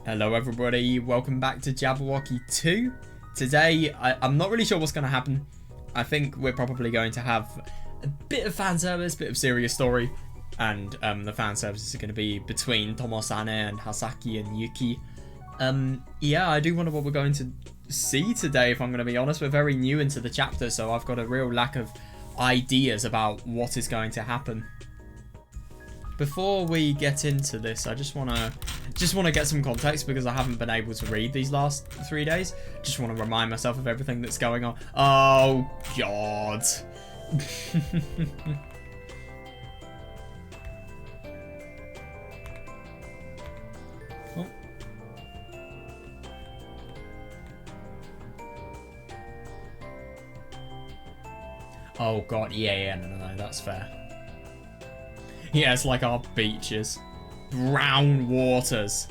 Hello everybody, welcome back to Jabberwocky 2. Today, I'm not really sure what's going to happen. I think we're probably going to have a bit of fan service, bit of serious story. And the fan service is going to be between Tomosane and Hasaki and Yuki. Yeah, I do wonder what we're going to see today, if I'm going to be honest. We're very new into the chapter, so I've got a real lack of ideas about what is going to happen. Before we get into this, I just wanna get some context because I haven't been able to read these last 3 days. Just want to remind myself of everything that's going on. Oh God. Oh. Oh God, yeah, no, that's fair. Yeah, it's like our beaches. Brown waters.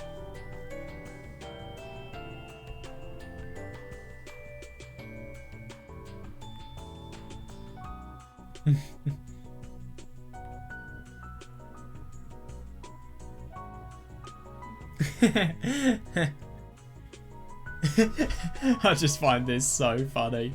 I just find this so funny.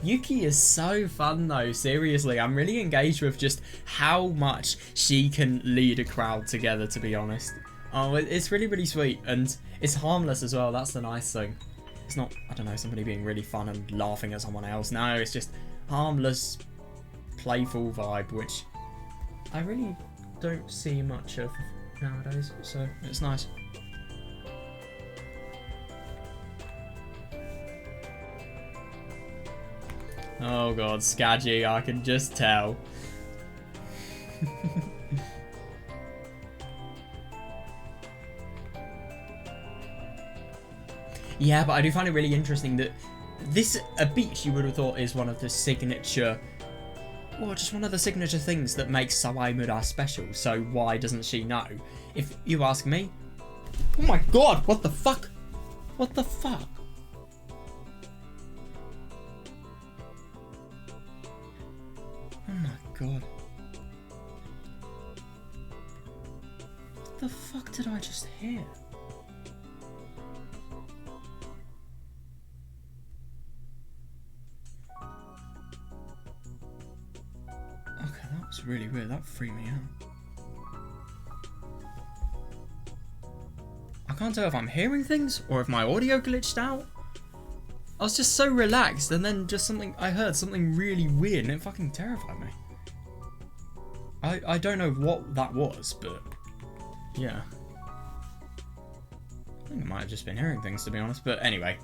Yuki is so fun though, seriously. I'm really engaged with just how much she can lead a crowd together, to be honest. Oh, it's really, really sweet, and it's harmless as well. That's the nice thing. It's not, I don't know, somebody being really fun and laughing at someone else. No, it's just harmless, playful vibe, which I really don't see much of nowadays, so it's nice. Oh God, Skaggy, I can just tell. Yeah, but I do find it really interesting that a beach you would have thought is one of the signature, or just one of the signature things that makes Sawamura special, so why doesn't she know? If you ask me. Oh my God, what the fuck? What the fuck? Oh my God. What the fuck did I just hear? Okay, that was really weird. That freaked me out. I can't tell if I'm hearing things or if my audio glitched out. I was just so relaxed, and then just I heard something really weird, and it fucking terrified me. I don't know what that was, but yeah. I think I might have just been hearing things, to be honest, but anyway.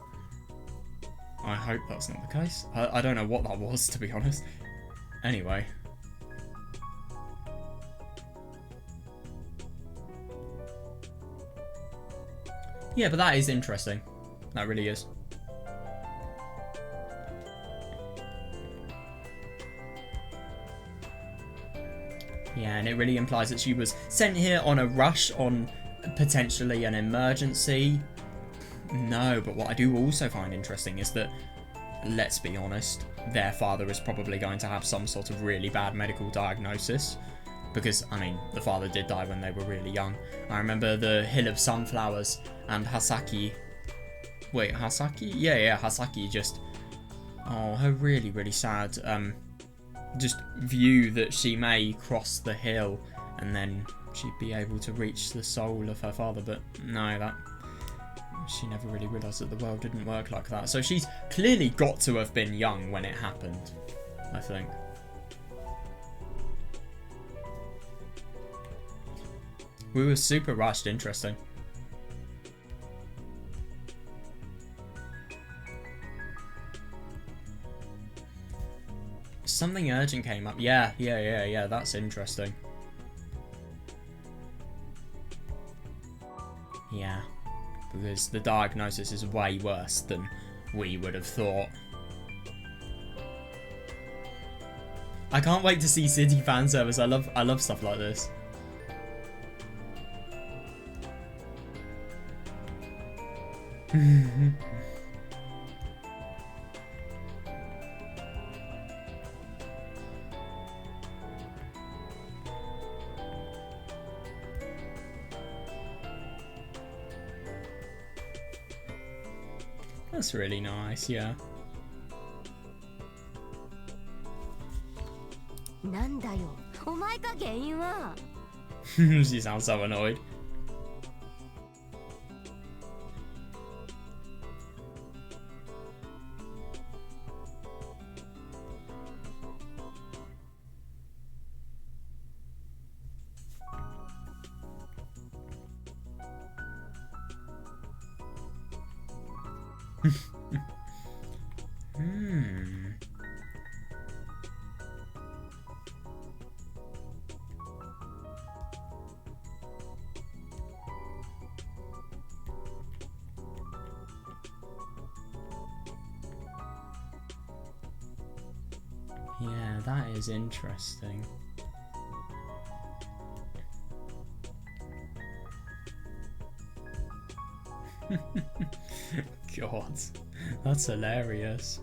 I hope that's not the case. I don't know what that was, to be honest. Anyway. Yeah, but that is interesting. That really is. Yeah, and it really implies that she was sent here on a rush, on potentially an emergency. No, but what I do also find interesting is that, let's be honest, their father is probably going to have some sort of really bad medical diagnosis. Because, I mean, the father did die when they were really young. I remember the Hill of Sunflowers and Hasaki. Wait, Hasaki? Yeah, Hasaki just... Oh, her really, really sad... just view that she may cross the hill and then she'd be able to reach the soul of her father, but no, that she never really realised that the world didn't work like that. So she's clearly got to have been young when it happened, I think. We were super rushed. Interesting. Something urgent came up. Yeah, that's interesting. Yeah, because the diagnosis is way worse than we would have thought. I can't wait to see city fan service. I love stuff like this. That's really nice, yeah. なんだよ、お前か原因は。She sounds so annoyed. Yeah, that is interesting. God, that's hilarious.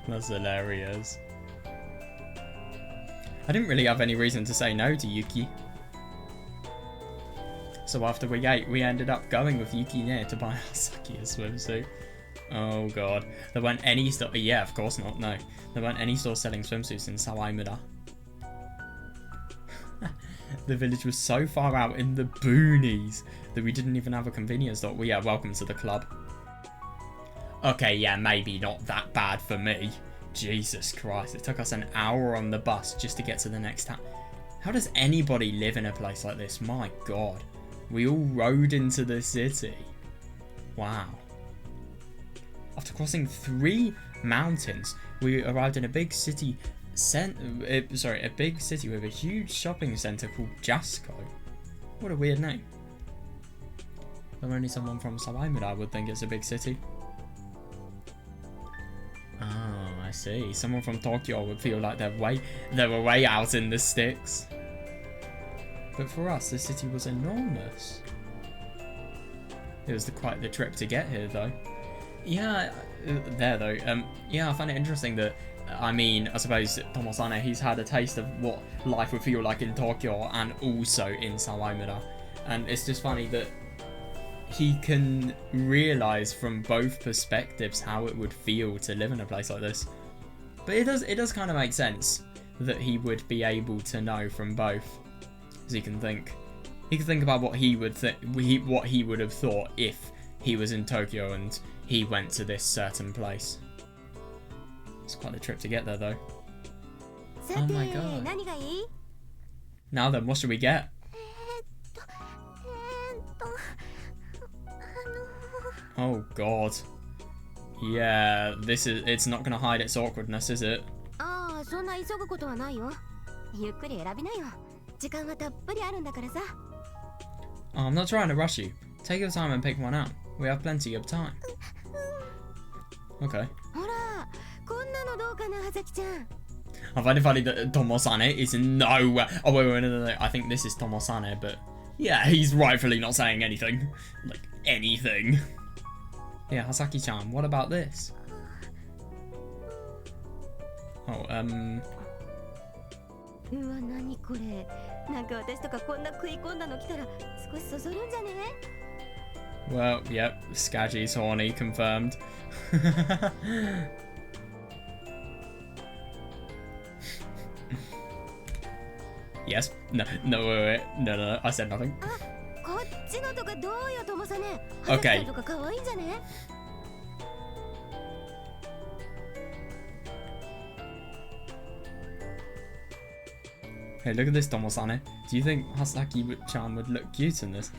That's hilarious. I didn't really have any reason to say no to Yuki. So after we ate, we ended up going with Yuki near to buy Hasaki a swimsuit. Oh god. There weren't any store. Yeah, of course not, no. There weren't any stores selling swimsuits in Sawaimura. The village was so far out in the boonies that we didn't even have a convenience store. Well, yeah, welcome to the club. Okay, yeah, maybe not that bad for me. Jesus Christ, it took us an hour on the bus just to get to the next town. How does anybody live in a place like this? My god. We all rode into the city. Wow. After crossing 3 mountains, we arrived in a big city a big city with a huge shopping centre called Jasko. What a weird name. Though only someone from Sawaimura would think it's a big city. Oh, I see. Someone from Tokyo would feel like they were way out in the sticks. But for us, the city was enormous. It was quite the trip to get here, though. Yeah, yeah, I find it interesting that, I mean, I suppose Tomosane, he's had a taste of what life would feel like in Tokyo and also in Sawaimura. And it's just funny that he can realise from both perspectives how it would feel to live in a place like this. But it does kind of make sense that he would be able to know from both. Because he can think about what he would what he would have thought if he was in Tokyo and he went to this certain place. It's quite a trip to get there, though. Oh my god. Now then, what should we get? Oh god. Yeah, it's not gonna hide its awkwardness, is it? Oh, I'm not trying to rush you. Take your time and pick one out. We have plenty of time. Okay. I find it funny that Tomosane is nowhere. Oh, wait, no. I think this is Tomosane, but yeah, he's rightfully not saying anything. Like, anything. Yeah, Hasaki-chan, what about this? Oh, well, yep, Skaggy's horny, confirmed. Yes, no, wait, no, I said nothing. Okay. Hey, look at this, Tomosane. Do you think Hasaki-chan would look cute in this?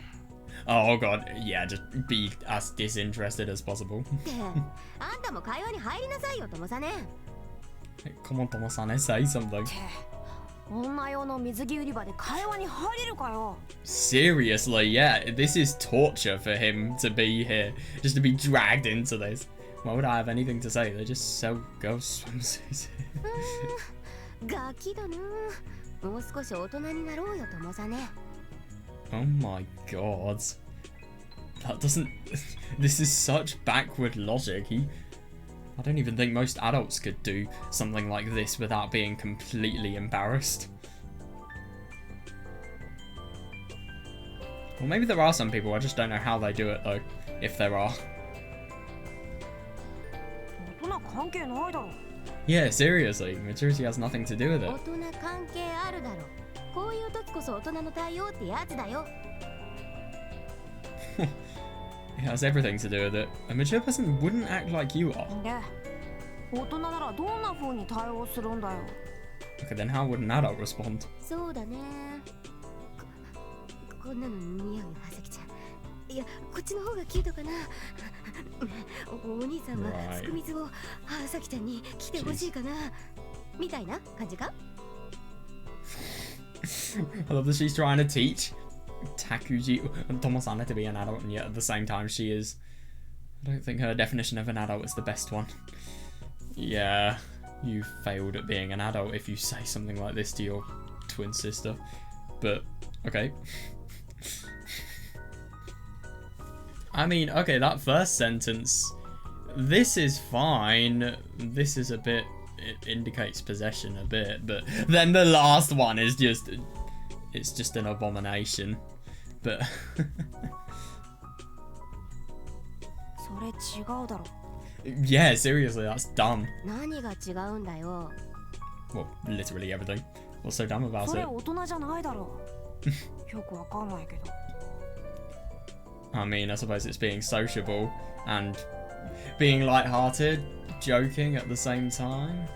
Oh god, yeah, just be as disinterested as possible. Hey, come on, Tomosane, say something. Seriously, yeah, this is torture for him to be here, just to be dragged into this. Why would I have anything to say? They just sell girls' swimsuits. Oh my god. That doesn't... This is such backward logic. I don't even think most adults could do something like this without being completely embarrassed. Well, maybe there are some people, I just don't know how they do it though, if there are. Yeah, seriously, maturity has nothing to do with it. 大人関係あるだろ。こういう時こそ大人の対応ってやつだよ。It has everything to do with it. A mature person wouldn't act like you are. で、大人ならどんな風に対応するんだよ。Okay, then how would an adult respond? そうだね。こんなの似合うよ、はさきちゃん。いや、こっちの方がキュートかな。お兄さんはすくみずをはさきちゃんに着てほしいかな。みたいな感じか？ I love that she's trying to teach Takuji and Tomosane to be an adult, and yet at the same time she is... I don't think her definition of an adult is the best one. Yeah, you failed at being an adult if you say something like this to your twin sister. But, okay. I mean, okay, that first sentence, this is fine. This is a bit, it indicates possession a bit, but then the last one is just, it's just an abomination. But それ違うだろ。 yeah, seriously, that's dumb. 何が違うんだよ。 Well, literally everything. What's so dumb about それ it? 大人じゃないだろ。よくわかんないけど。 I mean, I suppose it's being sociable and being light-hearted, joking at the same time.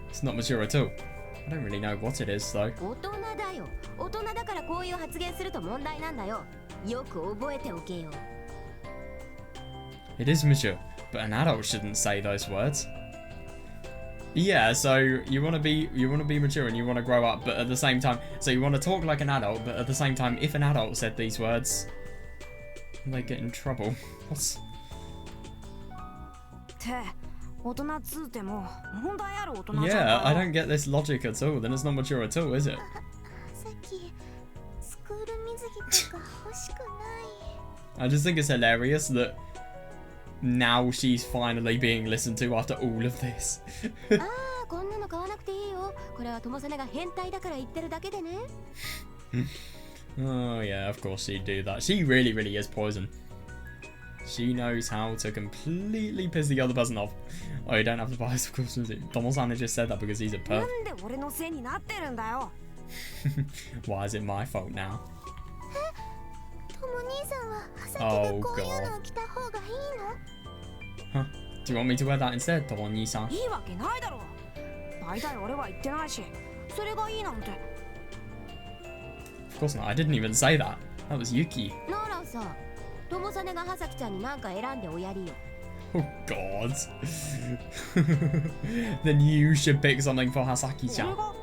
It's not mature at all. I don't really know what it is, though. 大人だよ。大人だからこういう発言すると問題なんだよ。よく覚えておけよ。 It is mature, but an adult shouldn't say those words. Yeah, so you want to be mature and you want to grow up, but at the same time, so you want to talk like an adult, but at the same time, if an adult said these words, they get in trouble. What's... って大人っつうても問題ある大人じゃん Yeah, か I don't get this logic at all. Then it's not mature at all, is it? さっきスクール水着とか欲しくない。 I just think it's hilarious that now she's finally being listened to after all of this. ああ、こんなの買わなくていいよ。これは友さねが変態だから言ってるだけでね。Oh yeah, of course she'd do that. She really, really is poison. She knows how to completely piss the other person off. Oh, you don't have to buy this, of course, is it? Tomosane just said that because he's a な perv. んで俺のせいになってるんだよ。 Why is it my fault now? とも兄さんははさき Oh がこういう god. のを着た方がいいの？ Huh? Do you want me to wear that instead, Tomoni-san? いいわけないだろ。大体俺は言ってないし、それがいいなんて。 Of course not. I didn't even say that. That was Yuki. ならさ、ともさねがはさきちゃんに何か選んでおやりよ。 Oh god. Then you should pick something for 俺 Hasaki-chan. が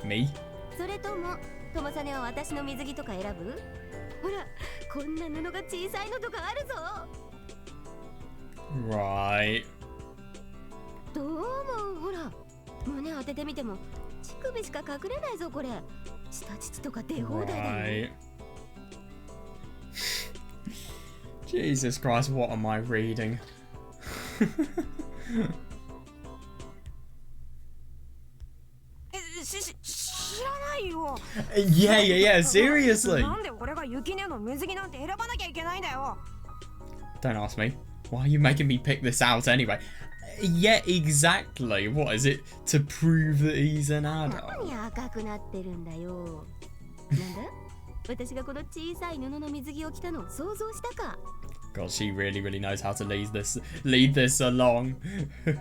Me? それとも、ともさねは私の水着とか選ぶ？ほら、こんな布が小さいのとかあるぞ。 Right. どう思う？ほら、胸当ててみても乳首しか隠れないぞこれ。下乳とか出放題だよ。 Right. Jesus Christ, what am I reading? 知らないよ。 Yeah, seriously. なんで俺が雪音の水着なんて選ばなきゃいけないんだよ。 Don't ask me. Why are you making me pick this out anyway? Yeah, exactly. What is it? To prove that he's an adult? 何赤くなってるんだよ。なんだ？私がこの小さい布の水着を着たのを想像したか？ God, she really, really knows how to lead this along. 違う。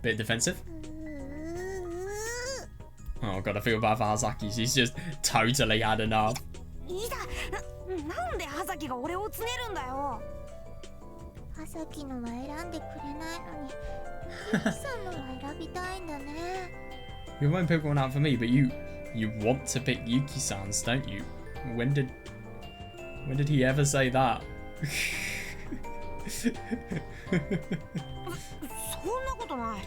Bit defensive. Oh god, I feel bad for Hasaki. She's just totally had enough. いいだ。なんで葉崎が俺をつねるんだよ。はさきのは選んでくれないのに、ゆきさんのは選びたいんだね。 You won't pick one out for me, but you want to pick Yuki-san's, don't you? When did he ever say that? そんなことない。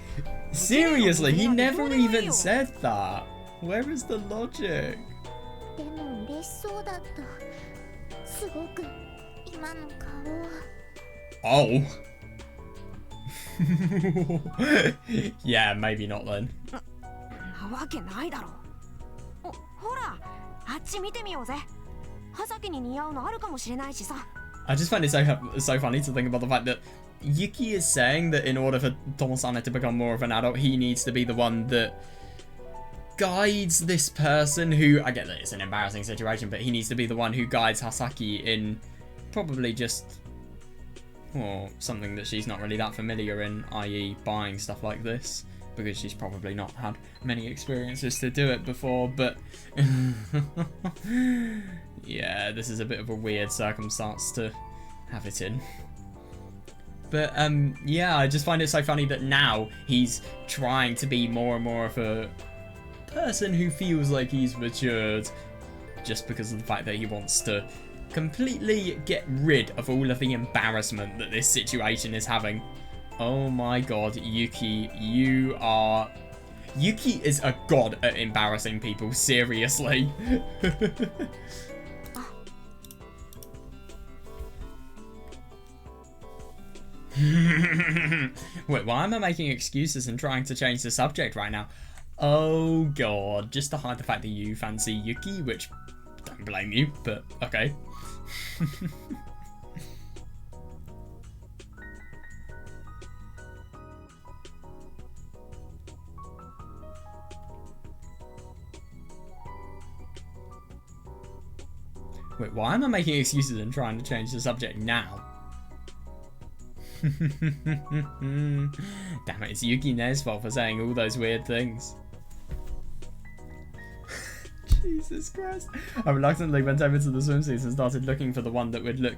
Seriously, he never even said that. Where is the logic? でも嬉しそうだった。すごく今の顔は。Oh. Yeah, maybe not then. なわけないだろ。ほら、あっち見てみようぜ。葉崎に似合うのあるかもしれないしさ。I just find it so funny to think about the fact that Yuki is saying that in order for Tomosane to become more of an adult, he needs to be the one that guides this person who, I get that it's an embarrassing situation, but he needs to be the one who guides Hasaki in probably just, well, something that she's not really that familiar in, i.e. buying stuff like this, because she's probably not had many experiences to do it before, but yeah, this is a bit of a weird circumstance to have it in. But yeah, I just find it so funny that now he's trying to be more and more of a person who feels like he's matured just because of the fact that he wants to completely get rid of all of the embarrassment that this situation is having. Oh my god, Yuki, Yuki is a god at embarrassing people, seriously. Wait, why am I making excuses and trying to change the subject right now? Oh god, just to hide the fact that you fancy Yuki, which, don't blame you, but okay. Wait, why am I making excuses and trying to change the subject now? Damn it, it's Yuki Ne's fault for saying all those weird things. Jesus Christ. I reluctantly went over to the swimsuits and started looking for the one that would look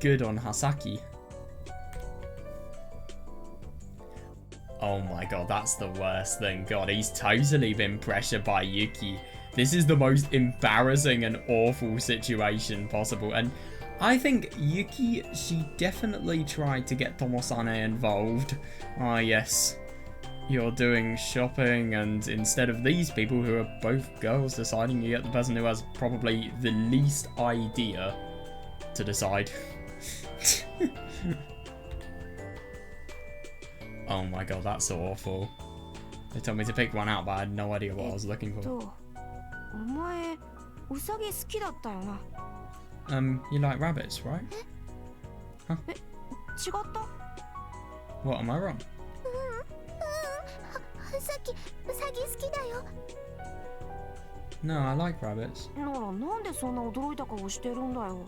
good on Hasaki. Oh my god, that's the worst thing. God, he's totally been pressured by Yuki. This is the most embarrassing and awful situation possible. And I think Yuki, she definitely tried to get Tomosane involved. Ah yes, you're doing shopping, and instead of these people who are both girls deciding, you get the person who has probably the least idea to decide. Oh my god, that's so awful. They told me to pick one out, but I had no idea what I was looking for. お前、ウサギ好きだったよな。You like rabbits, right? Huh? 違った？ What, am I wrong? さっきウサギ好きだよ。 No, I like rabbits. ならなんでそんな驚いた顔してるんだよ。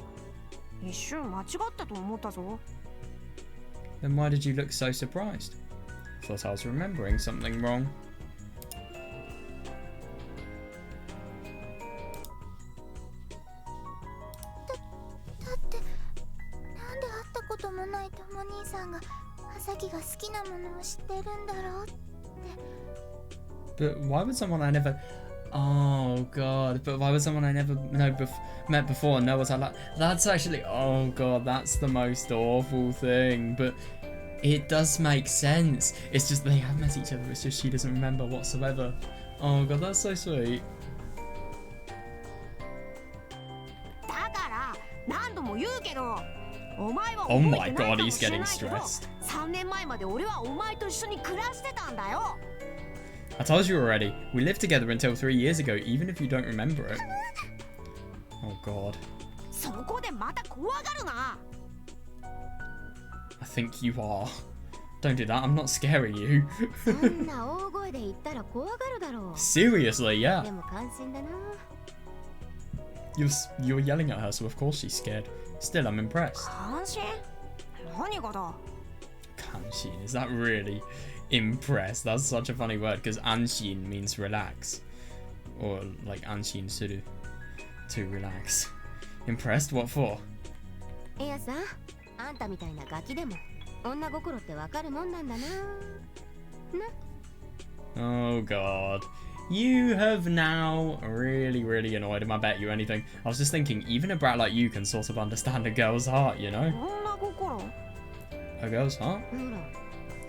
一瞬間違ったと思ったぞ。 Then why did you look so surprised? Thought I was remembering something wrong. だってなんで会ったこともないトモ兄さんがハサキが好きなものを知ってるんだろうって。 But why would someone I never... Oh god, but why would someone I never met before know what I like? That's actually... Oh god, that's the most awful thing. But it does make sense. It's just they have met each other, it's just she doesn't remember whatsoever. Oh god, that's so sweet. だから何度も言うけど、お前は Oh 覚 my えてない god, かも he's しれ getting ないけど、 stressed. 3年前まで俺はお前と一緒に暮らしてたんだよ。 I told you already, we lived together until 3 years ago, even if you don't remember it. Oh god. そこでまた怖がるな。 I think you are. Don't do that, I'm not scaring you. そんな大声で言ったら怖がるだろう。 Seriously, yeah. でも関心だな。 You're yelling at her, so of course she's scared. Still, I'm impressed. 関心？何がだ？ Kanshin, is that really impressed? That's such a funny word, because anshin means relax. Or like anshin suru, to relax. Impressed? What for? いやさ、あんたみたいなガキでも女心ってわかるもんなんだな。な。 Oh god. You have now really annoyed him, I bet you anything. I was just thinking, even a brat like you can sort of understand a girl's heart, you know? 女心？ A girl's heart? ほら、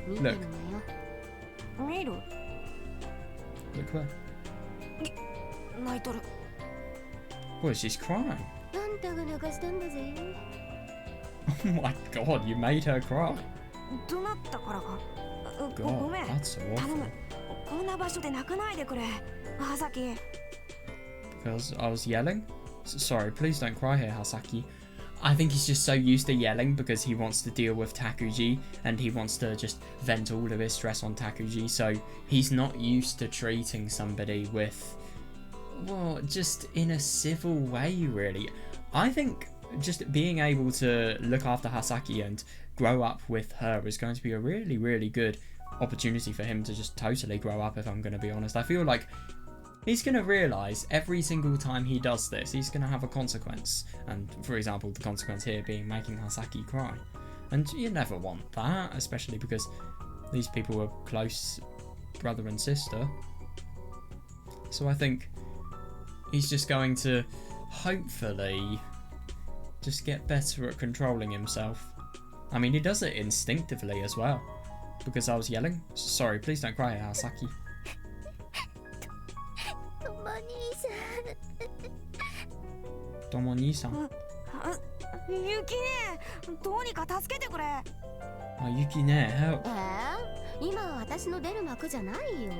見てるのよ。見る？ Look where. 泣いとる。 Well, she's crying. あんたが泣かしたんだぜ。 Oh my god, you made her cry. どなったからか。ご God, めん。 that's so 頼 awful. む。こんな場所で泣かないでくれ。Hasaki. Because I was yelling? Sorry, please don't cry here, Hasaki. I think he's just so used to yelling because he wants to deal with Takuji and he wants to just vent all of his stress on Takuji, so he's not used to treating somebody with, well, just in a civil way, really. I think just being able to look after Hasaki and grow up with her is going to be a really, really good opportunity for him to just totally grow up, if I'm going to be honest. I feel like he's going to realise every single time he does this, he's going to have a consequence. And, for example, the consequence here being making Hasaki cry. And you never want that, especially because these people are close brother and sister. So I think he's just going to, hopefully, just get better at controlling himself. I mean, he does it instinctively as well. Because I was yelling. Sorry, please don't cry, Hasaki. とも兄さん。ゆきね、どうにか助けてくれ。Yuki ne, help. 今は私の出る幕じゃないよ。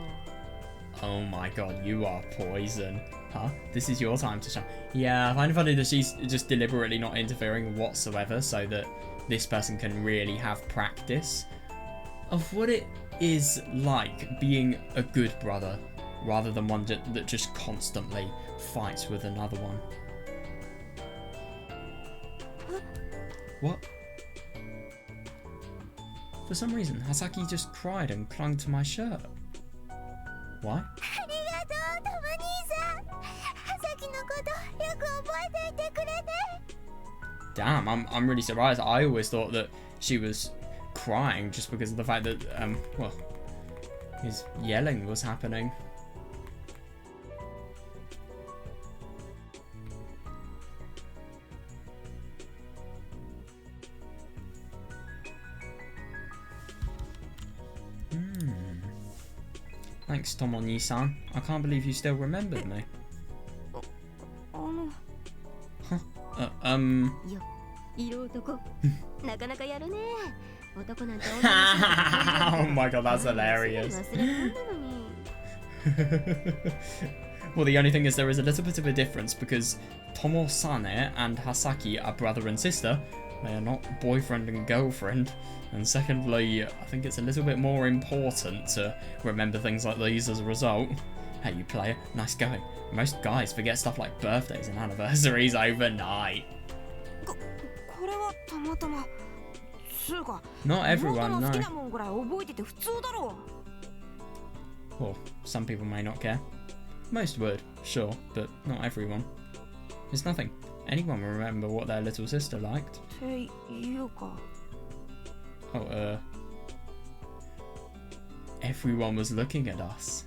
Oh my god, you are poison. Huh? This is your time to shine. Yeah, I find it funny that she's just deliberately not interfering whatsoever so that this person can really have practice of what it is like being a good brother rather than one that just constantly fights with another one. What? For some reason, Hasaki just cried and clung to my shirt. Why? Damn, I'm really surprised. I always thought that she was crying just because of the fact that, well, his yelling was happening. Thanks, Tomo-ni-san. I can't believe you still remembered me. Huh? 色男なかなかやるね。男なんて Oh my god, that's hilarious. Well, the only thing is there is a little bit of a difference because Tomosane and Hasaki are brother and sister. They are not boyfriend and girlfriend. And secondly, I think it's a little bit more important to remember things like these as a result. Hey, you player, nice guy. Most guys forget stuff like birthdays and anniversaries overnight. Not everyone, no. Well, some people may not care. Most would, sure, but not everyone. It's nothing. Anyone will remember what their little sister liked. Oh, everyone was looking at us.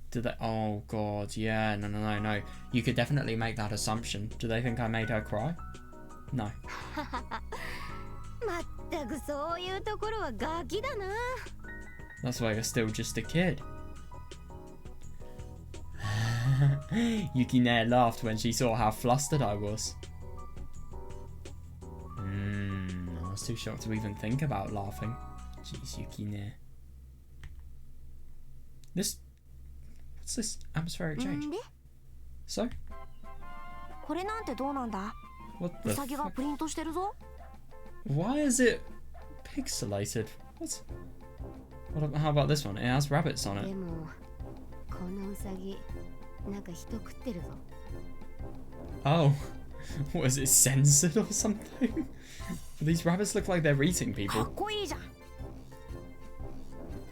Did they? Oh god, yeah, no. You could definitely make that assumption. Do they think I made her cry? No. That's why you're still just a kid. Yuki Ne laughed when she saw how flustered I was. I was too shocked to even think about laughing. Jeez, Yuki Ne. What's this atmospheric change? So? What the fuck? Why is it pixelated? How about this one? It has rabbits on it. Oh, what is it, censored or something? These rabbits look like they're eating people.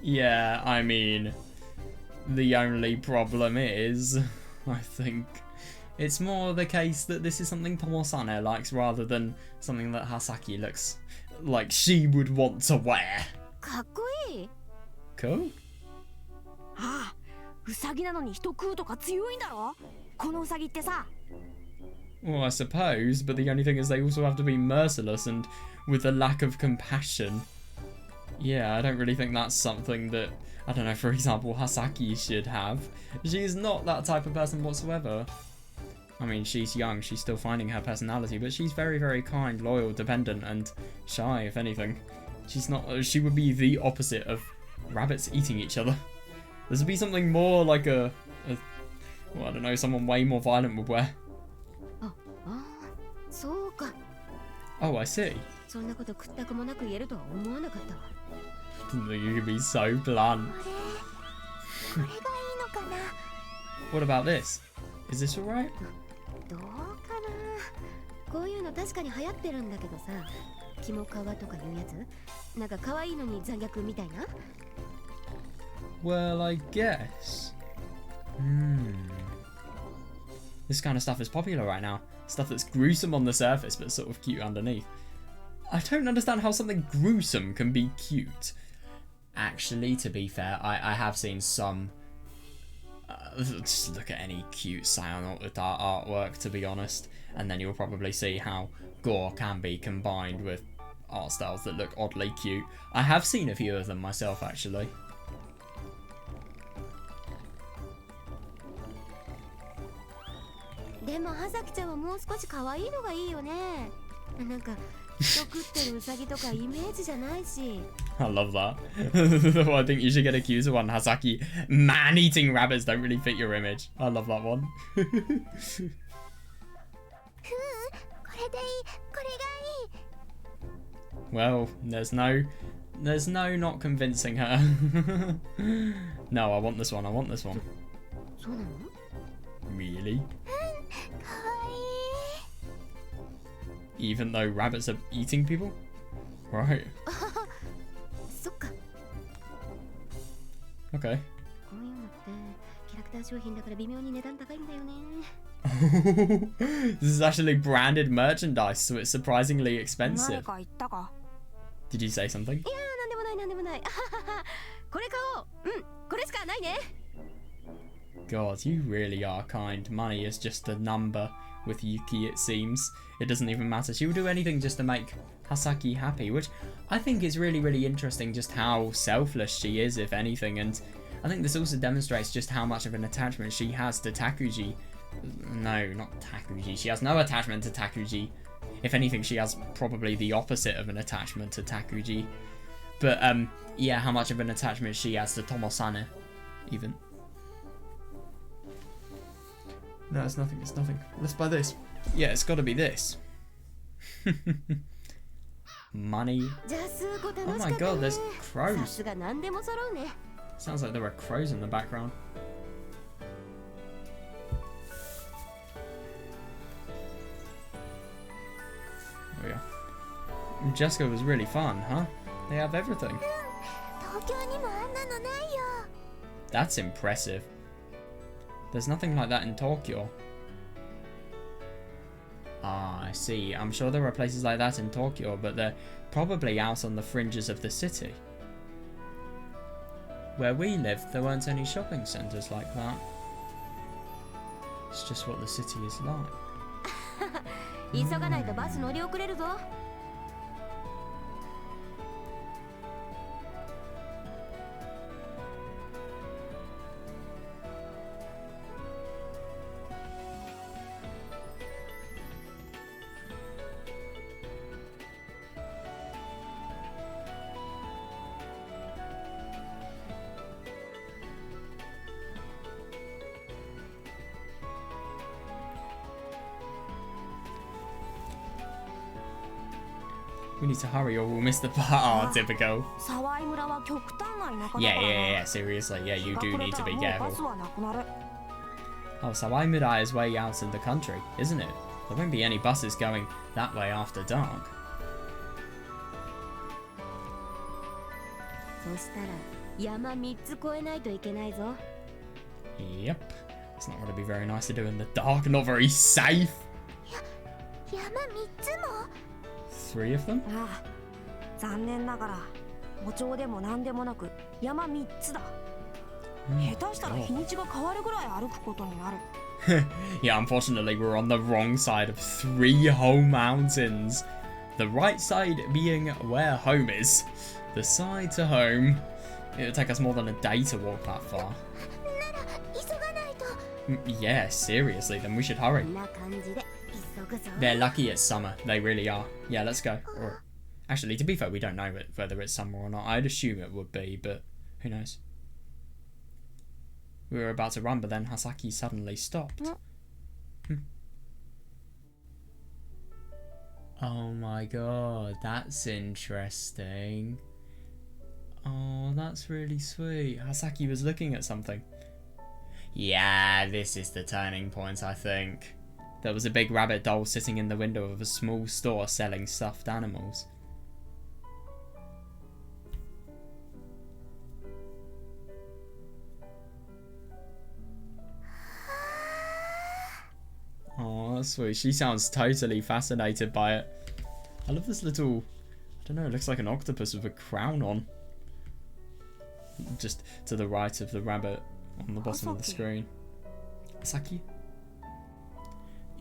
Yeah, I mean, the only problem is, I think, it's more the case that this is something Tomosane likes rather than something that Hasaki looks like she would want to wear. Cool. Well, I suppose, but the only thing is they also have to be merciless and with a lack of compassion. Yeah, I don't really think that's something that I don't know, for example, Hasaki should have. She's not that type of person whatsoever. I mean, she's young, she's still finding her personality, but she's very, very kind, loyal, dependent, and shy, if anything. She's not. She would be the opposite of rabbits eating each other. This would be something more like well, I don't know, someone way more violent would wear. Oh, I see. You could be so blunt. What about this? Is this alright? Well, I guess. This kind of stuff is popular right now. Stuff that's gruesome on the surface, but sort of cute underneath. I don't understand how something gruesome can be cute. Actually, to be fair, I have seen some... just look at any cute Scion artwork, to be honest, and then you'll probably see how gore can be combined with art styles that look oddly cute. I have seen a few of them myself, actually. I love that. I think you should get accused of one, Hasaki. Man-eating rabbits don't really fit your image. I love that one. Well, there's no not convincing her. No, I want this one, I want this one. Really? Even though rabbits are eating people? Right. Okay. This is actually branded merchandise, so it's surprisingly expensive. Did you say something? God, you really are kind. Money is just a number with Yuki, it seems. It doesn't even matter. She will do anything just to make Hasaki happy, which I think is really, really interesting, just how selfless she is, if anything. And I think this also demonstrates just how much of an attachment she has to Takuji. No, not Takuji. She has no attachment to Takuji. If anything, she has probably the opposite of an attachment to Takuji. But, yeah, how much of an attachment she has to Tomosane, even. No, it's nothing, it's nothing. Let's buy this. Yeah, it's got to be this. Money. Oh my god, there's crows. Sounds like there are crows in the background. There we are. Jessica was really fun, huh? They have everything. That's impressive. There's nothing like that in Tokyo. Ah, I see. I'm sure there are places like that in Tokyo, but they're probably out on the fringes of the city. Where we lived, there weren't any shopping centres like that. It's just what the city is like. We need to hurry or we'll miss the part. Oh, typical. Yeah, seriously. Yeah, you do need to be careful. Oh, Sawaimura is way out in the country, isn't it? There won't be any buses going that way after dark. Yep. It's not going to be very nice to do in the dark, not very safe. 3 of them? 残念ながら歩調でも何でもなく山3つだ。下手したら日にちが変わるぐらい歩くことになる。Yeah, unfortunately we're on the wrong side of 3 whole mountains. The right side being where home is. The side to home. It would take us more than a day to walk that far. Yeah, seriously, then we should hurry. They're lucky it's summer. They really are. Yeah, let's go. Or, actually, to be fair, we don't know whether it's summer or not. I'd assume it would be, but who knows? We were about to run, but then Hasaki suddenly stopped. Oh my god, that's interesting. Oh, that's really sweet. Hasaki was looking at something. Yeah, this is the turning point, I think. There was a big rabbit doll sitting in the window of a small store selling stuffed animals. Oh, that's sweet. She sounds totally fascinated by it. I love this little, I don't know, it looks like an octopus with a crown on. Just to the right of the rabbit on the bottom of the screen. Hasaki?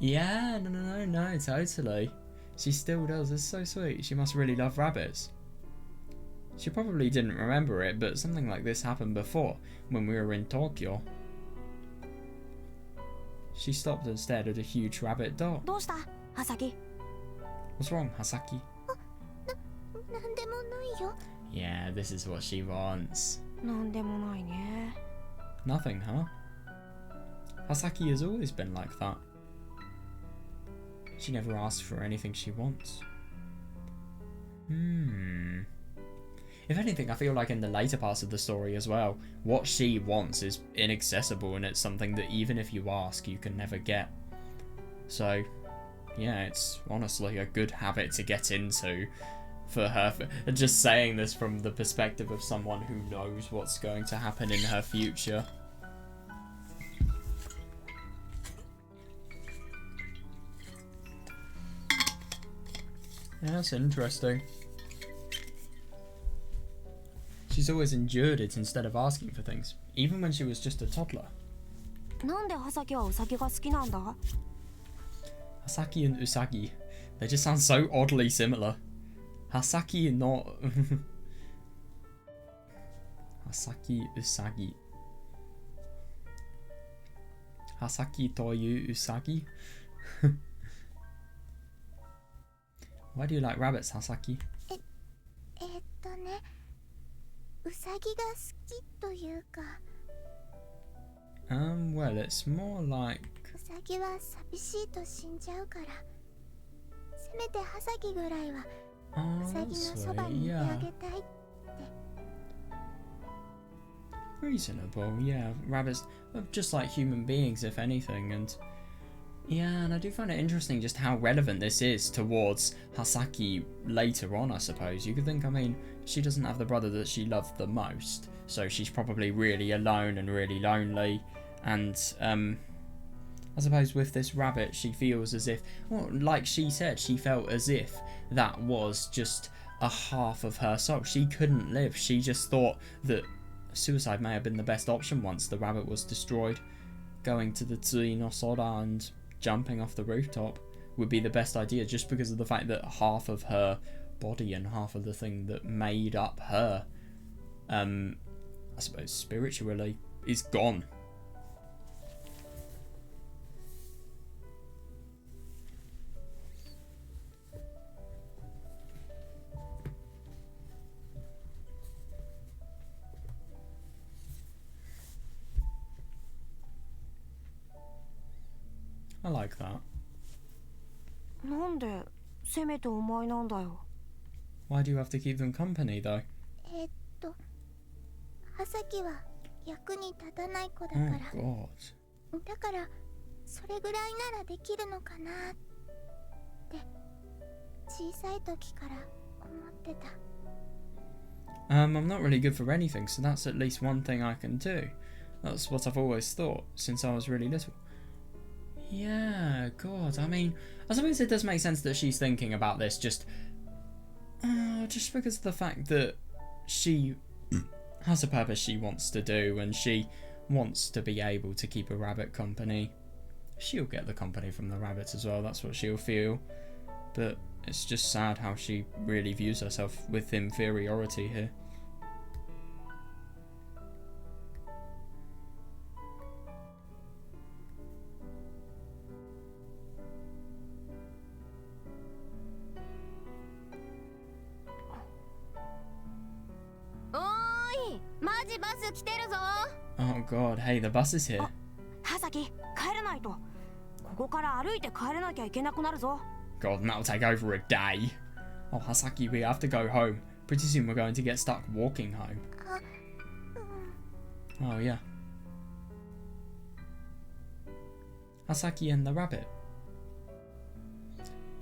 Yeah, no, totally. She still does. It's so sweet. She must really love rabbits. She probably didn't remember it, but something like this happened before, when we were in Tokyo. She stopped and stared at a huge rabbit doll. What's wrong, Hasaki? Yeah, this is what she wants. Nothing, huh? Hasaki has always been like that. She never asks for anything she wants. If anything, I feel like in the later parts of the story as well, what she wants is inaccessible, and it's something that even if you ask, you can never get. So, yeah, it's honestly a good habit to get into for her. Just saying this from the perspective of someone who knows what's going to happen in her future. Yeah, that's interesting. She's always endured it instead of asking for things, even when she was just a toddler. Hasaki and Usagi. They just sound so oddly similar. Hasaki not... Hasaki Usagi. Hasaki toyu Usagi? Why do you like rabbits, Hasaki? Well, it's more like... Oh, that's sweet, yeah. Reasonable, yeah. Rabbits are just like human beings, if anything, and... Yeah, and I do find it interesting just how relevant this is towards Hasaki later on, I suppose. You could think, I mean, she doesn't have the brother that she loved the most, so she's probably really alone and really lonely, and, I suppose with this rabbit, she feels as if, well, like she said, she felt as if that was just a half of her soul. She couldn't live. She just thought that suicide may have been the best option once the rabbit was destroyed. Going to the Tsui no Sora and jumping off the rooftop would be the best idea, just because of the fact that half of her body and half of the thing that made up her, I suppose spiritually, is gone. I like that. Why do you have to keep them company, though? Oh, God. I'm not really good for anything, so that's at least one thing I can do. That's what I've always thought, since I was really little. Yeah, God, I mean, I suppose it does make sense that she's thinking about this just because of the fact that she has a purpose she wants to do, and she wants to be able to keep a rabbit company. She'll get the company from the rabbits as well, that's what she'll feel. But it's just sad how she really views herself with inferiority here. ス来てるぞ。 Oh god, hey, the bus is here. はさき、帰らないと。ここから歩いて帰らなきゃいけなくなるぞ。 God, and that'll take over a day. Oh, Hasaki, we have to go home. Pretty soon we're going to get stuck walking home. Oh, yeah. Hasaki and the rabbit.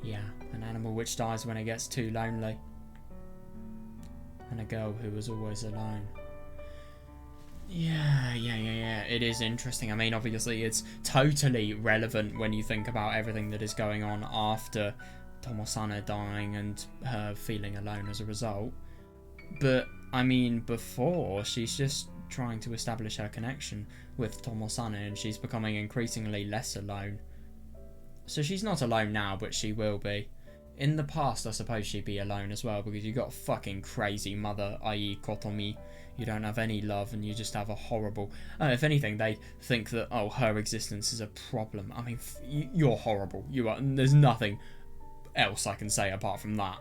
Yeah, an animal which dies when it gets too lonely. And a girl who was always alone. Yeah. It is interesting. I mean, obviously, it's totally relevant when you think about everything that is going on after Tomosane dying and her feeling alone as a result. But, I mean, before, she's just trying to establish her connection with Tomosane, and she's becoming increasingly less alone. So she's not alone now, but she will be. In the past, I suppose she'd be alone as well, because you got a fucking crazy mother, i.e. Kotomi. You don't have any love, and you just have a horrible... if anything, they think that, oh, her existence is a problem. I mean, you're horrible. You are. There's nothing else I can say apart from that.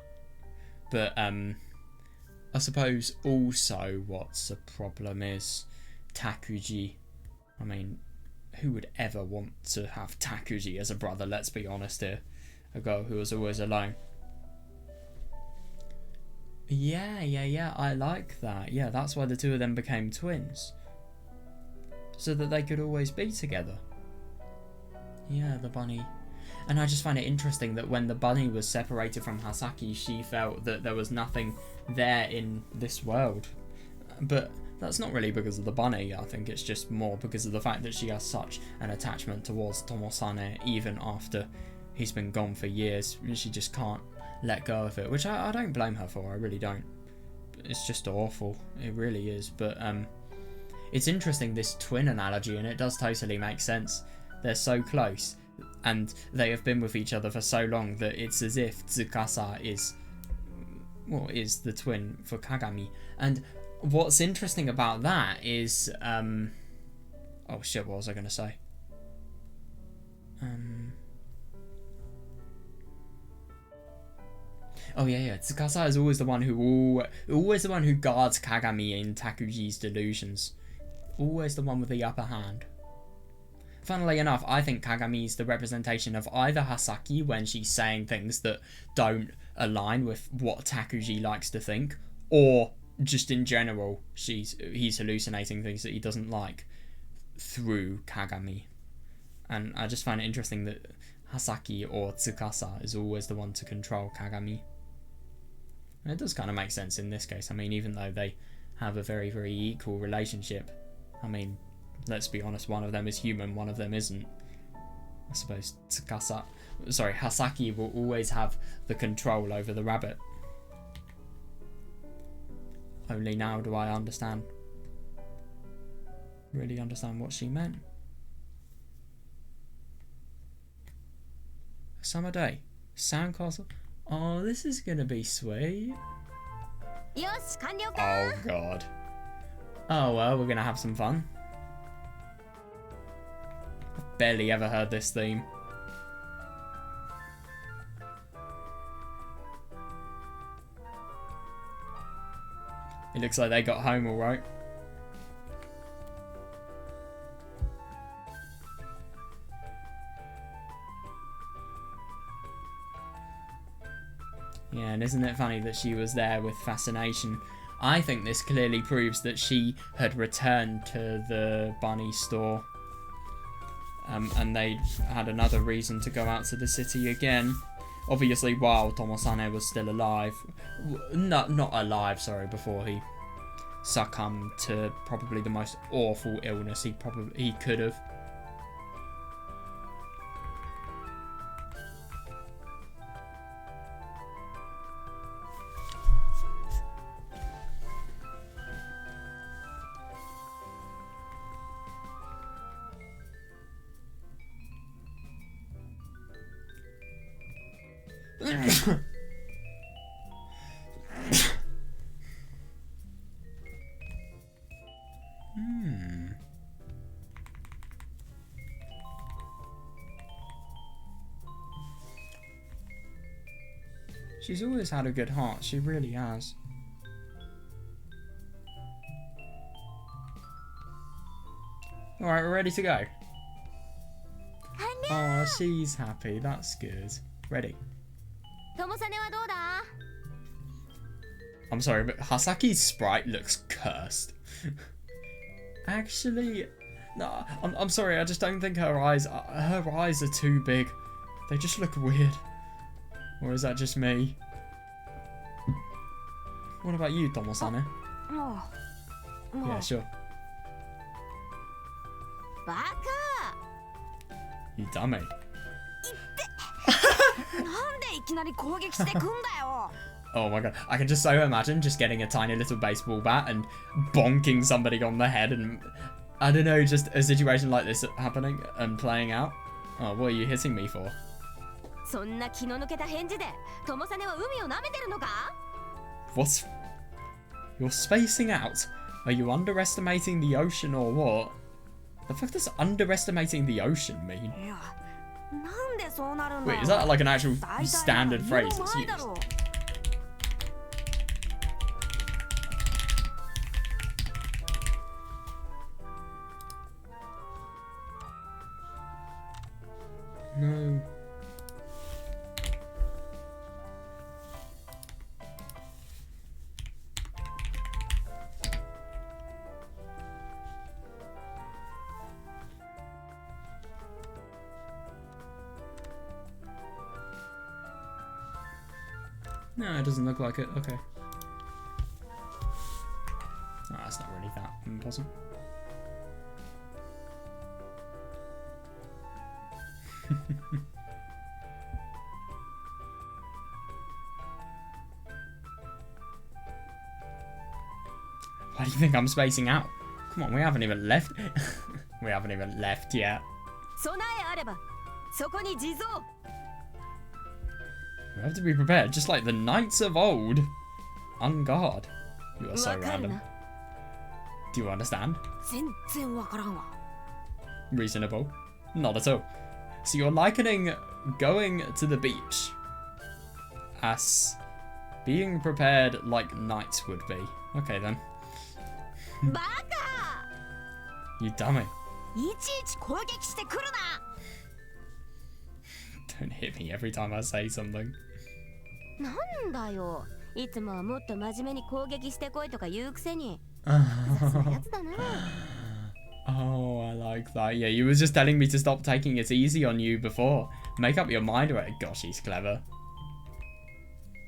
But, I suppose also what's a problem is Takuji. I mean, who would ever want to have Takuji as a brother, let's be honest here. A girl who was always alone. Yeah, I like that. Yeah, that's why the two of them became twins. So that they could always be together. Yeah, the bunny. And I just find it interesting that when the bunny was separated from Hasaki, she felt that there was nothing there in this world. But that's not really because of the bunny. I think it's just more because of the fact that she has such an attachment towards Tomosane even after he's been gone for years. She just can't let go of it, which I don't blame her for. I really don't. It's just awful. It really is. But it's interesting, this twin analogy, and it does totally make sense. They're so close, and they have been with each other for so long that it's as if Tsukasa is the twin for Kagami. And what's interesting about that is oh shit, what was I going to say? Oh yeah. Tsukasa is always the one who guards Kagami in Takuji's delusions. Always the one with the upper hand. Funnily enough, I think Kagami is the representation of either Hasaki when she's saying things that don't align with what Takuji likes to think, or just in general, he's hallucinating things that he doesn't like through Kagami. And I just find it interesting that Hasaki or Tsukasa is always the one to control Kagami. And it does kind of make sense in this case. I mean, even though they have a very, very equal relationship, I mean, let's be honest, one of them is human, one of them isn't. I suppose Hasaki will always have the control over the rabbit. Only now do I really understand what she meant. A summer day. Sandcastle. Oh, this is gonna be sweet. Oh god. Oh well, we're gonna have some fun. I've barely ever heard this theme. It looks like they got home alright. Yeah, and isn't it funny that she was there with fascination? I think this clearly proves that she had returned to the bunny store. And they had another reason to go out to the city again. Obviously, while Tomosane was still alive. Not alive, sorry, before he succumbed to probably the most awful illness he could have. She's always had a good heart, she really has. Alright, we're ready to go. Oh, she's happy. That's good. Ready. ともさねはどうだ I'm sorry, but Hasaki's sprite looks cursed. Actually, no, I'm sorry, I just don't think her eyes are too big. They just look weird. Or is that just me? What about you, Tomosane? Yeah, sure. バカ You dummy. なんでいきなり攻撃してくんだよ Oh my god, I can just so imagine just getting a tiny little baseball bat and bonking somebody on the head and, I don't know, just a situation like this happening and playing out. Oh, what are you hitting me for? そんな気の抜けた返事でともさねは海を舐めてるのか What's... You're spacing out? Are you underestimating the ocean or what? The fuck does underestimating the ocean mean? いやなんでそうなるんだ Wait, is that like an actual standard phrase that's 前だ used? ろ No. No, it doesn't look like it. Okay. Oh, that's not really that impossible. Why do you think I'm spacing out? Come on, we haven't even left. We haven't even left yet. 備えあればそこに地蔵 We have to be prepared, just like the knights of old. On guard. You are so わかる random. な Do you understand? 全然わからんわ Reasonable. Not at all. So you're likening going to the beach as being prepared like knights would be. Okay then. バカ You dummy. いちいち攻撃してくるな Don't hit me every time I say something. なんだよいつもはもっと真面目に攻撃してこいとか言うくせに Oh, 雑なやつだな I like that. Yeah, you were just telling me to stop taking it easy on you before. Make up your mind about it. Gosh, he's clever.「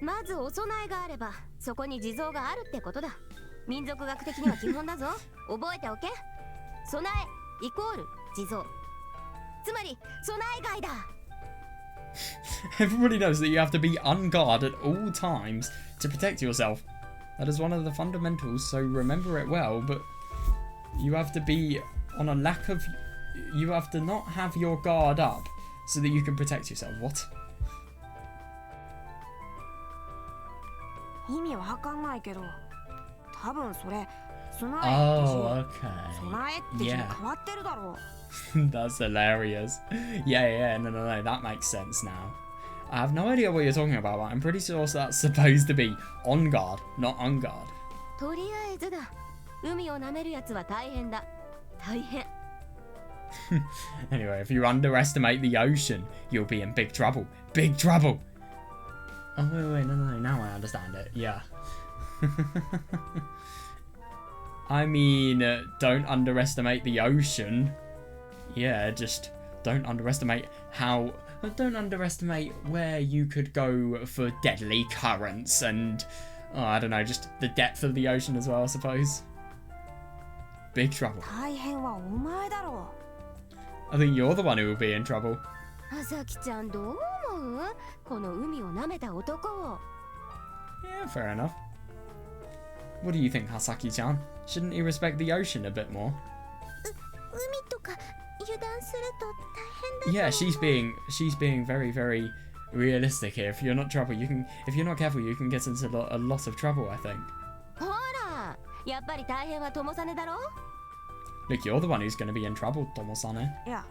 まずお供えがあればそこに地蔵があるってことだ民族学的には基本だぞ覚えておけ備えイコール地蔵つまり備え外だ Everybody knows that you have to be on guard at all times to protect yourself. That is one of the fundamentals, so remember it well, but you have to be on a lack of... You have to not have your guard up so that you can protect yourself. What? 意味わかんないけど多分それ備え Oh, って字 okay. 備えって字に Yeah. 変わってるだろう That's hilarious. Yeah, no, that makes sense now. I have no idea what you're talking about, but I'm pretty sure that's supposed to be on guard, not on guard. とりあえずだ海を舐めるやつは大変だ大変 Anyway, if you underestimate the ocean, you'll be in big trouble. Big trouble! Oh, wait, no, now I understand it. Yeah. I mean, don't underestimate the ocean. Yeah, just don't underestimate how... Don't underestimate where you could go for deadly currents and... Oh, I don't know, just the depth of the ocean as well, I suppose. Big trouble. 大変はお前だろ I think you're the one who will be in trouble. あさきちゃんどう思うこの海を舐めた男を Yeah, fair enough. What do you think, Hasaki-chan? Shouldn't he respect the ocean a bit more? 海とか油断すると大変だ Yeah, she's being very, very realistic here. If you're not careful, you can get into a lot of trouble, I think. やっぱり大変は友実だろ。 Look, you're the one who's going to be in trouble, Tomosane. いや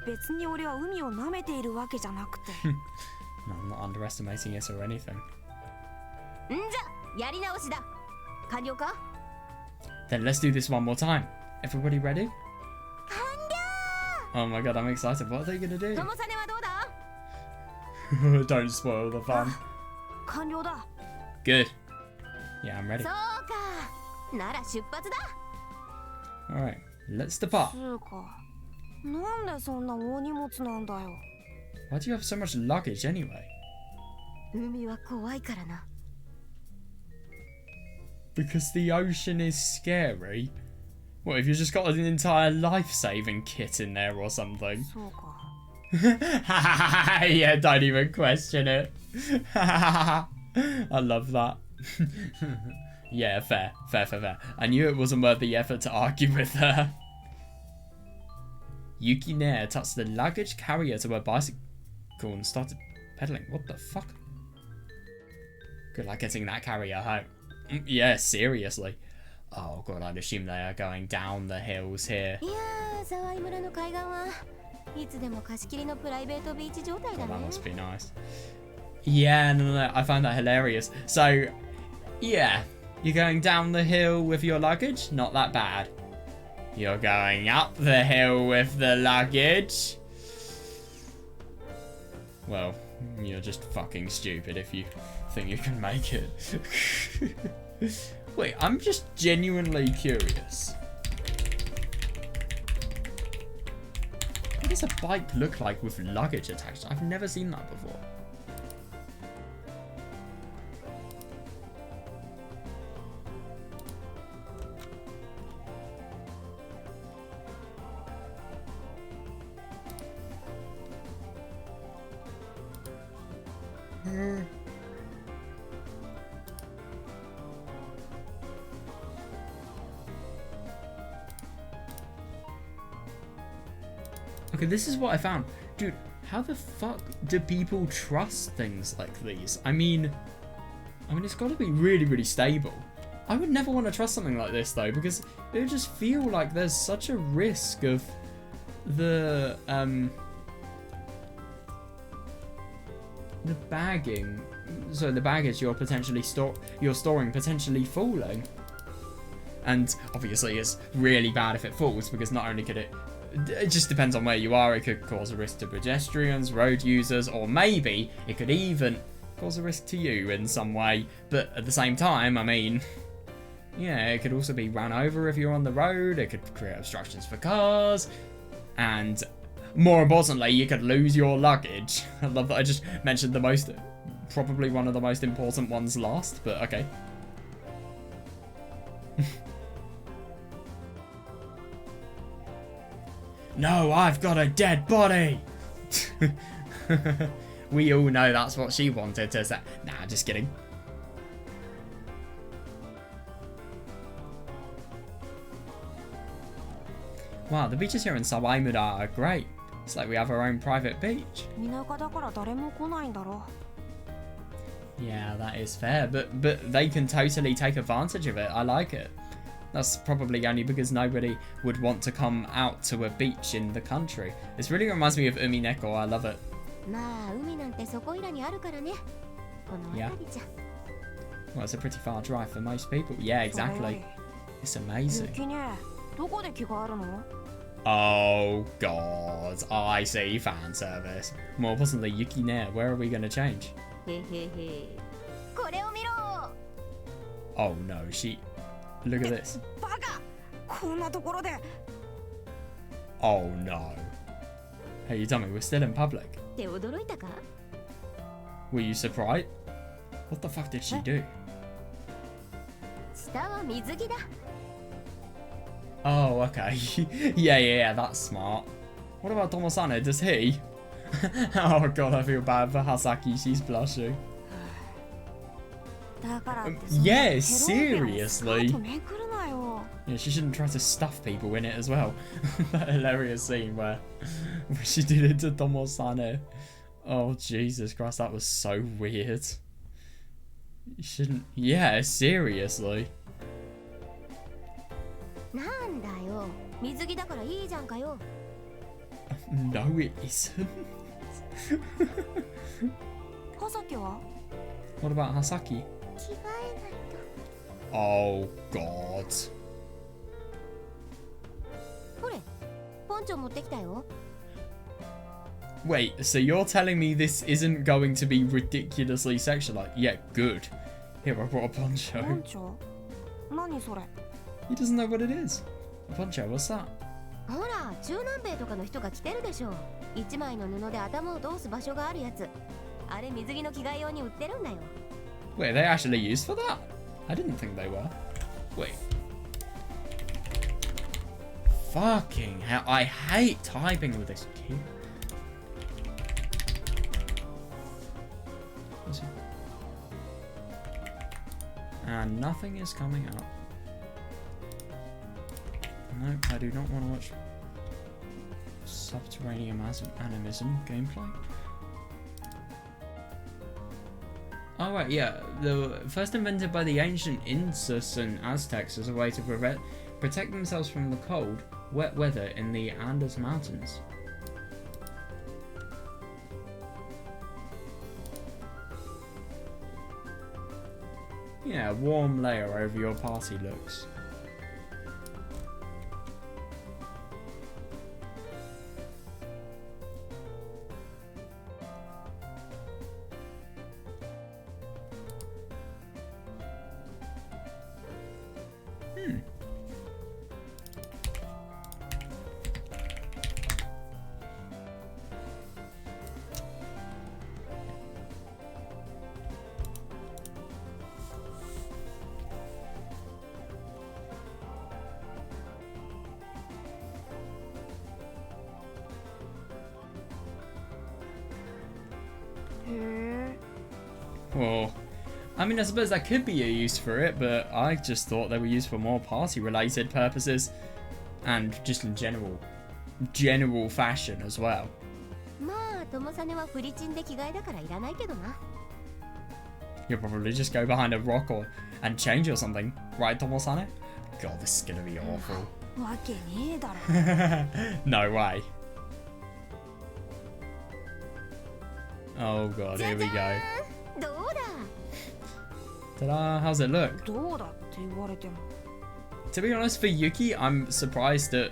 別に俺は海を舐めているわけじゃなくて No, I'm not underestimating it or anything. んじゃやり直しだ。完了か。 Then let's do this one more time. Everybody ready? 完了。 Oh my god, I'm excited. What are they going to do? 友実はどうだ。 Don't spoil the fun. 完了だ Good. Yeah, I'm ready. そうか。なら出発だ。 Alright, let's depart. つうかなんでそんな大荷物なんだよ Why do you have so much luggage anyway? 海は怖いからな。 Because the ocean is scary? What, if you just got an entire life-saving kit in there or something? そうか Yeah, don't even question it. I love that. Yeah, fair. I knew it wasn't worth the effort to argue with her. Yuki Nair touched the luggage carrier to her bicycle and started pedaling. What the fuck? Good luck getting that carrier home. Yeah, seriously. Oh god, I'd assume they are going down the hills here. いやー、沢井村の海岸はいつでも貸し切りのプライベートビーチ状態だ Well, ね。 that must be nice. Yeah, no, I found that hilarious. So, yeah, you're going down the hill with your luggage? Not that bad. You're going up the hill with the luggage? Well, you're just fucking stupid if you think you can make it. Wait, I'm just genuinely curious. What does a bike look like with luggage attached? I've never seen that before. Okay, this is what I found. Dude, how the fuck do people trust things like these? I mean, it's got to be really, really stable. I would never want to trust something like this, though, because it would just feel like there's such a risk of the bagging, so the baggage you're storing potentially falling. And obviously it's really bad if it falls, because not only could it just depends on where you are, it could cause a risk to pedestrians, road users, or maybe it could even cause a risk to you in some way. But at the same time, I mean, yeah, it could also be run over if you're on the road, it could create obstructions for cars, and more importantly, you could lose your luggage. I love that I just mentioned probably one of the most important ones last, but okay. No, I've got a dead body! We all know that's what she wanted to say. Nah, just kidding. Wow, the beaches here in Sawaimura are great. It's like we have our own private beach. 田舎だから誰も来ないんだろ Yeah, that is fair, but they can totally take advantage of it. I like it. That's probably only because nobody would want to come out to a beach in the country. This really reminds me of Umineko. I love it. まあ海なんてそこいらにあるからね。この辺りじゃ。 Well, it's a pretty far drive for most people. Yeah, exactly. It's amazing. 雪ねどこで着替えるの Oh god, I see fan service. More importantly, Yuki Nair, where are we going to change? へへへ。これを見ろ。 Oh no, look at this. バカこんなところで Oh no. Hey, you tell me, we're still in public. って驚いたか？ Were you surprised? What the fuck did she do? 下は水着だ。 Oh, okay. yeah, that's smart. What about Tomosane? Does he? Oh god, I feel bad for Hasaki. She's blushing. だからって Yeah, そんなヘロイデンのスカー seriously. トめくるなよ Yeah, she shouldn't try to stuff people in it as well. That hilarious scene where she did it to Tomosane. Oh, Jesus Christ, that was so weird. You shouldn't... Yeah, seriously. なんだよ、水着だからいいじゃんかよ。 No, it isn't. はさきは What about Hasaki? 着替えないと。 Oh, God. ほれ、ポンチョ持ってきたよ。 Wait, so you're telling me this isn't going to be ridiculously sexualized? Yeah, good. Here, I brought a ポン poncho. チョ何それ He doesn't know what it is. A poncho, what's that? ほら、中南米とかの人が着てるでしょ。一枚の布で頭を通す場所があるやつ。あれ水着の着替え用に売ってるんだよ。 Wait, are they actually used for that? I didn't think they were. Wait. Fucking hell, I hate typing with this key. What's it? And nothing is coming up. Nope, I do not want to watch Subterranean Animism gameplay. Oh right, yeah. The first invented by the ancient Incas and Aztecs as a way to protect themselves from the cold, wet weather in the Andes Mountains. Yeah, warm layer over your party looks. Well, I mean, I suppose that could be a use for it, but I just thought they were used for more party-related purposes, and just in general fashion as well. まあ、トモサネはフリチンで着替えだからいらないけどな。 You'll probably just go behind a rock and change or something, right, Tomosane? God, this is gonna be awful. わけねえだろ No way. Oh god, here we go. どうだ。 Ta-da! How's it look? どうだって言われても To be honest, for Yuki, I'm surprised that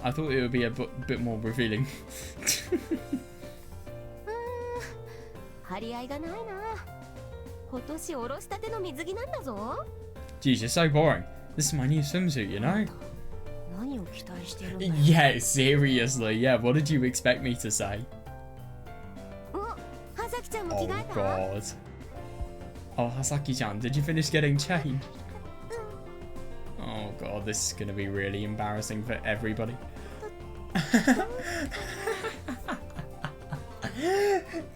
I thought it would be a bit more revealing. 張り合いがないな。今年おろしたての水着なんだぞ。 Geez, you're so boring. This is my new swimsuit, you know? 何を期待してるんだよ Yeah, seriously. Yeah, what did you expect me to say? お、はさきちゃんも着 Oh 替えた。 god. Oh, Hasaki-chan, did you finish getting changed? Oh god, this is gonna be really embarrassing for everybody.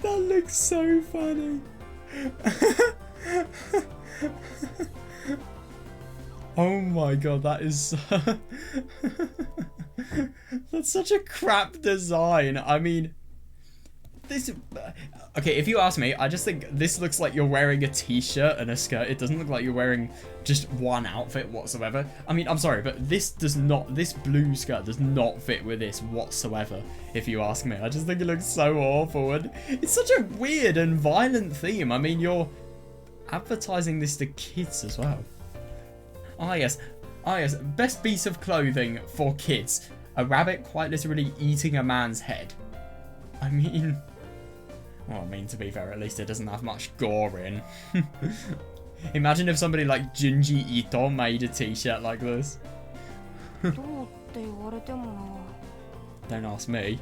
That looks so funny. Oh my god, that is that's such a crap design. I mean, this... Okay, if you ask me, I just think this looks like you're wearing a t-shirt and a skirt. It doesn't look like you're wearing just one outfit whatsoever. I mean, I'm sorry, but this blue skirt does not fit with this whatsoever, if you ask me. I just think it looks so awful, and it's such a weird and violent theme. I mean, you're advertising this to kids as well. Ah yes, best piece of clothing for kids. A rabbit quite literally eating a man's head. I mean... Well, I mean, to be fair, at least it doesn't have much gore in. Imagine if somebody like Junji Ito made a t-shirt like this. どうって言われてもな Don't ask me.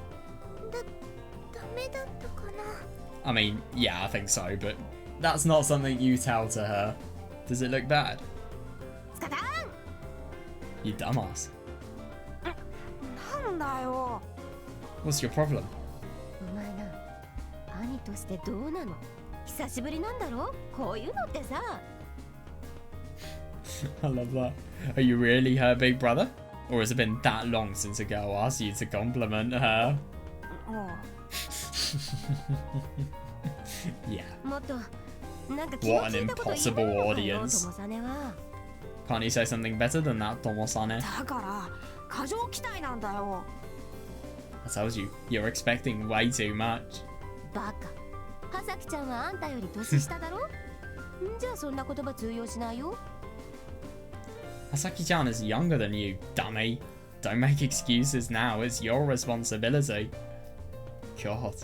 ダメだったかな。 I mean, yeah, I think so, but that's not something you tell to her. Does it look bad? スカタン。 You dumbass. なんだよ What's your problem? お前な、兄としてどうなの。久しぶりなんだろ。こういうのってさ。 I love that. Are you really her big brother? Or has it been that long since a girl asked you to compliment her? あ Yeah. もっとなんか気の利いたこと言えばよかったよ、トモサネは。Can't you say something better than that, Tomosane? だから過剰期待なんだよ。 I told you, you're expecting way too much. バカ。はさきちゃんはあんたより年下だろじゃあそんな言葉通用しないよ。 Hasaki-chan is younger than you, dummy. Don't make excuses now, it's your responsibility. God.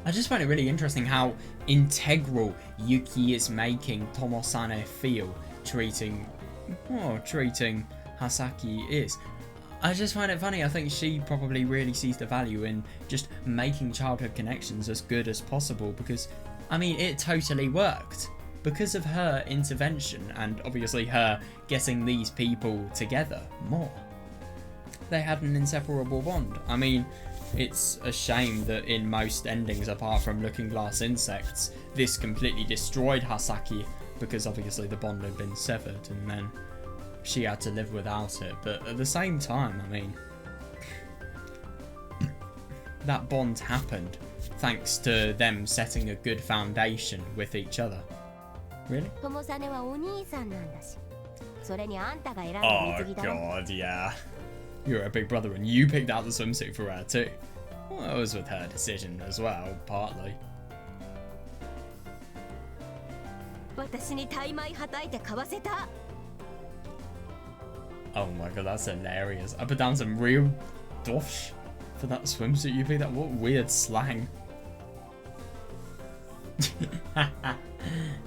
I just find it really interesting how integral Yuki is making Tomosane feel treating Hasaki is. I just find it funny. I think she probably really sees the value in just making childhood connections as good as possible because, I mean, it totally worked. Because of her intervention and obviously her getting these people together more. They had an inseparable bond. I mean, it's a shame that in most endings, apart from Looking Glass Insects, this completely destroyed Hasaki because obviously the bond had been severed and then she had to live without it. But at the same time, I mean, that bond happened thanks to them setting a good foundation with each other. Really? 友実はお兄さんなんだし、それにあんたが選んだ Oh 水着だろ。 god, yeah. You're a big brother and you picked out the swimsuit for her too. Well, it was with her decision as well, partly. 私にタイマイはたいて買わせた。 Oh my god, that's hilarious. I put down some real dosh for that swimsuit you picked out. What weird slang.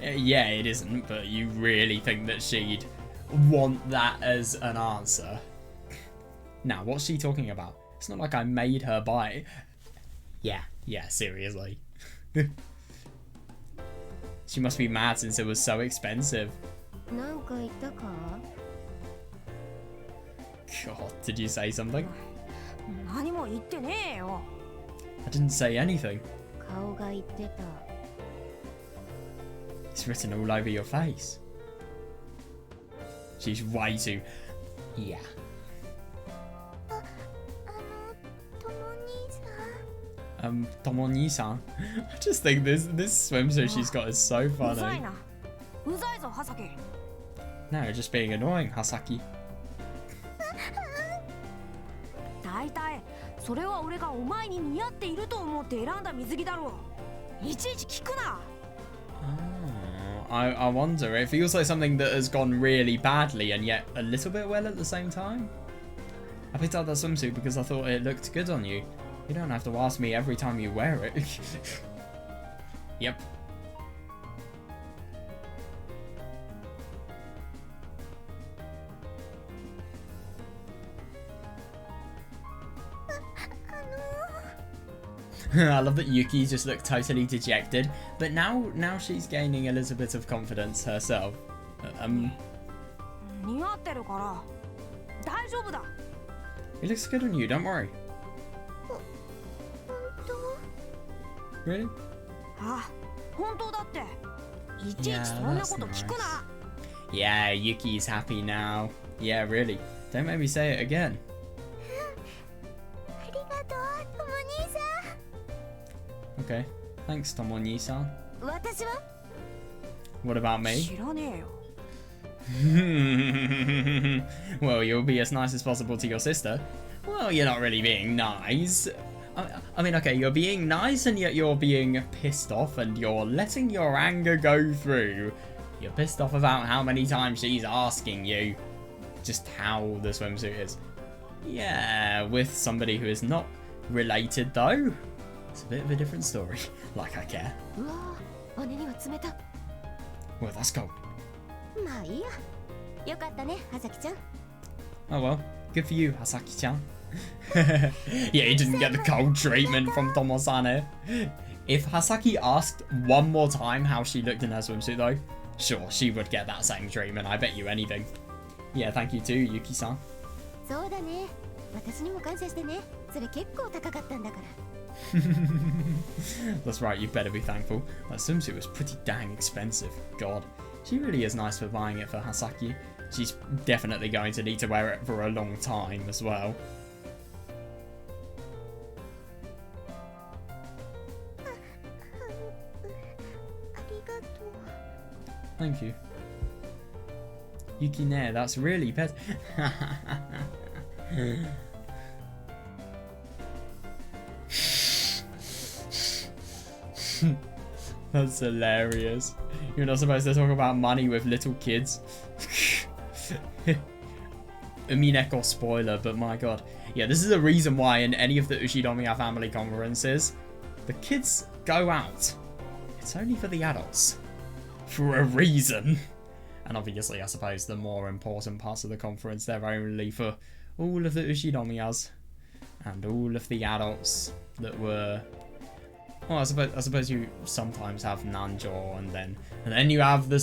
Yeah, it isn't, but you really think that she'd want that as an answer? Now, what's she talking about? It's not like I made her buy it. Yeah, seriously. She must be mad since it was so expensive. なんか言ったか God, did you say something? 何も言ってねえよ。 I didn't say anything. 顔が言ってた。 It's written all over your face. She's way too... Yeah. とも兄さん。Tomo-ni-san. I just think this swimsuit she's got is so うざ funny. いな。うざいぞ、はさき。 No, you're just being annoying, Hasaki. 大体それは俺がお前に似合っていると思って選んだ水着だろう。いちいち聞くな。 Oh, I wonder. It feels like something that has gone really badly and yet a little bit well at the same time. I picked out that swimsuit because I thought it looked good on you. You don't have to ask me every time you wear it. Yep. I love that Yuki just looked totally dejected, but now she's gaining a little bit of confidence herself. 似合ってるから大丈夫だ。 It looks good on you, don't worry. 本当 Really? あ、本当だって。いちいちそんなこと聞くな。 Yeah, Yuki's happy now. Yeah, really. Don't make me say it again. ありがとう、とも兄さ Okay. Thanks, Tomo-ni-san. ん。私は What about me? 知らねえよ。 Well, you'll be as nice as possible to your sister. Well, you're not really being nice. I mean, okay, you're being nice and yet you're being pissed off and you're letting your anger go through. You're pissed off about how many times she's asking you just how the swimsuit is. Yeah, with somebody who is not related though. It's a bit of a different story. Like I care. うわぁ、姉には冷た。 Well, that's cold. まあいいや。よかったね、はさきちゃん。 Oh well, good for you, Hasaki-chan. Yeah, he didn't get the cold treatment from Tomosane. If Hasaki asked one more time how she looked in her swimsuit though, sure, she would get that same treatment, I bet you anything. Yeah, thank you too, Yuki-san. そうだね。私にも感謝してね。それ結構高かったんだから。 That's right, you better be thankful. That swimsuit was pretty dang expensive. God. She really is nice for buying it for Hasaki. She's definitely going to need to wear it for a long time as well. Thank you. Yuki ne, that's really pet. That's hilarious. You're not supposed to talk about money with little kids. Umineko spoiler, but my god. Yeah, this is the reason why in any of the Ushinomiya family conferences, the kids go out. It's only for the adults. For a reason. And obviously, I suppose the more important parts of the conference, they're only for all of the Ushinomiyas and all of the adults that were... Well, I suppose you sometimes have Nanjo, and then you have the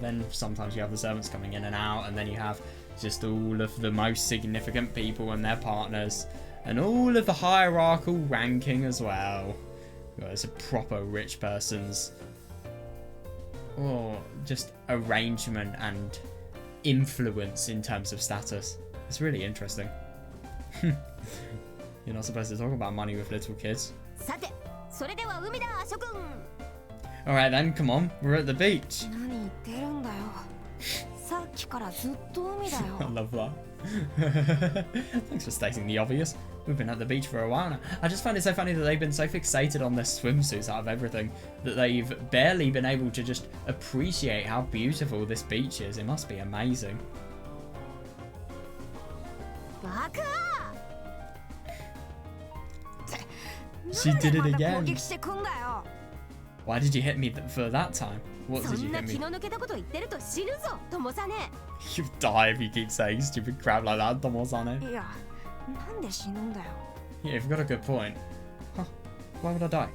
then sometimes you have the servants coming in and out, and then you have just all of the most significant people and their partners, and all of the hierarchical ranking as well. Well, it's a proper rich person's, or just arrangement and influence in terms of status. It's really interesting. You're not supposed to talk about money with little kids. Alright then, come on, we're at the beach. I love that. Thanks for stating the obvious. We've been at the beach for a while now. I just find it so funny that they've been so fixated on their swimsuits out of everything that they've barely been able to just appreciate how beautiful this beach is. It must be amazing. She did it again. Why did you hit me for that time? What did you hit me? You die if you keep saying stupid crap like that, Tomosane. Yeah, you've got a good point. Huh? Why would I die?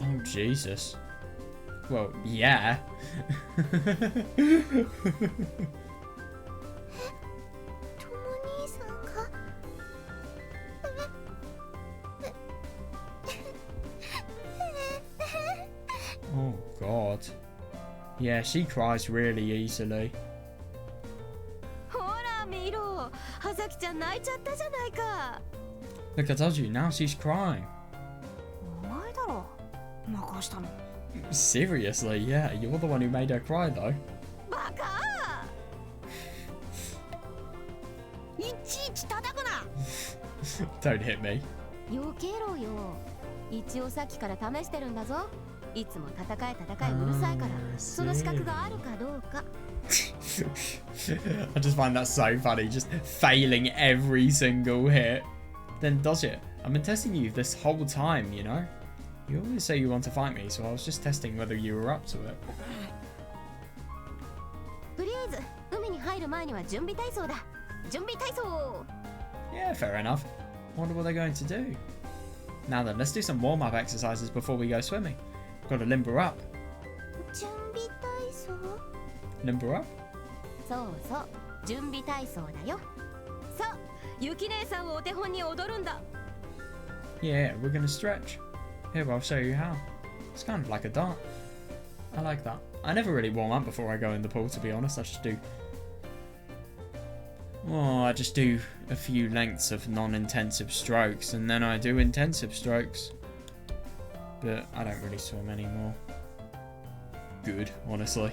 Oh, Jesus. Well, yeah. Oh god. Yeah, she cries really easily. Look, I told you, now she's crying. Seriously, yeah, you're the one who made her cry though. Don't hit me. I just find that so funny, just failing every single hit. Then does it? I've been testing you this whole time, you know? You always say you want to fight me, so I was just testing whether you were up to it. Yeah, fair enough. Wonder what they're going to do. Now then, let's do some warm-up exercises before we go swimming. Gotta limber up. Limber up? Yeah, we're gonna stretch. Here, I'll show you how. It's kind of like a dart. I like that. I never really warm up before I go in the pool, to be honest. I just do a few lengths of non-intensive strokes, and then I do intensive strokes. But I don't really swim anymore. Good, honestly.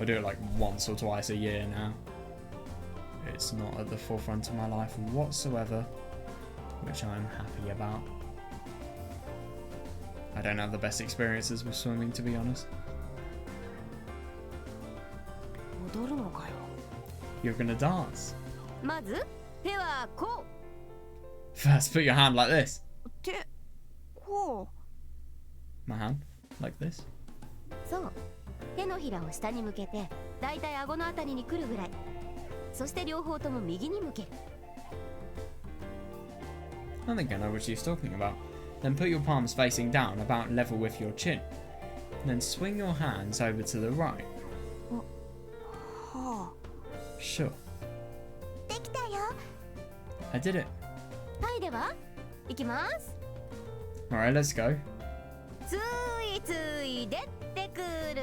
I do it like once or twice a year now. It's not at the forefront of my life whatsoever, which I'm happy about. I don't have the best experiences with swimming, to be honest. You're gonna dance. First, put your hand like this. My hand? Like this? I think I know what she's talking about. Then put your palms facing down, about level with your chin. Then swing your hands over to the right. Sure. できたよ。 I did it. はい、では行きます。 Alright, let's go. ついつい出てくる。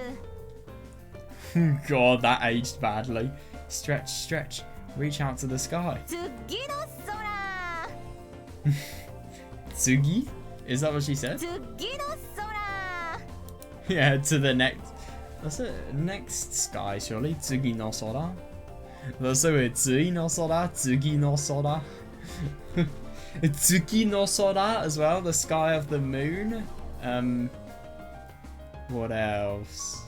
God, that aged badly. Stretch, stretch. Reach out to the sky. 次の空。 Tsugi? Is that what she said? 次の空。 Yeah, to the next. That's it. Next sky, surely. Tsugi no sora. That's so weird. Tsui no sora. Tsugi no sora. Tsuki no sora as well. The sky of the moon. What else?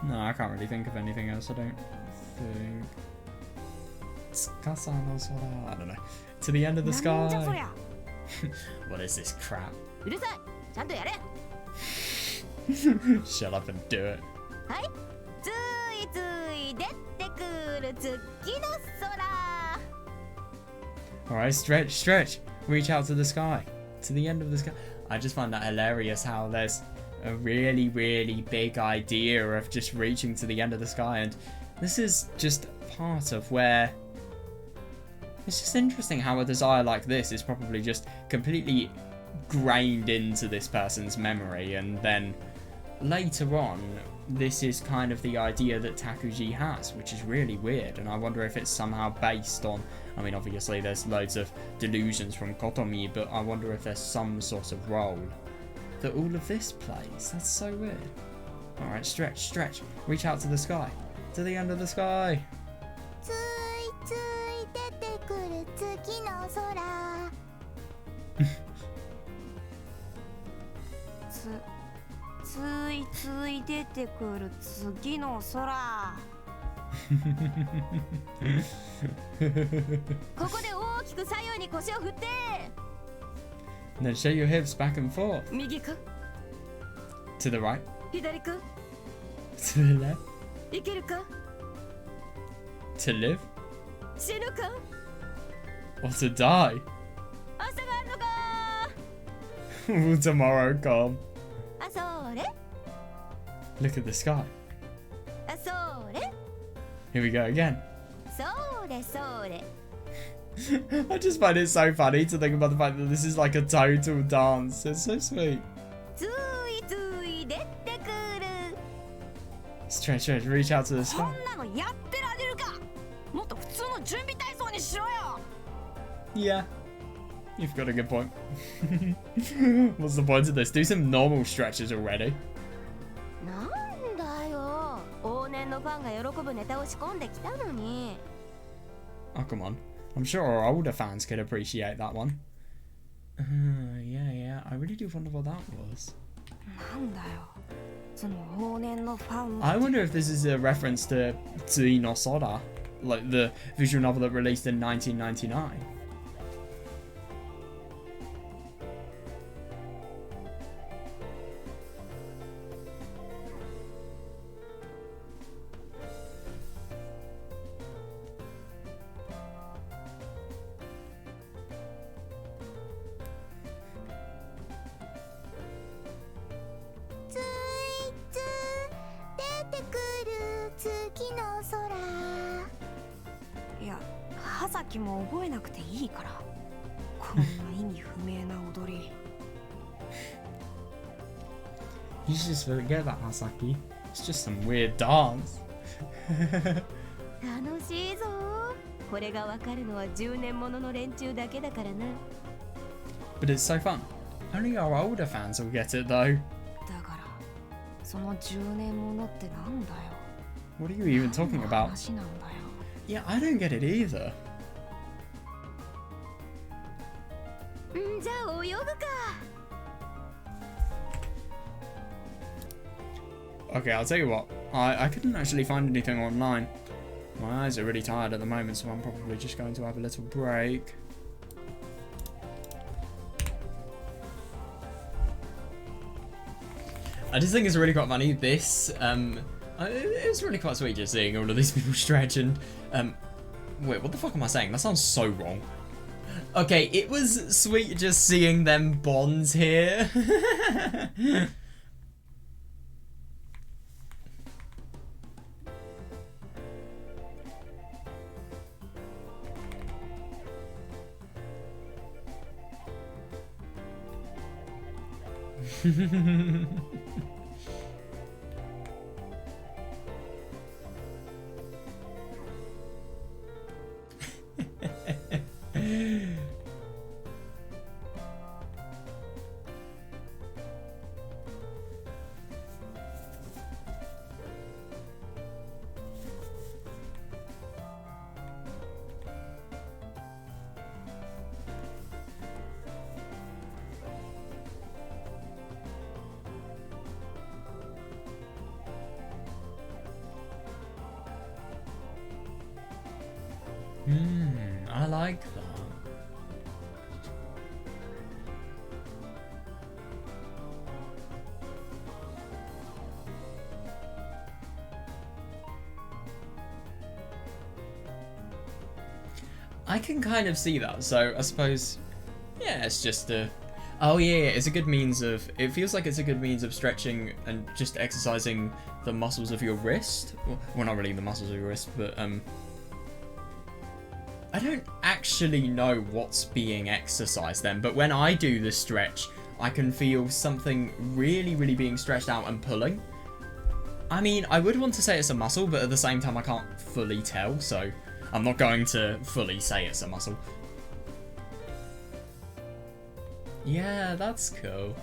No, I can't really think of anything else, I don't think. Tsukasa no sora. I don't know. To the end of the なんじゃそ sky. りゃ。 What is this crap? うるさい。ちゃんとやれ。 Shut up and do it. はい。ついつい出てくる次の空。 Alright, stretch, stretch. Reach out to the sky. To the end of the sky. I just find that hilarious how there's a really, really big idea of just reaching to the end of the sky. And this is just part of where... It's just interesting how a desire like this is probably just completely grained into this person's memory. And then later on, this is kind of the idea that Takuji has, which is really weird. And I wonder if it's somehow based on... I mean, obviously there's loads of delusions from Kotomi, but I wonder if there's some sort of role that all of this plays. That's so weird. Alright, stretch, stretch. Reach out to the sky. To the end of the sky. ついつい出てくる次の空。ついつい出てくる次の空。ここで大きく左右に腰を振って。 And then shake your hips back and forth. 右か To the right. 左か To the left. いけるか To live. 死ぬか Or to die. 朝があるのか Will tomorrow come? あ、それ Look at the sky. あ、それ Here we go again. それそれ I just find it so funny to think about the fact that this is like a total dance. It's so sweet. ついつい出てくる Stretch, stretch, reach out to the こ sky. んなのやってられるか。もっと普通の準備体操にしろよ。 Yeah. You've got a good point. What's the point of this? Do some normal stretches already. なんだよ往年のファンが喜ぶネタを仕込んできたのに Oh, come on. I'm sure our older fans could appreciate that one. Yeah. I really do wonder what that was. なんだよ。その往年のファン。 I wonder if this is a reference to Tsui no Sora, like the visual novel that released in 1999. Hasaki も覚えなくていいから。こんな意味不明な踊り。You should just forget that, Hasaki. It's just some weird dance. 楽しいぞこれがわかるのは10年ものの連中だけだからな But it's so fun. Only our older fans will get it though. だからその10年ものってなんだよ。 What are you even talking 何の about? 話なんだよ。 Yeah, I don't get it either. んじゃあ泳ぐか Okay, I'll tell you what. I couldn't actually find anything online. My eyes are really tired at the moment, so I'm probably just going to have a little break. I just think it's really quite funny. This, it's really quite sweet just seeing all of these people stretch and, wait, what the fuck am I saying? That sounds so wrong. Okay, it was sweet just seeing them bond here. I like that. I can kind of see that, so I suppose, yeah, it's just a... Oh yeah, it's a good means of... It feels like it's a good means of stretching and just exercising the muscles of your wrist. Well, not really the muscles of your wrist, but I don't actually know what's being exercised then, but when I do the stretch, I can feel something really, really being stretched out and pulling. I mean, I would want to say it's a muscle, but at the same time I can't fully tell, so I'm not going to fully say it's a muscle. Yeah, that's cool.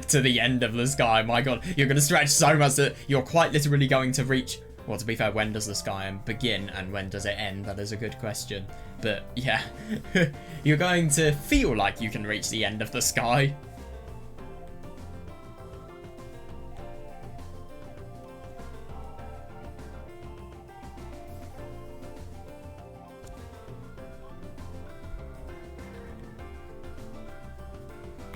To the end of the sky, my god, you're going to stretch so much that you're quite literally going to reach... Well, to be fair, when does the sky begin and when does it end? That is a good question. But yeah, you're going to feel like you can reach the end of the sky.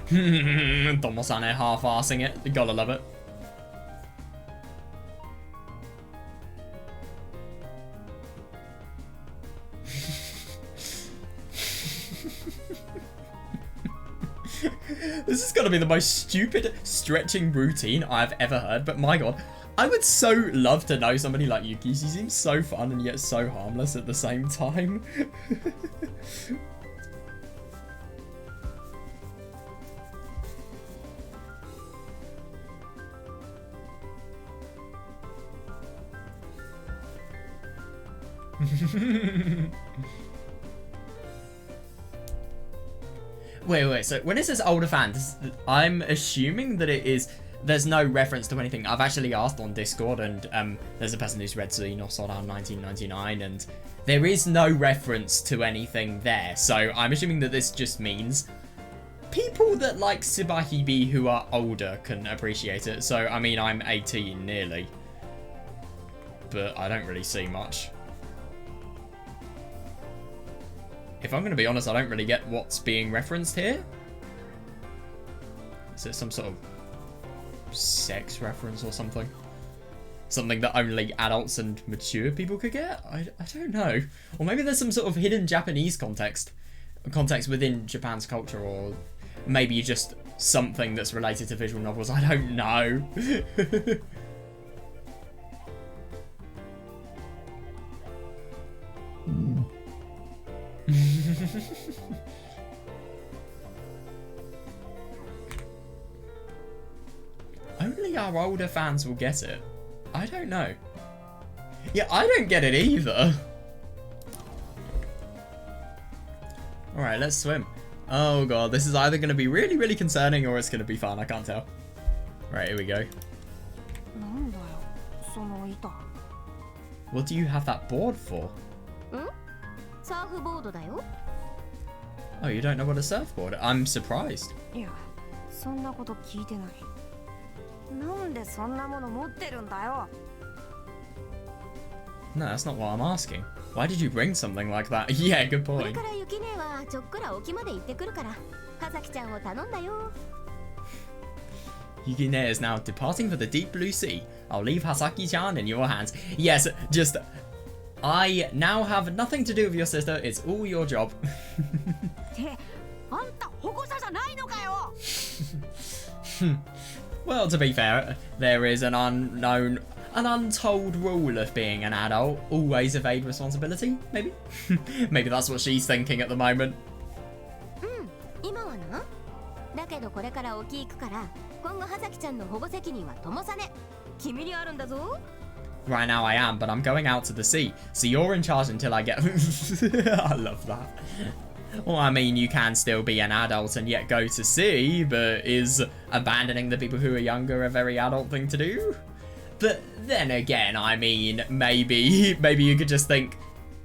Tomosane half-arsing it. You gotta love it. This is gonna be the most stupid stretching routine I've ever heard, but my god, I would so love to know somebody like Yuki. She seems so fun and yet so harmless at the same time. Wait, so when it says older fans, I'm assuming that it is, there's no reference to anything. I've actually asked on Discord, and there's a person who's read Xeno Sodan 1999, and there is no reference to anything there, so I'm assuming that this just means people that like Subarashiki Hibi who are older can appreciate it. So, I mean, I'm 18 nearly, but I don't really see much. If I'm going to be honest, I don't really get what's being referenced here. Is it some sort of sex reference or something? Something that only adults and mature people could get? I don't know. Or maybe there's some sort of hidden Japanese context within Japan's culture, or maybe just something that's related to visual novels. I don't know. Only our older fans will get it. I don't know. Yeah, I don't get it either. Alright, let's swim. Oh god, this is either going to be really, really concerning or it's going to be fun. I can't tell. Right, here we go. What do you have that board for? Oh, you don't know what a surfboard is? I'm surprised. No, that's not what I'm asking. Why did you bring something like that? Yeah, good point. Yuki is now departing for the deep blue sea. I'll leave Hasaki-chan in your hands. Yes, just... I now have nothing to do with your sister. It's all your job. ってあんた保護者じゃないのかよ Well, to be fair, there is an untold rule of being an adult. Always evade responsibility, maybe? Maybe that's what she's thinking at the moment. 今はな。だけどこれから沖行くから今後葉崎ちゃんの保護責任は友さね。君にあるんだぞ。 Right now I am, but I'm going out to the sea. So you're in charge until I get... I love that. Well, I mean, you can still be an adult and yet go to sea, but is abandoning the people who are younger a very adult thing to do? But then again, I mean, maybe you could just think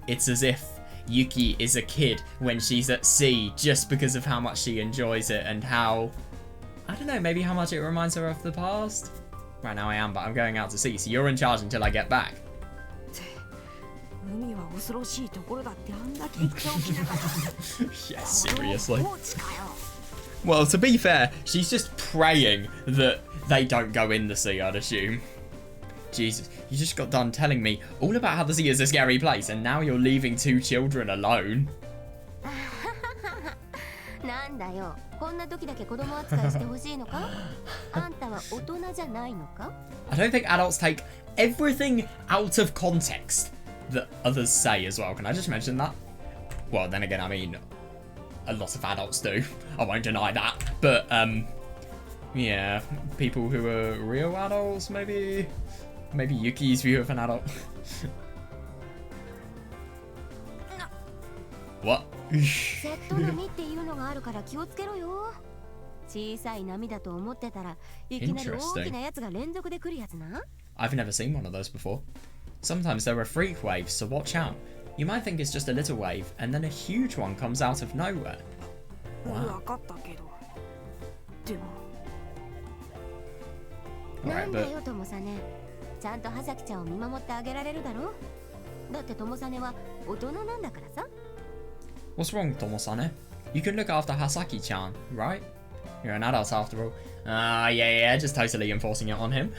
it's as if Yuki is a kid when she's at sea just because of how much she enjoys it and how... I don't know, maybe how much it reminds her of the past? Right now I am, but I'm going out to sea, so you're in charge until I get back. 海は恐ろしいところだってあんだけ言っておきながら Yeah, seriously. 放置かよ Well, to be fair, she's just praying that they don't go in the sea, I'd assume. Jesus, you just got done telling me all about how the sea is a scary place, and now you're leaving 2 children alone. なんだよ。こんな時だけ子供扱いしてほしいのか？あんたは大人じゃないのか？ I don't think adults take everything out of context that others say as well. Can I just mention that? Well, then again, I mean, a lot of adults do. I won't deny that. But, yeah, people who are real adults, maybe Yuki's view of an adult. What? セット波っていうのがあるから気をつけろよ。小さい波だと思ってたらいきなり大きなやつが連続で来るやつな。I've never seen one of those before. Sometimes there are freak waves, so watch out. You might think it's just a little wave, and then a huge one comes out of nowhere. 分かったけどでも な Alright, んだ but よ友さね。ちゃんと葉崎ちゃんを見守ってあげられるだろ。だって友さねは大人なんだからさ。 what's wrong, Tomosane? You can look after Hasaki-chan, right? You're an adult after all. Yeah, just totally enforcing it on him.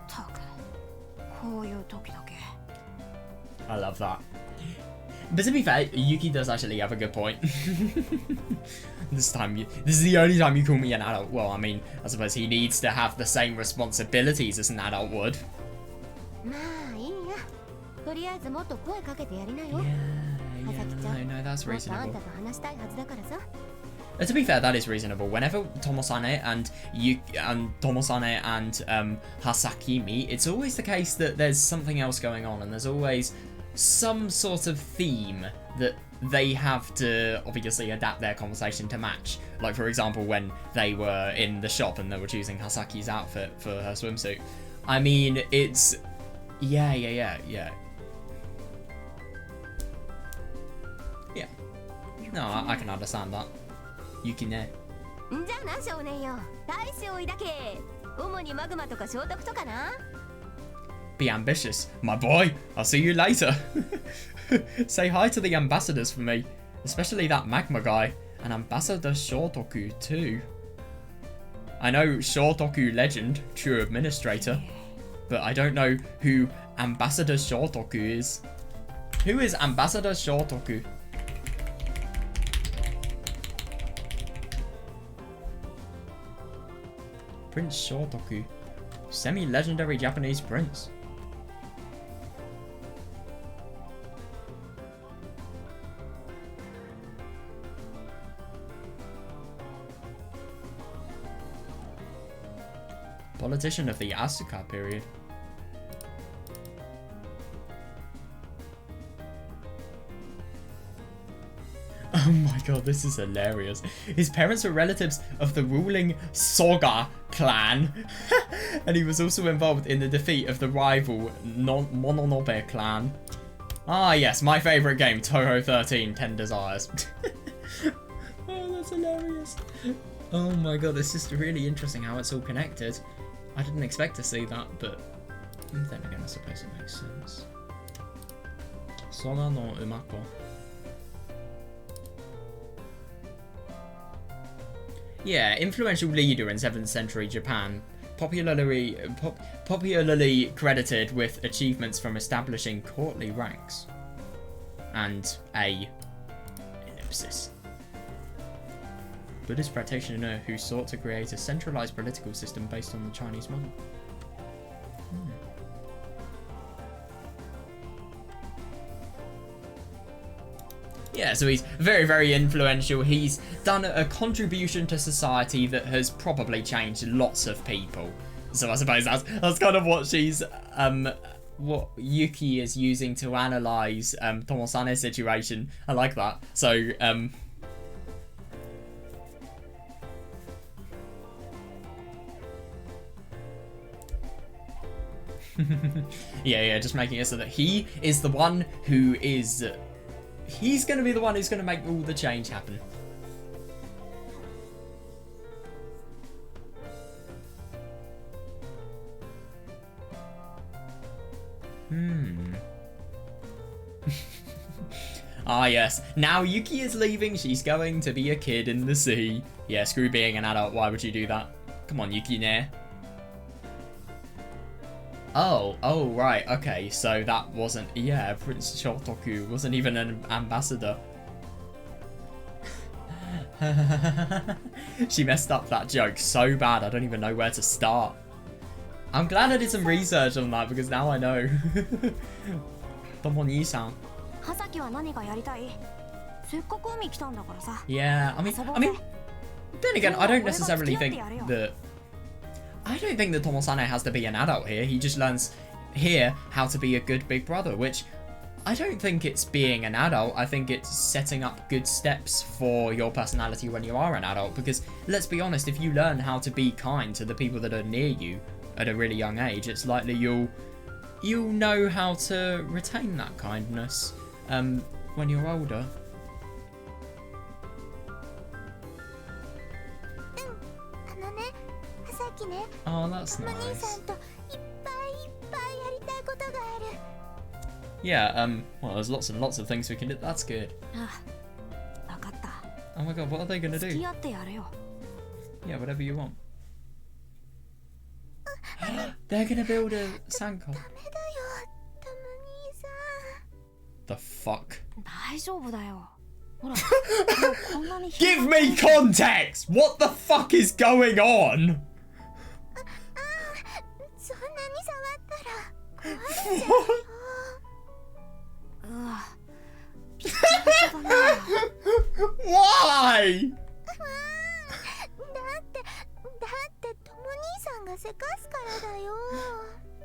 たくこういう時だけ I love that. But to be fair, Yuki does actually have a good point. This is the only time you call me an adult. Well, I mean, I suppose he needs to have the same responsibilities as an adult would. まあいいや。とりあえずもっと声かけてやりなよ。 Yeah, no, that's もっとあん reasonable. たと話したいはずだからさ。 To be fair, that is reasonable. Whenever Tomosane and Hasaki meet, it's always the case that there's something else going on, and there's always some sort of theme that they have to obviously adapt their conversation to match. Like, for example, when they were in the shop and they were choosing Hasaki's outfit for her swimsuit. I mean, it's... Yeah. Yeah. No, I can understand that. Yuki ne. んじゃあな少年よ。大志を抱け。主にマグマとか聖徳とかな。 Be ambitious, my boy. I'll see you later. Say hi to the ambassadors for me, especially that magma guy, and Ambassador Shotoku too. I know Shotoku Legend, true administrator, but I don't know who Ambassador Shotoku is. Who is Ambassador Shotoku? Prince Shotoku, semi-legendary Japanese prince. Politician of the Asuka period. Oh my god, this is hilarious. His parents were relatives of the ruling Soga clan, and he was also involved in the defeat of the rival Mononobe clan. Ah yes, my favourite game, Toho 13, 10 Desires. Oh, that's hilarious. Oh my god, it's just really interesting how it's all connected. I didn't expect to see that, but then again, I suppose it makes sense. Sona no Umako. Yeah, influential leader in 7th century Japan, popularly credited with achievements from establishing courtly ranks. And a ellipsis. Buddhist practitioner who sought to create a centralized political system based on the Chinese model. Yeah, so he's very, very influential. He's done a contribution to society that has probably changed lots of people. So I suppose that's kind of what she's what Yuki is using to analyze Tomosane's situation. I like that. So yeah, just making it so that he is the one who is. He's going to be the one who's going to make all the change happen. Ah, yes. Now Yuki is leaving. She's going to be a kid in the sea. Yeah, screw being an adult. Why would you do that? Come on, Yuki, ne? Oh, right, okay, so that wasn't, yeah, Prince Shotoku wasn't even an ambassador. She messed up that joke so bad, I don't even know where to start. I'm glad I did some research on that, because now I know. Tomo-ni-san. Yeah, I mean, then again, I don't necessarily think that... I don't think that Tomosane has to be an adult here. He just learns here how to be a good big brother, which I don't think it's being an adult. I think it's setting up good steps for your personality when you are an adult. Because let's be honest, if you learn how to be kind to the people that are near you at a really young age, it's likely you'll know how to retain that kindness when you're older. Oh, that's nice. Yeah, well, there's lots and lots of things we can do. That's good. Oh my god, what are they gonna do? Yeah, whatever you want. They're gonna build a sandcastle. The fuck? Give me context! What the fuck is going on? Why?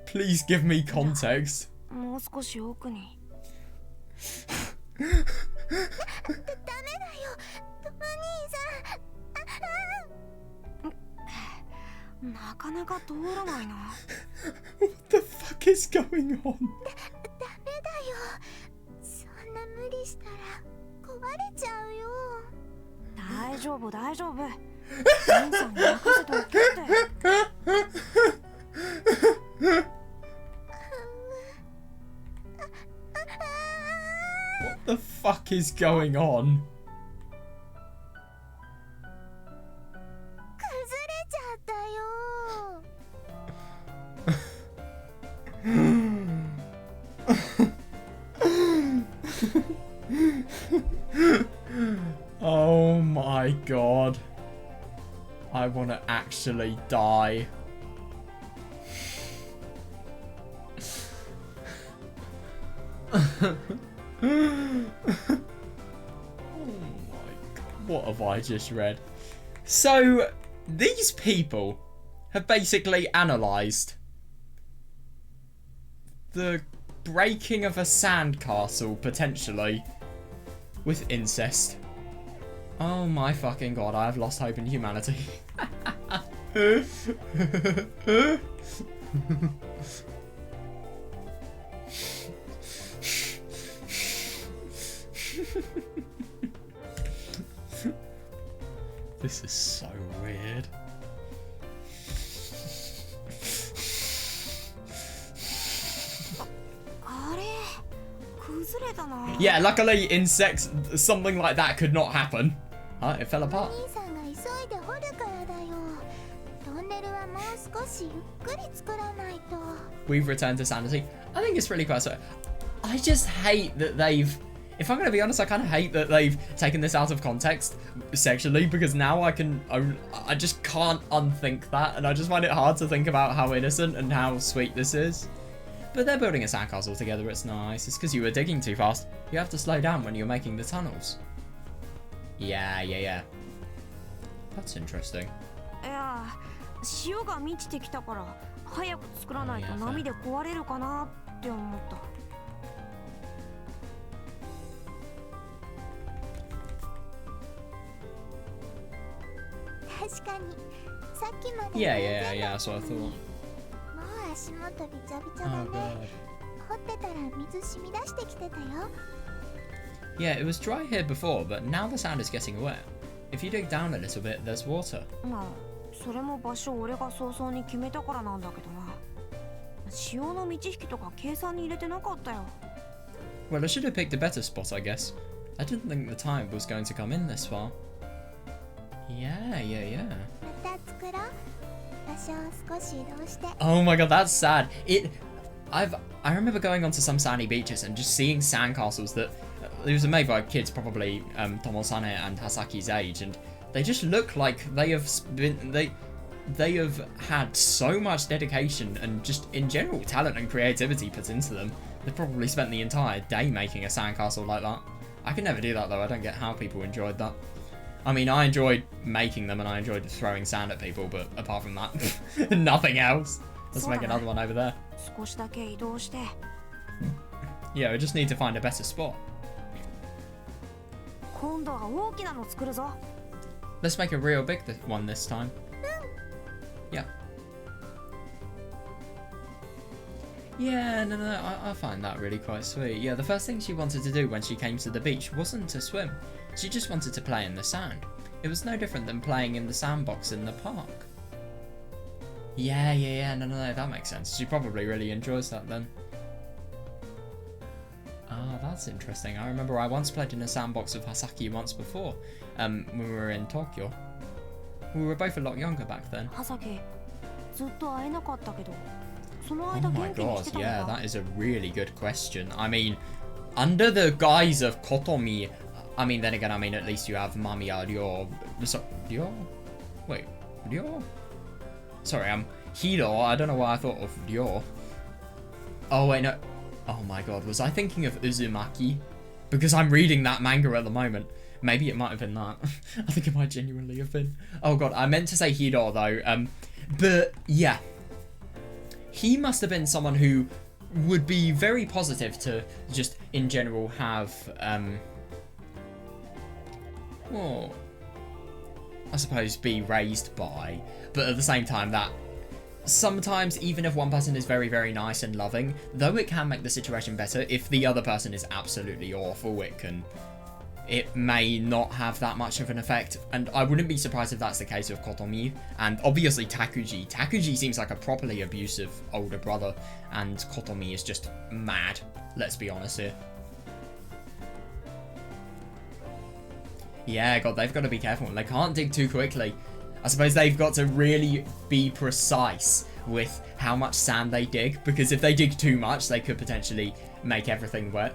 Please give me context. もう少し奥に。ダメだよ、トモ兄さん。なかなか通らないな。What the fuck is going on? ダメだよ。そんな無理したら壊れちゃうよ。大丈夫大丈夫。兄さんに任せておけって。What the fuck is going on? 崩れちゃったよ。Oh my god. I want to actually die. Oh my god, what have I just read? So, these people have basically analysed the breaking of a sandcastle, potentially, with incest. Oh my fucking god, I have lost hope in humanity. This is so weird. Yeah, luckily in sex, something like that could not happen. It fell apart. ンネルはもう少しゆっくり作らないと。 We've returned to sanity. I think it's really quite so. I just hate that they've. If I'm going to be honest, I kind of hate that they've taken this out of context sexually, because now I just can't unthink that, and I just find it hard to think about how innocent and how sweet this is. But they're building a sandcastle together, it's nice. It's because you were digging too fast. You have to slow down when you're making the tunnels. Yeah. That's interesting. いや潮が満ちてきたから早く作らないと波で壊れるかなって思った。確かにさっきまで Yeah, that's what I thought. もう足元びちゃびちゃだね。掘ってたら水染み出してきてたよ。 Yeah, it was dry here before, but now the sand is getting wet. If you dig down a little bit, there's water. まあそれも場所を俺が早々に決めたからなんだけどな。潮の満ち引きとか計算に入れてなかったよ。 Well, I should have picked a better spot, I guess. I didn't think the tide was going to come in this far. Yeah. また作ろう。場所を少し移動して。 Oh my god, that's sad. I remember going onto some sandy beaches and just seeing sandcastles that it was made by kids probably Tomosane and Hasaki's age, and they just look like they have had so much dedication and just in general talent and creativity put into them. They've probably spent the entire day making a sandcastle like that. I could never do that though. I don't get how people enjoyed that. I mean, I enjoyed making them and I enjoyed throwing sand at people, but apart from that, nothing else. Let's make another one over there. 少しだけ移動して。 Yeah, we just need to find a better spot. 今度は大きなの作るぞ。 Let's make a real big one this time. Yeah. Yeah, no, I find that really quite sweet. Yeah, the first thing she wanted to do when she came to the beach wasn't to swim. She just wanted to play in the sand. It was no different than playing in the sandbox in the park. Yeah, no, that makes sense. She probably really enjoys that then. Ah, that's interesting. I remember I once played in a sandbox with Hasaki once before, when we were in Tokyo. We were both a lot younger back then. Hasaki, ずっと会えなかったけど、その Oh 間 my 元気にし god, てたの yeah, か。 that is a really good question. I mean, under the guise of Kotomi, I mean, then again, at least you have Mamiya Ryo. Ryo? Wait, Ryo? Sorry, Hiro. I don't know why I thought of Ryo. Oh, wait, no. Oh my god, was I thinking of Uzumaki? Because I'm reading that manga at the moment. Maybe it might have been that. I think it might genuinely have been. Oh god, I meant to say Hiro though. But yeah. He must have been someone who would be very positive to just in general have well, I suppose be raised by, but at the same time that sometimes even if one person is very, very nice and loving, though it can make the situation better, if the other person is absolutely awful, it may not have that much of an effect, and I wouldn't be surprised if that's the case with Kotomi, and obviously Takuji. Takuji seems like a properly abusive older brother, and Kotomi is just mad, let's be honest here. Yeah, god, they've got to be careful, they can't dig too quickly. I suppose they've got to really be precise with how much sand they dig, because if they dig too much, they could potentially make everything wet.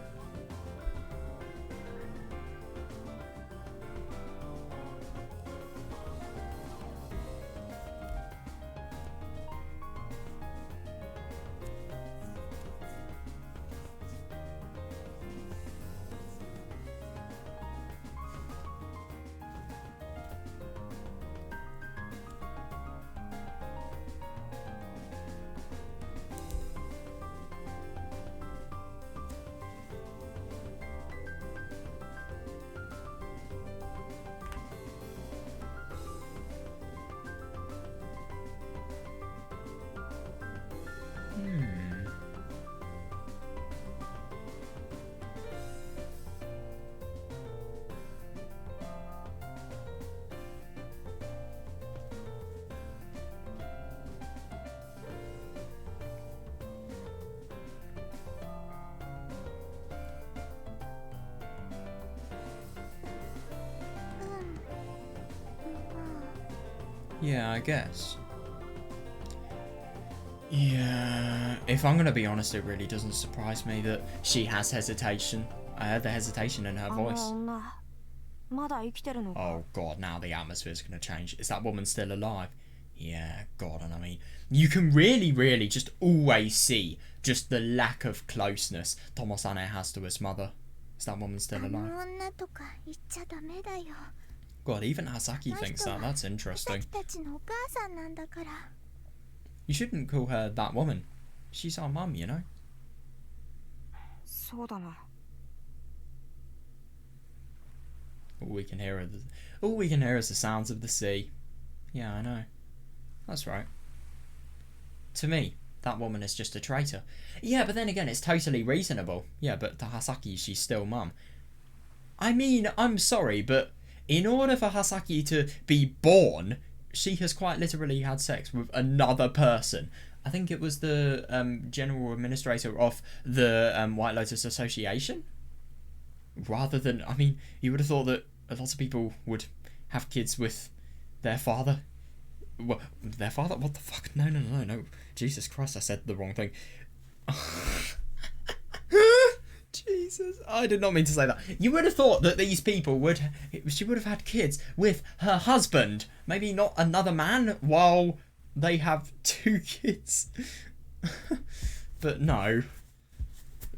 Yeah, I guess. Yeah, if I'm gonna be honest, it really doesn't surprise me that she has hesitation. I heard the hesitation in her あの voice. 女まだ生きてるのか Oh god, now the atmosphere's gonna change. Is that woman still alive? Yeah, god, and I mean, you can really just always see just the lack of closeness Tomosane has to his mother. Is that woman still あの alive? 女とか言っちゃダメだよ。 God, even Hasaki thinks that. That's さ interesting. きたちのお母さんなんだから。 You shouldn't call her that woman. She's our mum, you know? そうだな All we can hear is the sounds of the sea. Yeah, I know. That's right. To me, that woman is just a traitor. Yeah, but then again, it's totally reasonable. Yeah, but to Hasaki, she's still mum. I mean, I'm sorry, but in order for Hasaki to be born, she has quite literally had sex with another person. I think it was the general administrator of the White Lotus Association. Rather than, I mean, you would have thought that a lot of people would have kids with their father. What, their father? What the fuck? No. Jesus Christ, I said the wrong thing. Jesus, I did not mean to say that. You would have thought that these people she would have had kids with her husband. Maybe not another man while they have 2 kids. But no.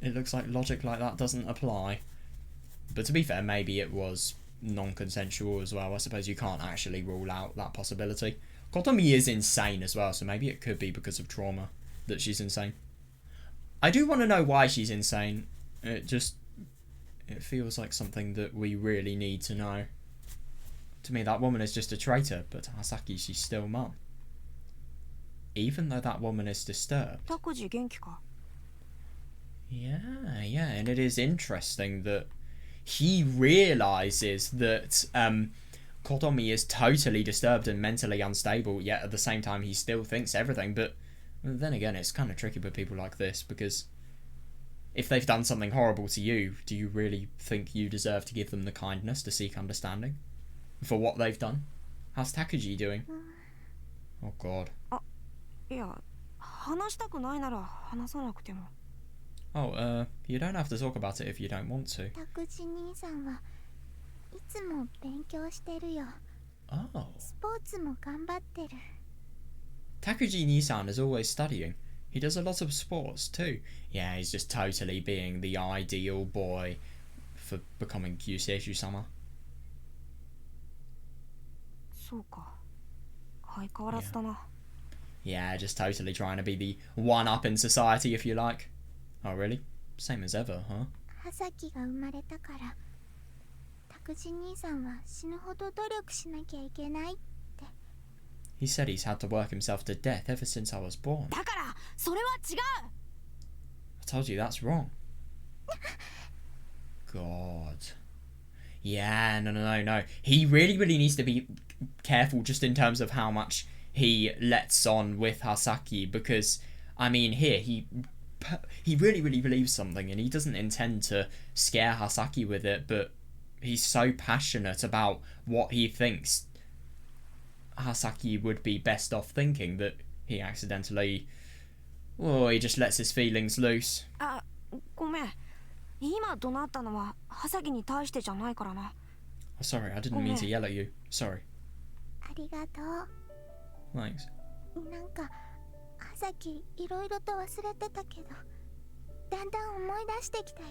It looks like logic like that doesn't apply. But to be fair, maybe it was non-consensual as well. I suppose you can't actually rule out that possibility. Kotomi is insane as well, so maybe it could be because of trauma that she's insane. I do want to know why she's insane. It feels like something that we really need to know. To me, that woman is just a traitor, but to Hasaki, she's still mum. Even though that woman is disturbed. タクジ元気か Yeah, and it is interesting that he realises that Kotomi is totally disturbed and mentally unstable, yet at the same time he still thinks everything. But then again, it's kind of tricky with people like this, because if they've done something horrible to you, do you really think you deserve to give them the kindness to seek understanding for what they've done? How's Takuji doing? Oh god. いや話したくないなら話さなくても Oh, you don't have to talk about it if you don't want to. タクジ兄さんはいつも勉強してるよ。 Oh. スポーツも頑張ってる。 Takuji Nisan is always studying. He does a lot of sports too. Yeah, he's just totally being the ideal boy for becoming Kyuseishu-sama. そうか相変わらずだな Yeah, just totally trying to be the one-up in society, if you like. Oh, really? Same as ever, huh? ハサキが生まれたからタクジ兄さんは死ぬほど努力しなきゃいけないって。 He said he's had to work himself to death ever since I was born. だからそれは違う I told you that's wrong. God. Yeah, no. He really needs to be careful just in terms of how much he lets on with Hasaki, because, I mean, here, he really believes something, and he doesn't intend to scare Hasaki with it, but he's so passionate about what he thinks Hasaki would be best off thinking that he accidentally... Oh, he just lets his feelings loose. あごめん今怒鳴ったのはハサギに対してじゃないからな Oh, sorry, I didn't mean to yell at you. Sorry. ありがとう。 Thanks. なんかハサキいろいろと忘れてたけどだんだん思い出してきたよ。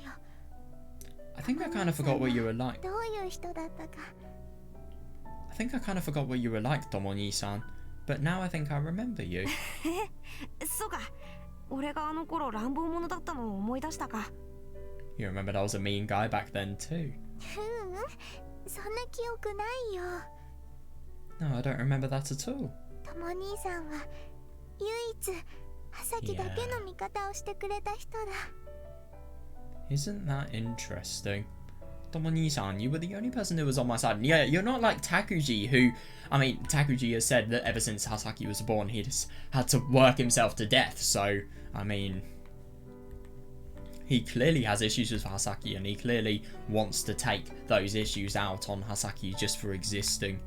I think I kind of forgot what you were like. どういう人だったか。 I think I kind of forgot what you were like, Tomoni-san. But now I think I remember you. そうか俺があの頃乱暴者だったのを思い出したか You remembered I was a mean guy back then too. そんな記憶ないよ。 No, I don't remember that at all. とも兄さんは唯一ハサキだけの味方をしてくれた人だ。 Isn't that interesting? Tomoni-san, you were the only person who was on my side. Yeah, you're not like Takuji, who... I mean, Takuji has said that ever since Hasaki was born, he just had to work himself to death. So, I mean... He clearly has issues with Hasaki, and he clearly wants to take those issues out on Hasaki just for existing.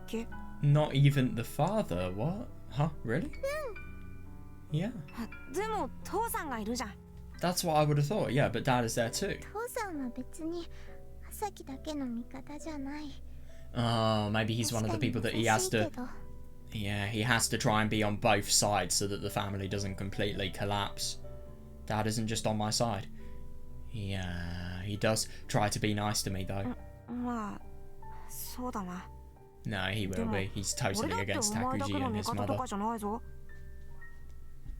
け Not even the father? What? Huh? Really? Yeah. でも父さんがいるじゃん。 That's what I would have thought, yeah, but Dad is there too. 父さんは別にハサキだけの味方じゃない。 Oh, maybe he's one of the people that he has to... Yeah, he has to try and be on both sides so that the family doesn't completely collapse. Dad isn't just on my side. Yeah, he does try to be nice to me though. まあそうだな。 No, he will be. He's 俺 totally だって against お前だけ Takuji の and 味 his 方と mother. かじゃないぞ。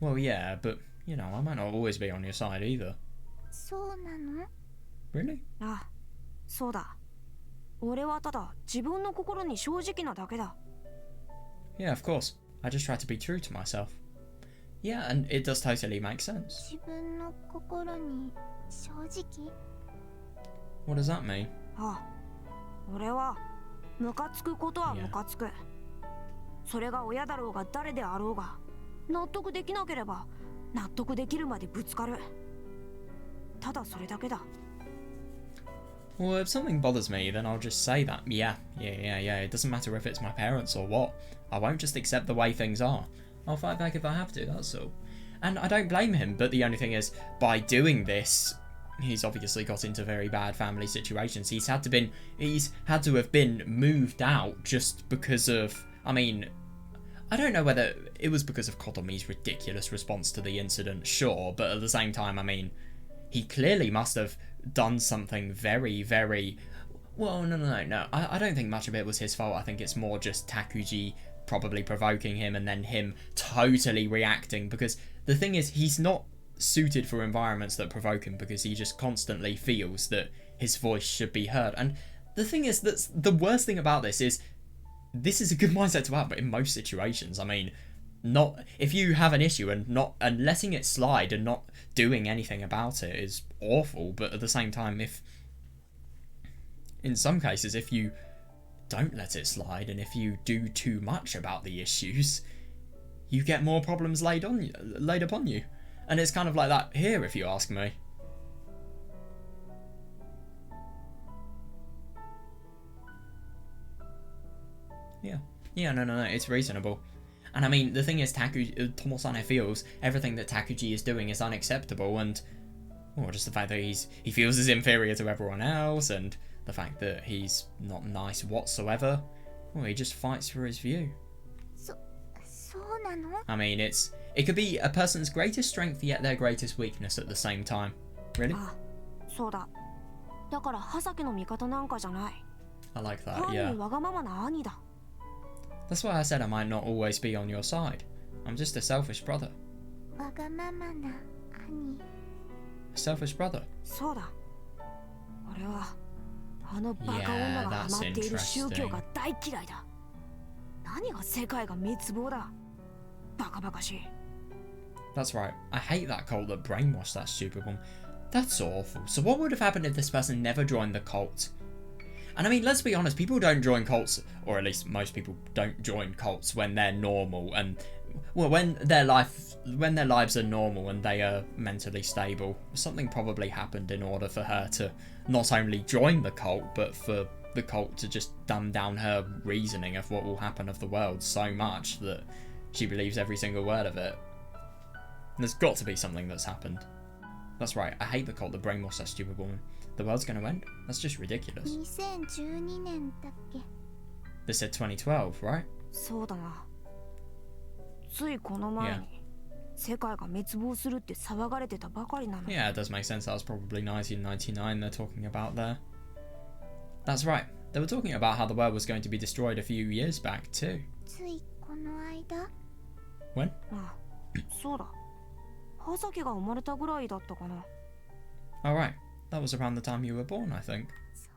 Well, yeah, but, you know, I might not always be on your side either. そうなの？ Really? ああ、そうだ。俺はただ自分の心に正直なだけだ。 Yeah, of course. I just try to be true to myself. Yeah, and it does totally make sense. 自分の心に正直？ What does that mean? ああ、俺はムカつくことはムカつく。それが親だろうが誰であろうが、納得できなければ納得できるまでぶつかる。ただそれだけだ。 Well, if something bothers me, then I'll just say that. Yeah. It doesn't matter if it's my parents or what. I won't just accept the way things are. I'll fight back if I have to, that's all. And I don't blame him, but the only thing is, by doing this, he's obviously got into very bad family situations. He's had to have been moved out just because of... I mean, I don't know whether it was because of Kotomi's ridiculous response to the incident, sure, but at the same time, I mean, he clearly must have done something very, very... Well, no. I don't think much of it was his fault. I think it's more just Takuji probably provoking him and then him totally reacting, because the thing is, he's not suited for environments that provoke him because he just constantly feels that his voice should be heard. And the thing is, that's the worst thing about this is a good mindset to have, but in most situations, I mean, not if you have an issue and letting it slide and not doing anything about it is awful, but at the same time, if in some cases, if you don't let it slide and if you do too much about the issues, you get more problems laid upon you. And it's kind of like that here, if you ask me. Yeah, no, it's reasonable. And I mean, the thing is, Tomosane feels everything that Takuji is doing is unacceptable, and well, just the fact that he feels as inferior to everyone else, and the fact that he's not nice whatsoever. Well, he just fights for his view. そうなの？ I mean, it could be a person's greatest strength yet their greatest weakness at the same time. Really? ああ、そうだ。だからハサキの味方なんかじゃない。 I like that, 単 yeah. にわがままな兄だ。 That's why I said I might not always be on your side. I'm just a selfish brother. わがままな兄。 A selfish brother. そうだ。俺はあのバカ女がハマっている宗教が大嫌いだ。何が世界が滅亡だ。バカバカしい。 That's right. I hate that cult that brainwashed that stupid one. That's awful. So what would have happened if this person never joined the cult? And I mean, let's be honest, people don't join cults, or at least most people don't join cults when they're normal and, well, when their lives are normal and they are mentally stable. Something probably happened in order for her to not only join the cult, but for the cult to just dumb down her reasoning of what will happen of the world so much that she believes every single word of it. There's got to be something that's happened. That's right, I hate the cult that brainwashed that stupid woman. The world's gonna end? That's just ridiculous. 2012年だっけ？ They said 2012, right? そうだな。ついこの前に世界が滅亡するって騒がれてたばかりなの。 Yeah, it does make sense. That was probably 1999 they're talking about there. That's right. They were talking about how the world was going to be destroyed a few years back too. ついこの間？ When? ああ、そうだ。ハサキが生まれたぐらいだったかな。 Oh, right. That was around the time you were born, I think.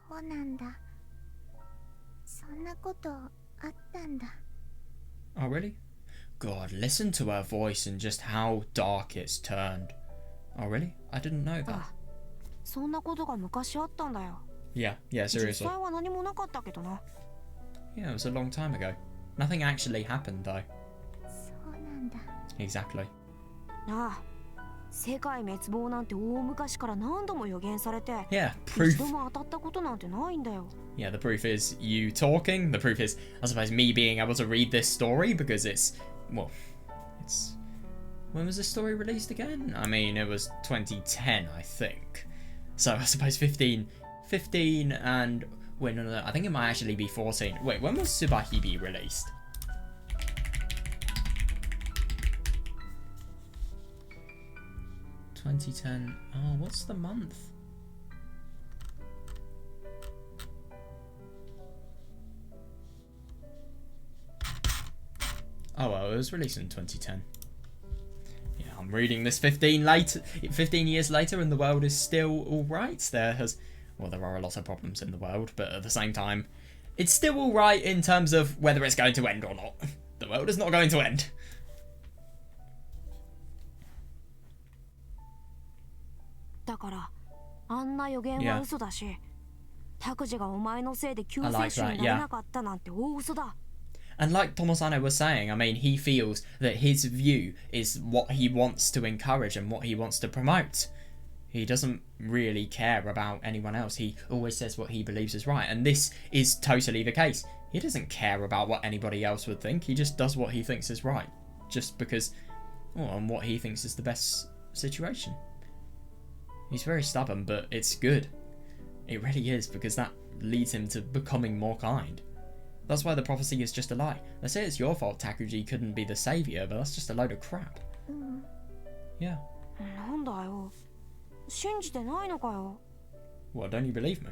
そうなんだ。そんなことあったんだ。 Oh, really? God, listen to her voice and just how dark it's turned. Oh, really? I didn't know that. ああ、そんなことが昔あったんだよ。 Yeah, 実 seriously. 際は何もなかったけどな。 Yeah, it was a long time ago. Nothing actually happened, though. そうなんだ。 Exactly. ああ、世界滅亡なんて大昔から何度も予言されて、 Yeah, 一 proof. 度も当たったことなんてないんだよ。 Yeah, the proof is you talking. The proof is, I suppose, me being able to read this story because it's, well, it's... When was this story released again? I mean, it was 2010, I think. So I suppose 15 and... Wait, no, I think it might actually be 14. Wait, when was Subarashiki Hibi released? ...2010... Oh, what's the month? Oh, well, it was released in 2010. Yeah, I'm reading this 15 years later and the world is still alright. Well, there are a lot of problems in the world, but at the same time, it's still alright in terms of whether it's going to end or not. The world is not going to end. だからあんな予言は嘘だし、拓司がお前のせいで救世主になれなかったなんて大嘘だ。 And like Tomosane was saying, I mean, he feels that his view is what he wants to encourage and what he wants to promote. He doesn't really care about anyone else. He always says what he believes is right. And this is totally the case. He doesn't care about what anybody else would think. He just does what he thinks is right. Just because, well, and what he thinks is the best situation. He's very stubborn, but it's good. It really is, because that leads him to becoming more kind. That's why the prophecy is just a lie. They say it's your fault Takuji couldn't be the savior, but that's just a load of crap. Yeah. なんだよ。信じてないのかよ。 What, don't you believe me?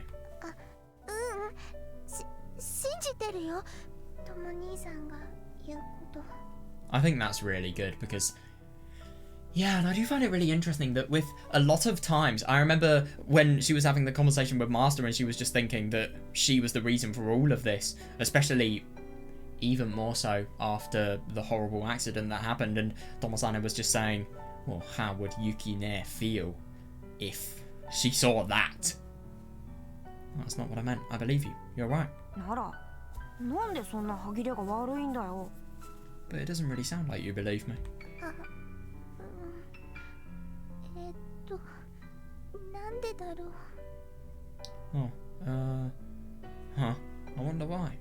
信じてるよ。とも兄さんが言うこと。 I think that's really good because, yeah, and I do find it really interesting that with a lot of times, I remember when she was having the conversation with Master and she was just thinking that she was the reason for all of this, especially even more so after the horrible accident that happened, and Tomosane was just saying, well, how would Yuki Ne feel if she saw that? That's not what I meant. I believe you. You're right. なら、なんでそんな歯切れが悪いんだよ。 But it doesn't really sound like you believe me. なんでだろう。 Oh, huh. I wonder why.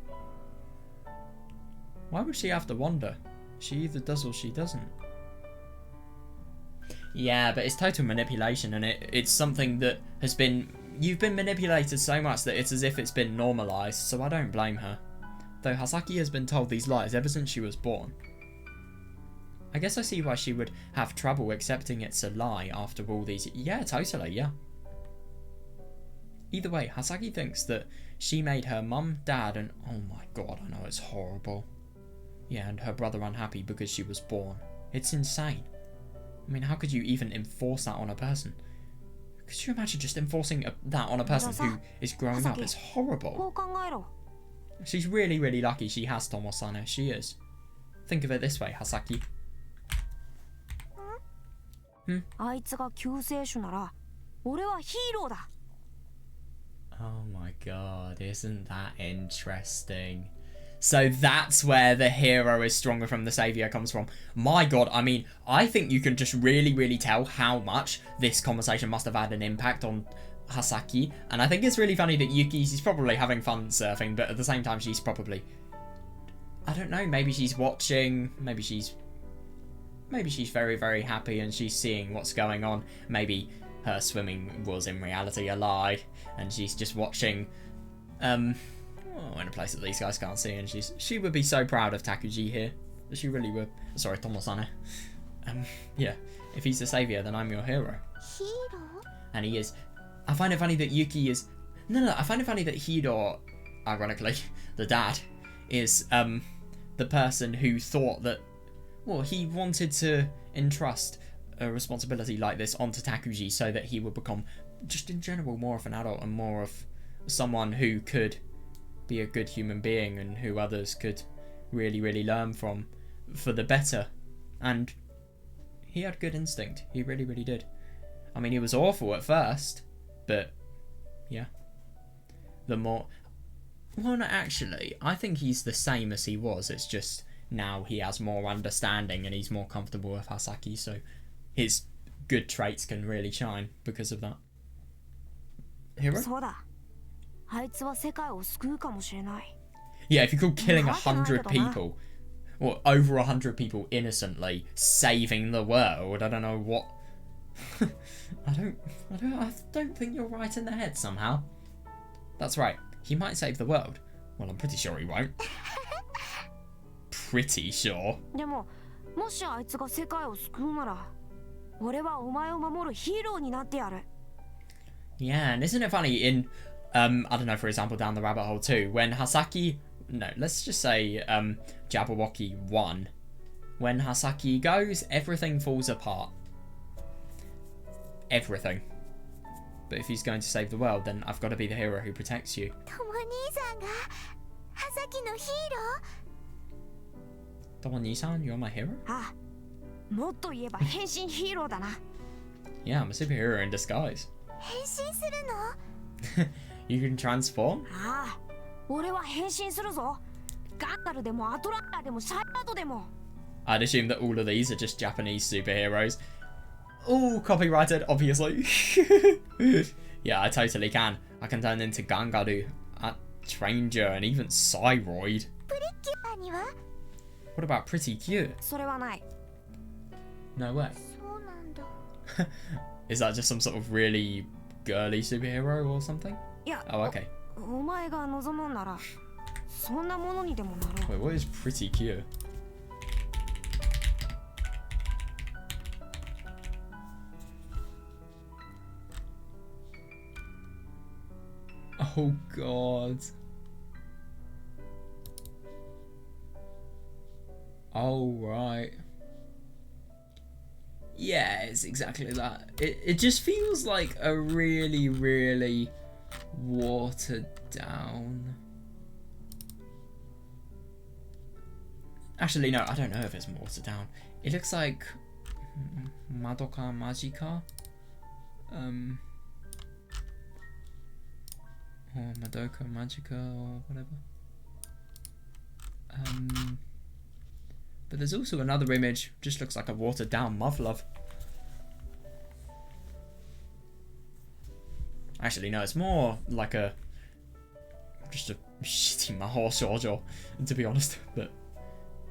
Why would she have to wonder? She either does or she doesn't. Yeah, but it's total manipulation, and it's something that has been... You've been manipulated so much that it's as if it's been normalised, so I don't blame her. Though Hasaki has been told these lies ever since she was born. I guess I see why she would have trouble accepting it's a lie after all these... Yeah, totally, yeah. Either way, Hasaki thinks that she made her mum, dad, and... Oh my god, I know, it's horrible. Yeah, and her brother unhappy because she was born. It's insane. I mean, how could you even enforce that on a person? Could you imagine just enforcing that on a person who is growing up? It's horrible. こう考えろ。 She's really, really lucky she has Tomosane. She is. Think of it this way, Hasaki. あいつが救世主なら、俺はヒーローだ。 Oh my god, isn't that interesting? So that's where the hero is stronger from the savior comes from. My god, I mean, I think you can just really, really tell how much this conversation must have had an impact on Hasaki. And I think it's really funny that she's probably having fun surfing, but at the same time she's probably... I don't know, maybe she's watching, maybe she's very, very happy and she's seeing what's going on. Maybe her swimming was in reality a lie, and she's just watching... in a place that these guys can't see, and she would be so proud of Takuji here. She really would. Sorry, Tomosane. Yeah, if he's the savior, then I'm your hero. Hero? And he is. I find it funny that Yuki is... No, I find it funny that Hiro, ironically, the dad, is the person who thought that, well, he wanted to entrust a responsibility like this onto Takuji so that he would become, just in general, more of an adult and more of someone who could be a good human being and who others could really, really learn from for the better. And he had good instinct. He really, really did. I mean, he was awful at first, but yeah. The more... Well, no, actually, I think he's the same as he was. It's just now he has more understanding and he's more comfortable with Hasaki, so his good traits can really shine because of that. Hero? そうだ。あいつは世界を救うかもしれない。 Yeah, if you call killing 100 people, or over 100 people innocently, saving the world, I don't know what. I don't think you're right in the head somehow. That's right. He might save the world. Well, I'm pretty sure he won't. Pretty sure. でも、もしあいつが世界を救うなら、俺はお前を守るヒーローになってやる。 Yeah, and isn't it funny in, I don't know, for example, down the rabbit hole too, when Hasaki, no, let's just say, Jabberwocky 1, when Hasaki goes, everything falls apart. Everything. But if he's going to save the world, then I've got to be the hero who protects you. とも兄さんが葉崎のヒーロー Tomosane, you're my hero? ああ、もっと言えば変身ヒーローだな。 Yeah, I'm a superhero in disguise. 変身するの You can transform? ああ、俺は変身するぞ。ガンダルでもアトランタでもシャイラードでも。 I'd assume that all of these are just Japanese superheroes. All copyrighted, obviously. Yeah, I totally can. I can turn into Gangaru, Stranger, and even Cyroid. プリキュアには What about Pretty Cute? それはない。 No way. そうなんだ Is that just some sort of really girly superhero or something? いや、 Oh, okay. お前が望むんなら、そんなものにでもなろう。 Wait, what is Pretty Cute? Oh god. Oh right. Yeah, it's exactly that. It just feels like a really, really watered down. Actually, no, I don't know if it's watered down. It looks like Madoka Magica. Or Madoka Magica or whatever. But there's also another image, just looks like a watered down Muv-Luv. Actually, no, it's more like just a shitty Mahou shoujo, to be honest. But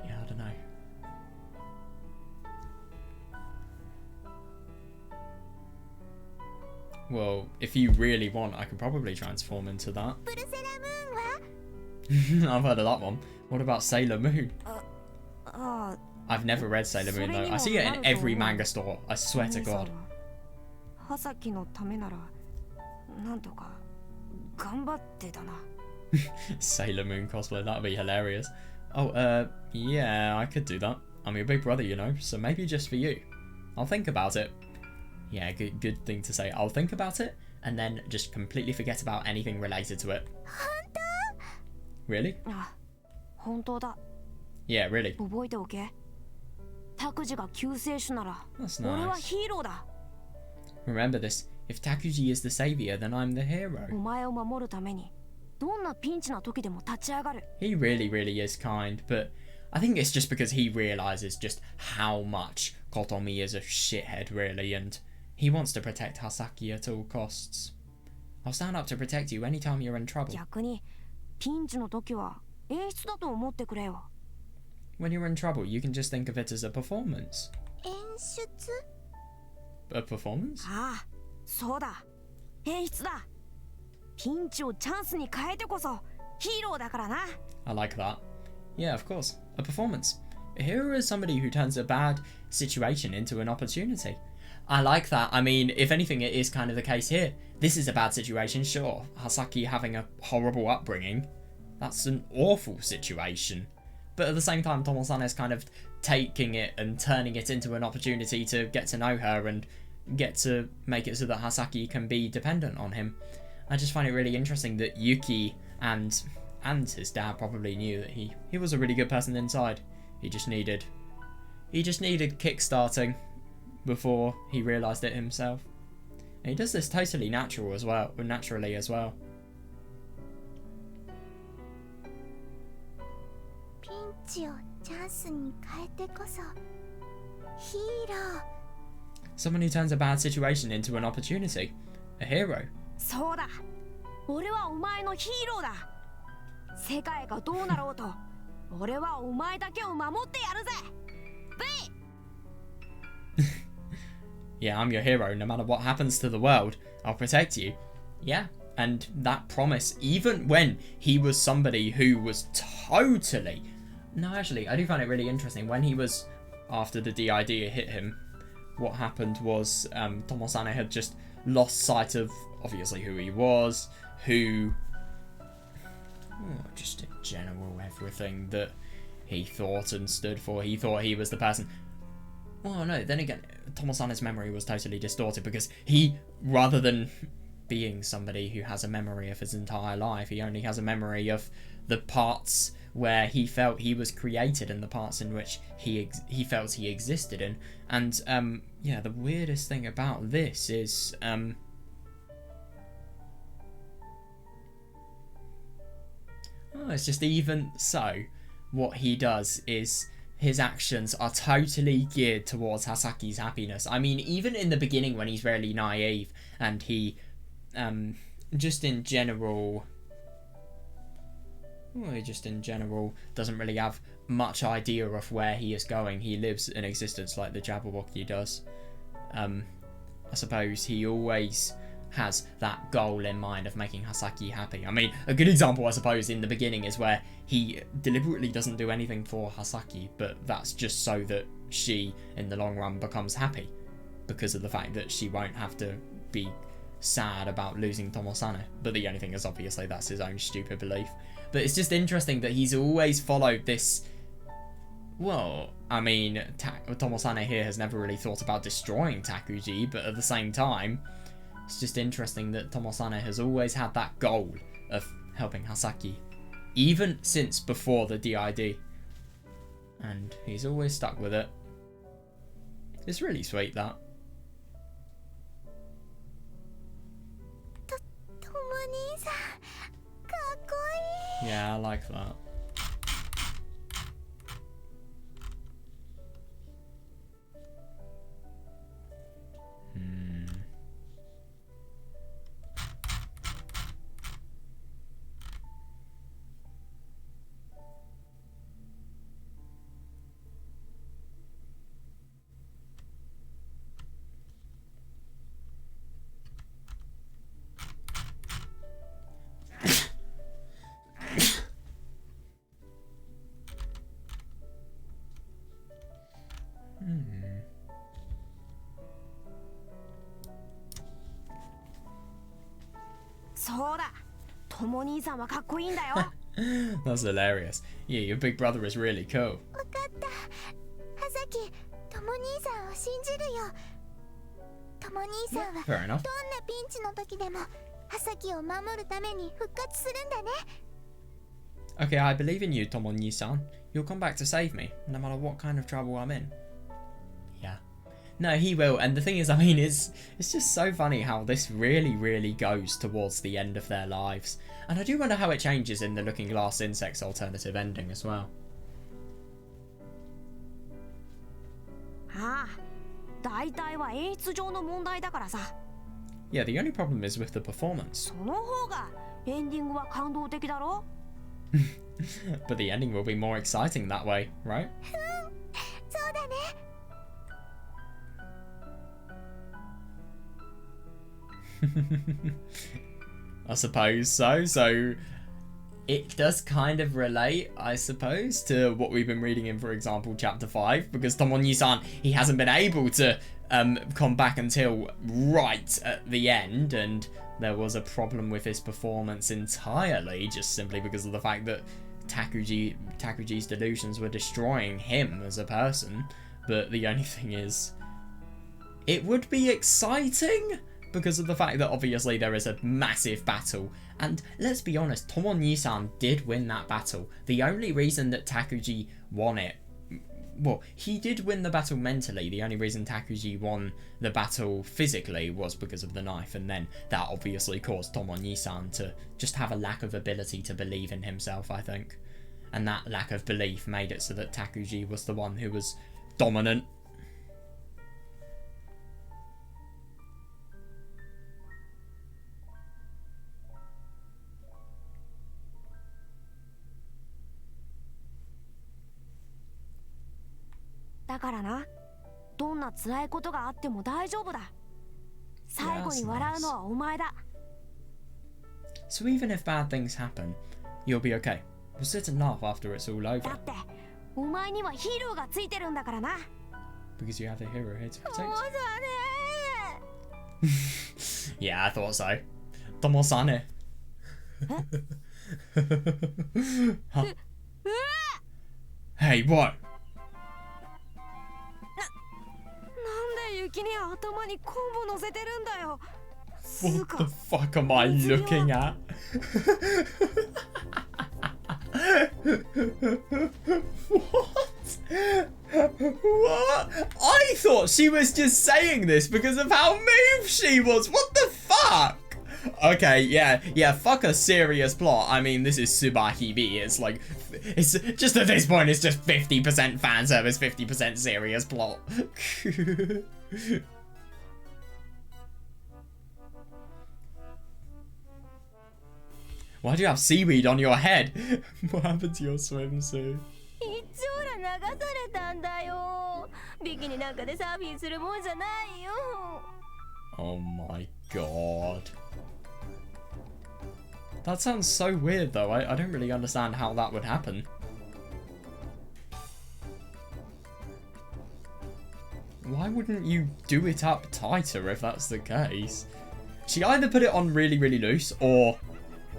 yeah, I don't know. Well, if you really want, I could probably transform into that. プルセラムーンは I've heard of that one. What about Sailor Moon? ああ、 I've never read Sailor Moon though. I see it in every manga store. I swear to God. 葉崎のためなら、なんとか頑張ってだな。Sailor Moon cosplay, that'd be hilarious. Oh, yeah, I could do that. I'm your big brother, you know, so maybe just for you. I'll think about it. Yeah, good thing to say. I'll think about it, and then just completely forget about anything related to it. 本当 Really? あ、本当だ。 Yeah, really. 覚えておけ。拓司が救世主なら、 That's 俺は nice. ヒーローだ。 Remember this. If Takuji is the savior, then I'm the hero. お前を守るために、どんなピンチの時でも立ち上がる。 He really, really is kind, but I think it's just because he realizes just how much Kotomi is a shithead, really, and he wants to protect Hasaki at all costs. I'll stand up to protect you anytime you're in trouble. 逆に、ピンチの時は演出だと思ってくれよ。 When you're in trouble, you can just think of it as a performance. 演出 A performance? ああ、そうだ。演出だ。ピンチをチャンスに変えてこそヒーローだからな。 I like that. Yeah, of course. A performance. A hero is somebody who turns a bad situation into an opportunity. I like that. I mean, if anything, it is kind of the case here. This is a bad situation, sure. Hasaki having a horrible upbringing. That's an awful situation. But at the same time, Tomosane is kind of taking it and turning it into an opportunity to get to know her and get to make it so that Hasaki can be dependent on him. I just find it really interesting that Yuki and his dad probably knew that he was a really good person inside. He just needed kickstarting before he realised it himself. And he does this totally naturally as well. ピンチをチャンスに変えてこそヒーロー Someone who turns a bad situation into an opportunity. A hero. そうだ。俺はお前のヒーローだ。世界がどうなろうと、俺はお前だけを守ってやるぜ。Yeah, I'm your hero. No matter what happens to the world, I'll protect you. Yeah, and that promise, even when he was somebody who was totally... No, actually, I do find it really interesting. When he was, after the DID hit him, what happened was Tomosane had just lost sight of, obviously, who he was, just in general, everything that he thought and stood for. He thought he was the person... Oh no, then again, Tomosane's memory was totally distorted because he, rather than being somebody who has a memory of his entire life, he only has a memory of the parts where he felt he was created and the parts in which he felt he existed in. And yeah, the weirdest thing about this is it's just even so, what he does is his actions are totally geared towards Hasaki's happiness. I mean, even in the beginning when he's really naive and he just in general doesn't really have much idea of where he is going. He lives an existence like the Jabberwocky does. I suppose he always has that goal in mind of making Hasaki happy. I mean, a good example, I suppose, in the beginning is where he deliberately doesn't do anything for Hasaki, but that's just so that she, in the long run, becomes happy because of the fact that she won't have to be sad about losing Tomosane. But the only thing is, obviously, that's his own stupid belief. But it's just interesting that he's always followed this... Well, I mean, Tomosane here has never really thought about destroying Takuji, but at the same time, it's just interesting that Tomosane has always had that goal of helping Hasaki, even since before the DID. And he's always stuck with it. It's really sweet, that. Yeah, I like that. That's hilarious. Yeah, your big brother is really cool. Fair enough. Okay, I believe in you, Tomoni-san. You'll come back to save me, no matter what kind of trouble I'm in. Yeah. No, he will, and the thing is, I mean, it's just so funny how this really goes towards the end of their lives. And I do wonder how it changes in the Looking Glass Insects alternative ending as well. Yeah, the only problem is with the performance. But the ending will be more exciting that way, right? I suppose so. So it does kind of relate, I suppose, to what we've been reading in, for example, Chapter 5, because Tomoni-san, he hasn't been able to come back until right at the end, and there was a problem with his performance entirely, just simply because of the fact that Takuji's delusions were destroying him as a person. But the only thing is, it would be exciting because of the fact that obviously there is a massive battle, and let's be honest, Tomoni-san did win that battle. The only reason that Takuji won it, well, he did win the battle mentally. The only reason Takuji won the battle physically was because of the knife, and then that obviously caused Tomoni-san to just have a lack of ability to believe in himself, I think. And that lack of belief made it so that Takuji was the one who was dominant. だからな、どんな辛いことがあっても大丈夫だ。最後に笑うのはお前だ。 So even if bad things happen, you'll be okay. We'll sit and laugh after it's all over. だってお前にはヒーローがついてるんだからな。 Because you have a hero here to そう protect だ you. ね。 Yeah, I thought so. Tomosane. Huh? Hey, what? なんで雪に頭にコンボ乗せてるんだよ。 What the fuck am I looking at? What? What? I thought she was just saying this because of how moved she was. What the fuck? Okay, yeah, fuck a serious plot. I mean, this is Subarashiki Hibi. It's like, it's just at this point, it's just 50% fan service, 50% serious plot. Why do you have seaweed on your head? What happened to your swimsuit? 一応ら流されたんだよ。ビキニなんかでサーフィンするもんじゃないよ。 Oh my god. That sounds so weird though. I don't really understand how that would happen. Why wouldn't you do it up tighter if that's the case? She either put it on really, really loose, or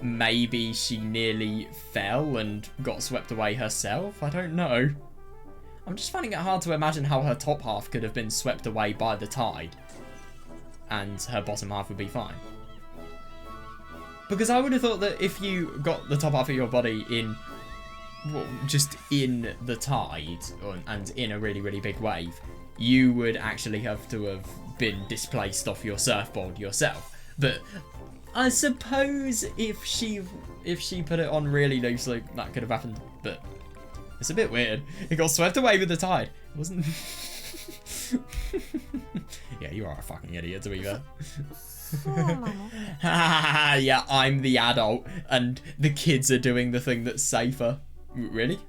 maybe she nearly fell and got swept away herself. I don't know. I'm just finding it hard to imagine how her top half could have been swept away by the tide and her bottom half would be fine. Because I would have thought that if you got the top half of your body in, well, just in the tide and in a really, really big wave, you would actually have to have been displaced off your surfboard yourself. But I suppose if she put it on really loosely, that could have happened. But it's a bit weird. It got swept away with the tide. It wasn't. Yeah, you are a fucking idiot to be fair. そうなの？ Yeah, I'm the adult, and the kids are doing the thing that's safer. Really?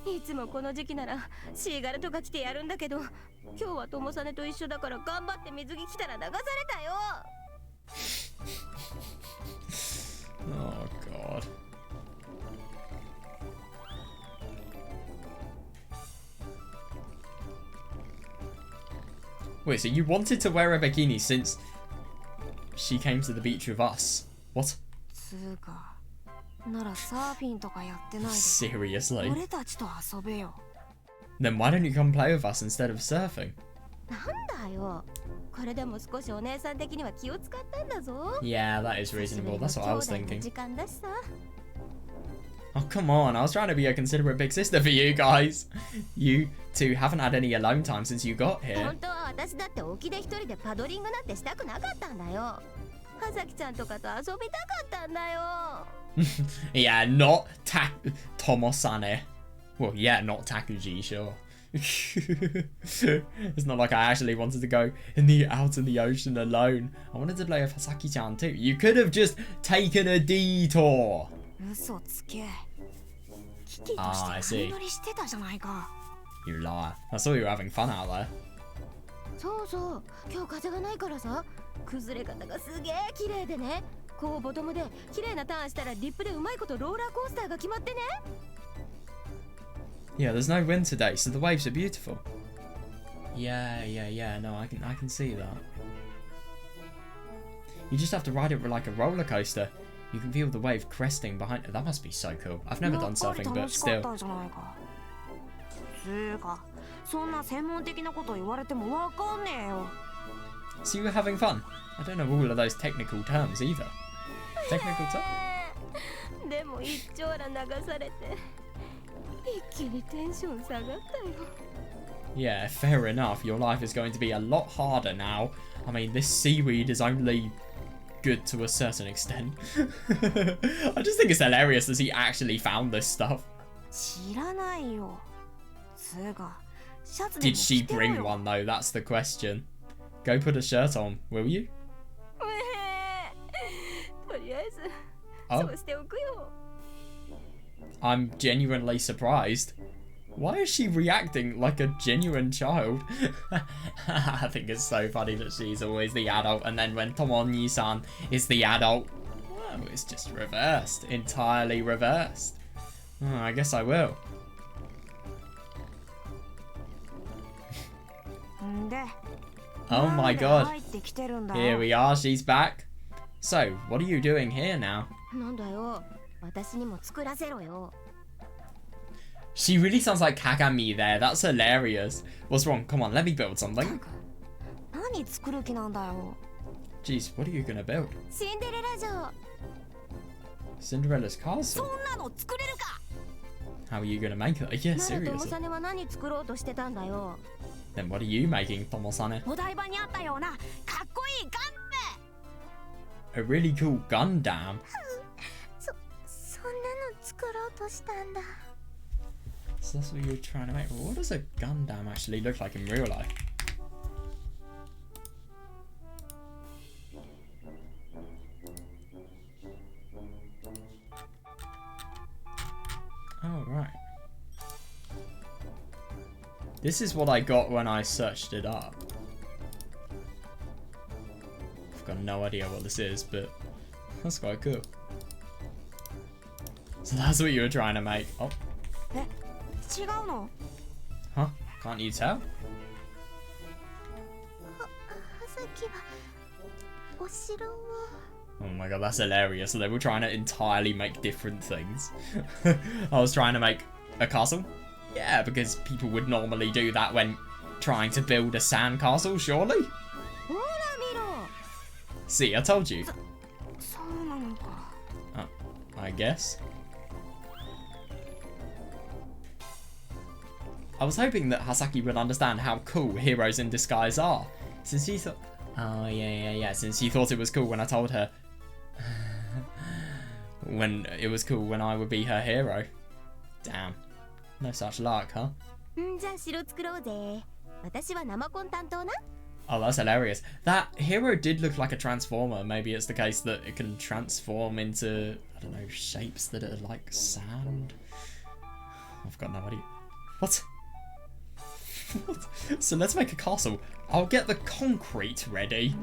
いつもこの時期ならシーガルとか来てやるんだけど、今日は友実と一緒だから頑張って水着来たら流されたよ。 Oh god. Wait, so you wanted to wear a bikini since she came to the beach with us? What? つうか、ならサーフィンとかやってないで Seriously? 俺たちと遊べよ。 Then why don't you come play with us instead of surfing? なんだよ。これでも少しお姉さん的には気を使ったんだぞ。 Yeah, that is reasonable. That's what I was 兄弟の thinking. 時間だしさ。 Oh, come on. I was trying to be a considerate big sister for you guys. You two haven't had any alone time since you got here. 本当は私だって沖で一人でパドリングなんてしたくなかったんだよ。はさきちゃんとかと遊びたかったんだよ。 Yeah, not Tomosane. Well, yeah, not Takuji, sure. It's not like I actually wanted to go out in the ocean alone. I wanted to play with Hasaki-chan too. You could have just taken a detour. 嘘つけ。キキと I して see. 波乗りしてたじゃないか。 You liar. I saw you were having fun out there. そうそう。今日風がないからさ、崩れ方がすげえ綺麗でね。こうボトムで綺麗なターンしたらリップでうまいことローラーコースターが決まってね。 Yeah, there's no wind today, so the waves are beautiful. Yeah, no, I can see that. You just have to ride it like a roller coaster. You can feel the wave cresting behind it. That must be so cool. I've never done surfing, but しかっ still. たじゃないか。つうか、そんな専門的なこと言われてもわかんねえよ。 So you were having fun? I don't know all of those technical terms either. Technical terms? でも一丁ら流されて一気にテンション下がったよ。 Yeah, fair enough. Your life is going to be a lot harder now. I mean, this seaweed is only good to a certain extent. I just think it's hilarious that he actually found this stuff. 知らないよ。つうか、シャツで Did も she 着てろ bring よ。 one though? That's the question. Go put a shirt on, will you? とりあえず Oh, そうしておくよ。 I'm genuinely surprised. Why is she reacting like a genuine child? I think it's so funny that she's always the adult, and then when Tomoni-san is the adult, well, it's just reversed. Entirely reversed. Oh, I guess I will. Oh my god. Here we are, she's back. So, what are you doing here now? She really sounds like Kagami there. That's hilarious. What's wrong? Come on, let me build something. Jeez, what are you gonna build? Cinderella's castle? How are you gonna make it? Yeah, seriously. Then what are you making, Tomosane? A really cool Gundam. So that's what you're trying to make. Well, what does a Gundam actually look like in real life? Oh, right. This is what I got when I searched it up. I've got no idea what this is, but that's quite cool. So that's what you were trying to make. Oh. Huh? Can't you tell? Oh my god, that's hilarious. So they were trying to entirely make different things. I was trying to make a castle. Yeah, because people would normally do that when trying to build a sand castle, surely? See, I told you. Oh, I guess. I was hoping that Hasaki would understand how cool heroes in disguise are. Since she thought... Oh, yeah. Since she thought it was cool when I told her... when it was cool when I would be her hero. Damn. No such luck, huh? Oh, that's hilarious. That hero did look like a transformer. Maybe it's the case that it can transform into, I don't know, shapes that are like sand. I've got no idea. What? What? So let's make a castle. I'll get the concrete ready.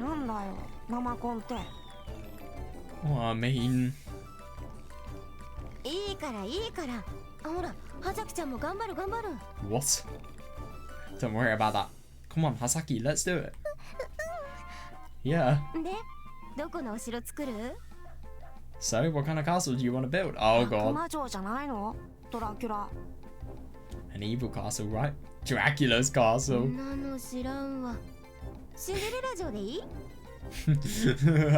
Oh, I mean... What? Don't worry about that. Come on, Hasaki, let's do it. Yeah. So, what kind of castle do you want to build? Oh god. An evil castle, right? Dracula's castle.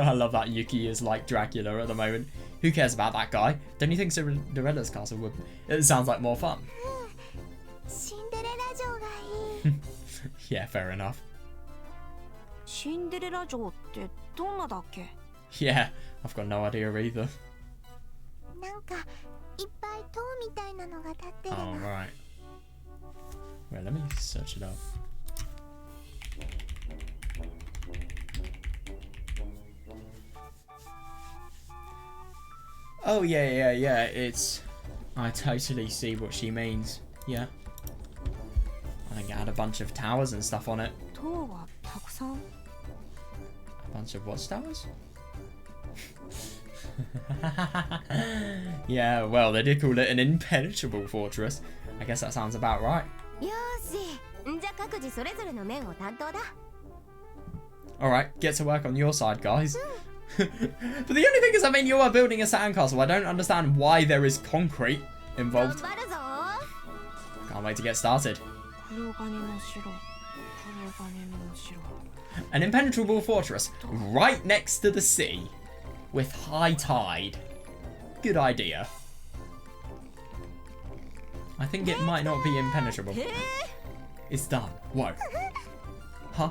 I love that Yuki is like Dracula at the moment. Who cares about that guy? Don't you think Cinderella's castle would... It sounds like more fun. Yeah, fair enough. Yeah, I've got no idea either. Oh, right. Well, let me search it up. Oh, yeah, it's... I totally see what she means. Yeah. I think it had a bunch of towers and stuff on it. A bunch of watchtowers? Yeah, well, they did call it an impenetrable fortress. I guess that sounds about right. Alright, get to work on your side, guys. But the only thing is, I mean, you are building a sandcastle. I don't understand why there is concrete involved. Can't wait to get started. An impenetrable fortress right next to the sea with high tide. Good idea. I think it might not be impenetrable. It's done. Whoa. Huh?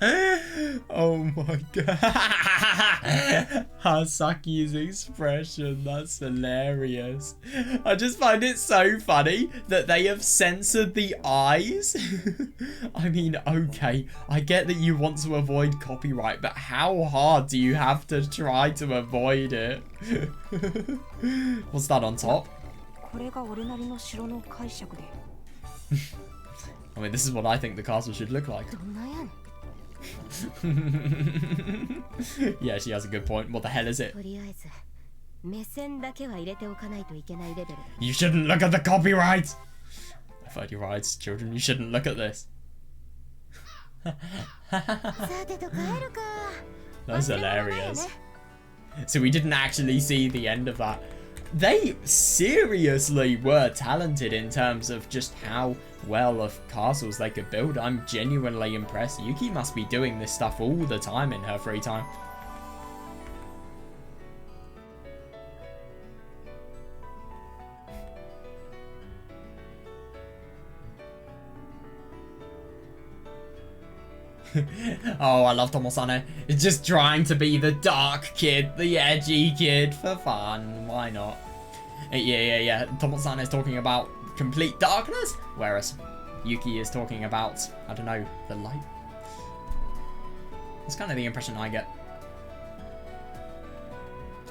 Oh my god. Hasaki's expression, that's hilarious. I just find it so funny that they have censored the eyes. I mean, okay, I get that you want to avoid copyright, but how hard do you have to try to avoid it? What's that on top? I mean, this is what I think the castle should look like. Yeah, she has a good point. What the hell is it? You shouldn't look at the copyright! I've heard your rights, children. You shouldn't look at this. That's hilarious. So we didn't actually see the end of that. They seriously were talented in terms of just how well of castles they could build. I'm genuinely impressed. Yuki must be doing this stuff all the time in her free time. Oh, I love Tomosane. It's just trying to be the dark kid, the edgy kid for fun. Why not? Yeah. Tomosane is talking about complete darkness, whereas Yuki is talking about, I don't know, the light. That's kind of the impression I get.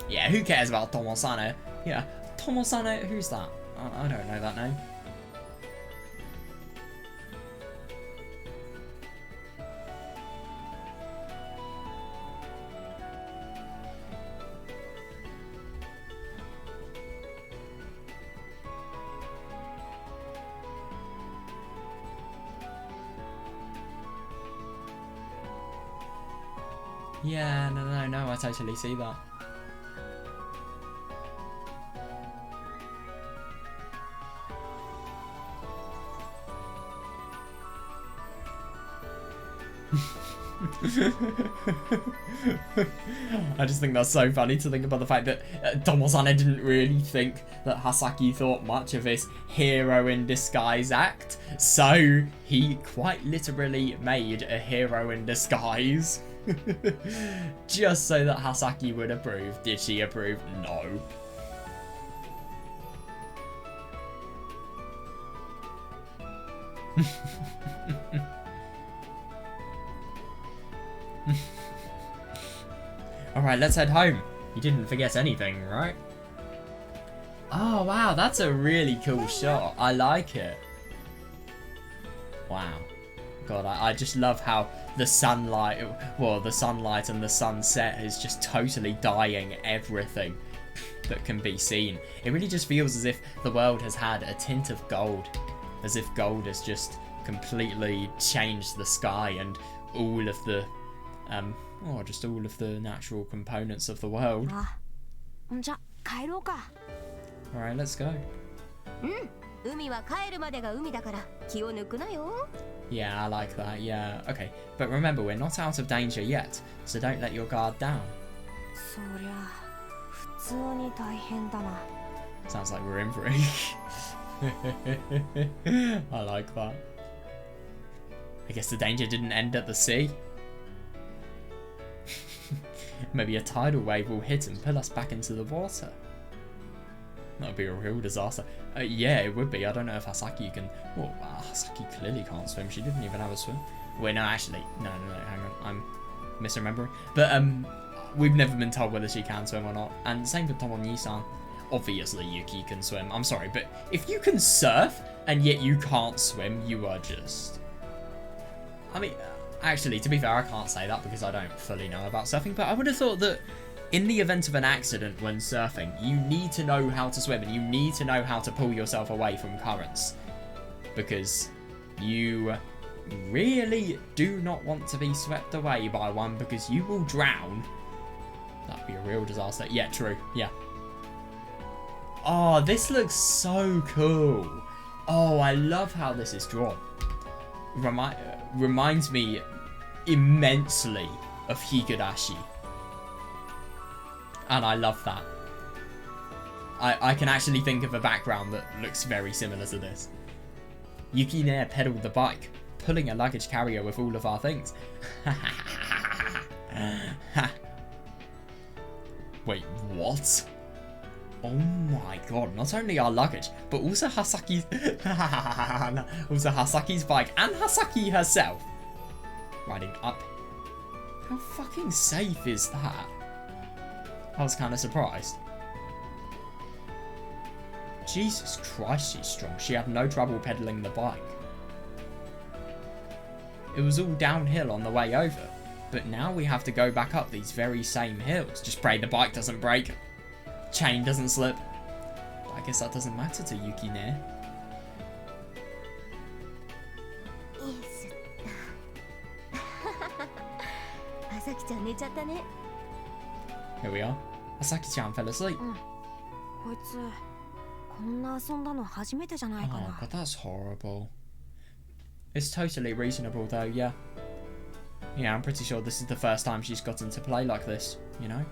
Yeah, who cares about Tomosane? Yeah, Tomosane, who's that? I don't know that name. Yeah, no, I totally see that. I just think that's so funny to think about the fact that Tomosane didn't really think that Hasaki thought much of his hero in disguise act, so he quite literally made a hero in disguise. Just so that Hasaki would approve. Did she approve? No. Alright, let's head home. You didn't forget anything, right? Oh wow, that's a really cool shot. I like it. Wow. God, I just love how the sunlight, well, the sunlight and the sunset is just totally dyeing everything that can be seen. It really just feels as if the world has had a tint of gold, as if gold has just completely changed the sky and all of the, just all of the natural components of the world. Alright, let's go. Yeah, I like that, yeah. Okay, but remember, we're not out of danger yet, so don't let your guard down. Sounds like we're in for it. I like that. I guess the danger didn't end at the sea. Maybe a tidal wave will hit and pull us back into the water. That would be a real disaster. Yeah, it would be. I don't know if Hasaki can... Well, Hasaki clearly can't swim. She didn't even have a swim. Wait, no, actually. No, hang on. I'm misremembering. But, we've never been told whether she can swim or not. And same for Tomoni-san. Obviously, Yuki can swim. I'm sorry, but if you can surf and yet you can't swim, you are just... I mean, actually, to be fair, I can't say that because I don't fully know about surfing, but I would have thought that in the event of an accident when surfing, you need to know how to swim and you need to know how to pull yourself away from currents. Because you really do not want to be swept away by one because you will drown. That'd be a real disaster. Yeah, true. Yeah. Oh, this looks so cool. Oh, I love how this is drawn. Reminds me immensely of Higurashi. And I love that. I can actually think of a background that looks very similar to this. Yuki Nair pedalled the bike, pulling a luggage carrier with all of our things. Wait, what? Oh my god, not only our luggage, but also Hasaki's also Hasaki's bike and Hasaki herself riding up. How fucking safe is that? I was kind of surprised. Jesus Christ, she's strong. She had no trouble pedaling the bike. It was all downhill on the way over, but now we have to go back up these very same hills. Just pray the bike doesn't break, chain doesn't slip. But I guess that doesn't matter to Yuki ne. Here we are. Hasaki-chan fell asleep. Oh god, that's horrible. It's totally reasonable though, yeah. Yeah, I'm pretty sure this is the first time she's gotten to play like this, you know?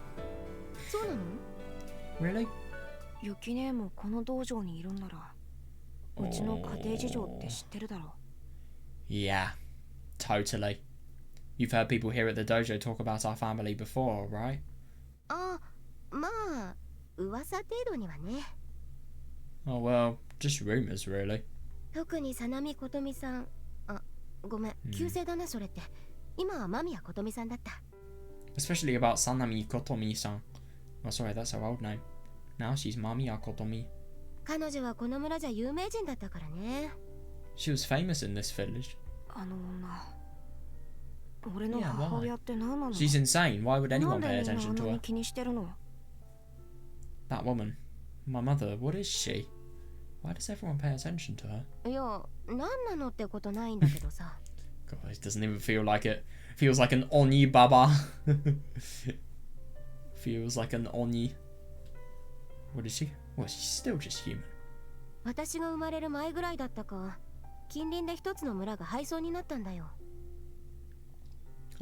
Really? Yeah, totally. You've heard people here at the dojo talk about our family before, right? Oh well, just rumors really. Especially about Sanami Kotomi-san. Oh sorry, that's her old name. Now she's Mamiya Kotomi. She was famous in this village. Yeah, why? She's insane. Why would anyone pay attention to her? That woman. My mother, what is she? Why does everyone pay attention to her? God, it doesn't even feel like it. Feels like an Oni Baba. Feels like an Oni. What is she? Well, she's still just human. I'm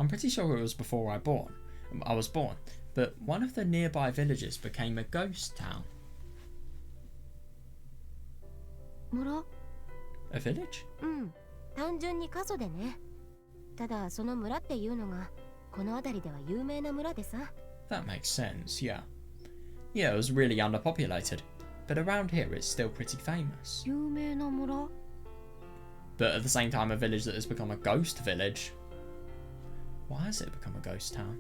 pretty sure it was before I was born, but one of the nearby villages became a ghost town. A village? That makes sense, yeah. Yeah, it was really underpopulated, but around here it's still pretty famous. But at the same time, a village that has become a ghost village. Why has it become a ghost town?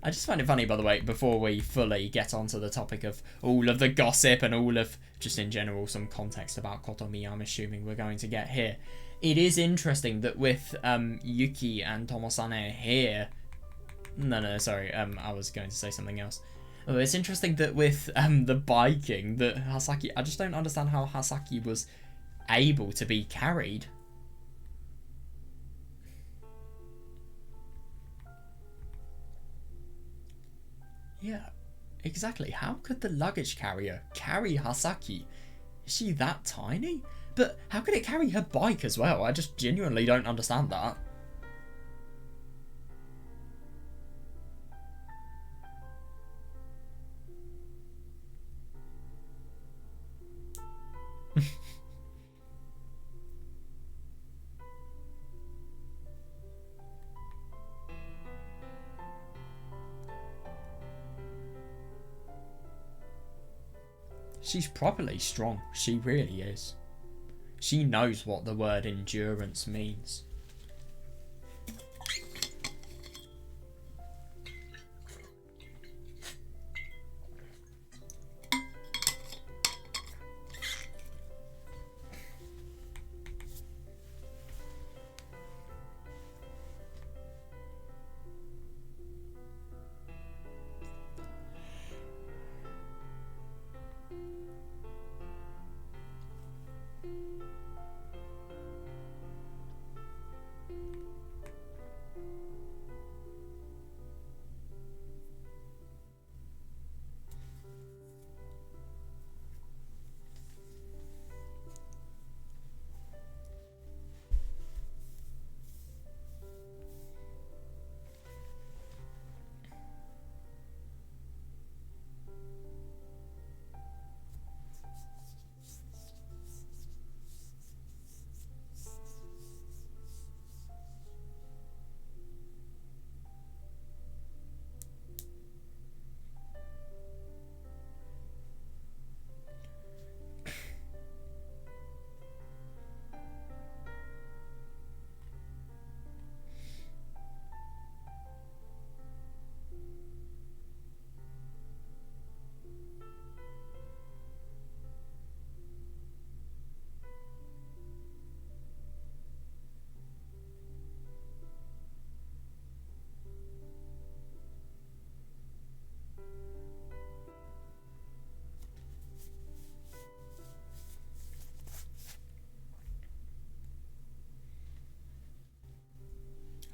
I just find it funny, by the way, before we fully get onto the topic of all of the gossip and all of, just in general, some context about Kotomi I'm assuming we're going to get here. It is interesting that with Yuki and Tomosane here... No, sorry, I was going to say something else. Oh, it's interesting that with the biking, that Hasaki... I just don't understand how Hasaki was able to be carried. Yeah, exactly. How could the luggage carrier carry Hasaki? Is she that tiny? But how could it carry her bike as well? I just genuinely don't understand that. She's properly strong. She really is. She knows what the word endurance means.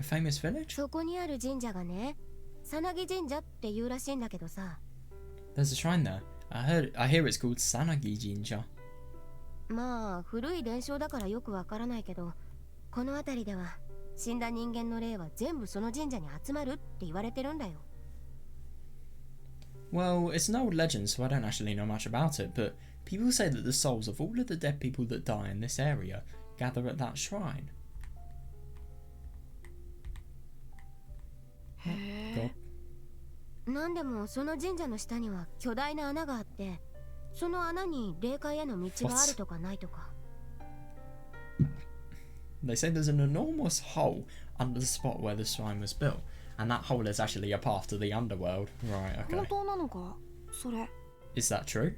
famous village? そこにある神社がね、さなぎ神社っていうらしいんだけどさ。There's a shrine there. I hear it's called Sanagi Jinja. まあ古い伝承だからよくわからないけど、この辺りでは死んだ人間の霊は全部その神社に集まるって言われてるんだよ。Well, it's an old legend, so I don't actually know much about it, but people say that the souls of all of the dead people that die in this area gather at that shrine. へ God. なんでもその神社の下には巨大な穴があって、その穴に霊界への道があるとかないとか。They say there's an enormous hole under the spot where the shrine was built, and that hole is actually a path to the underworld. Right, え、 okay. 本当なのかそれ。 Is that true?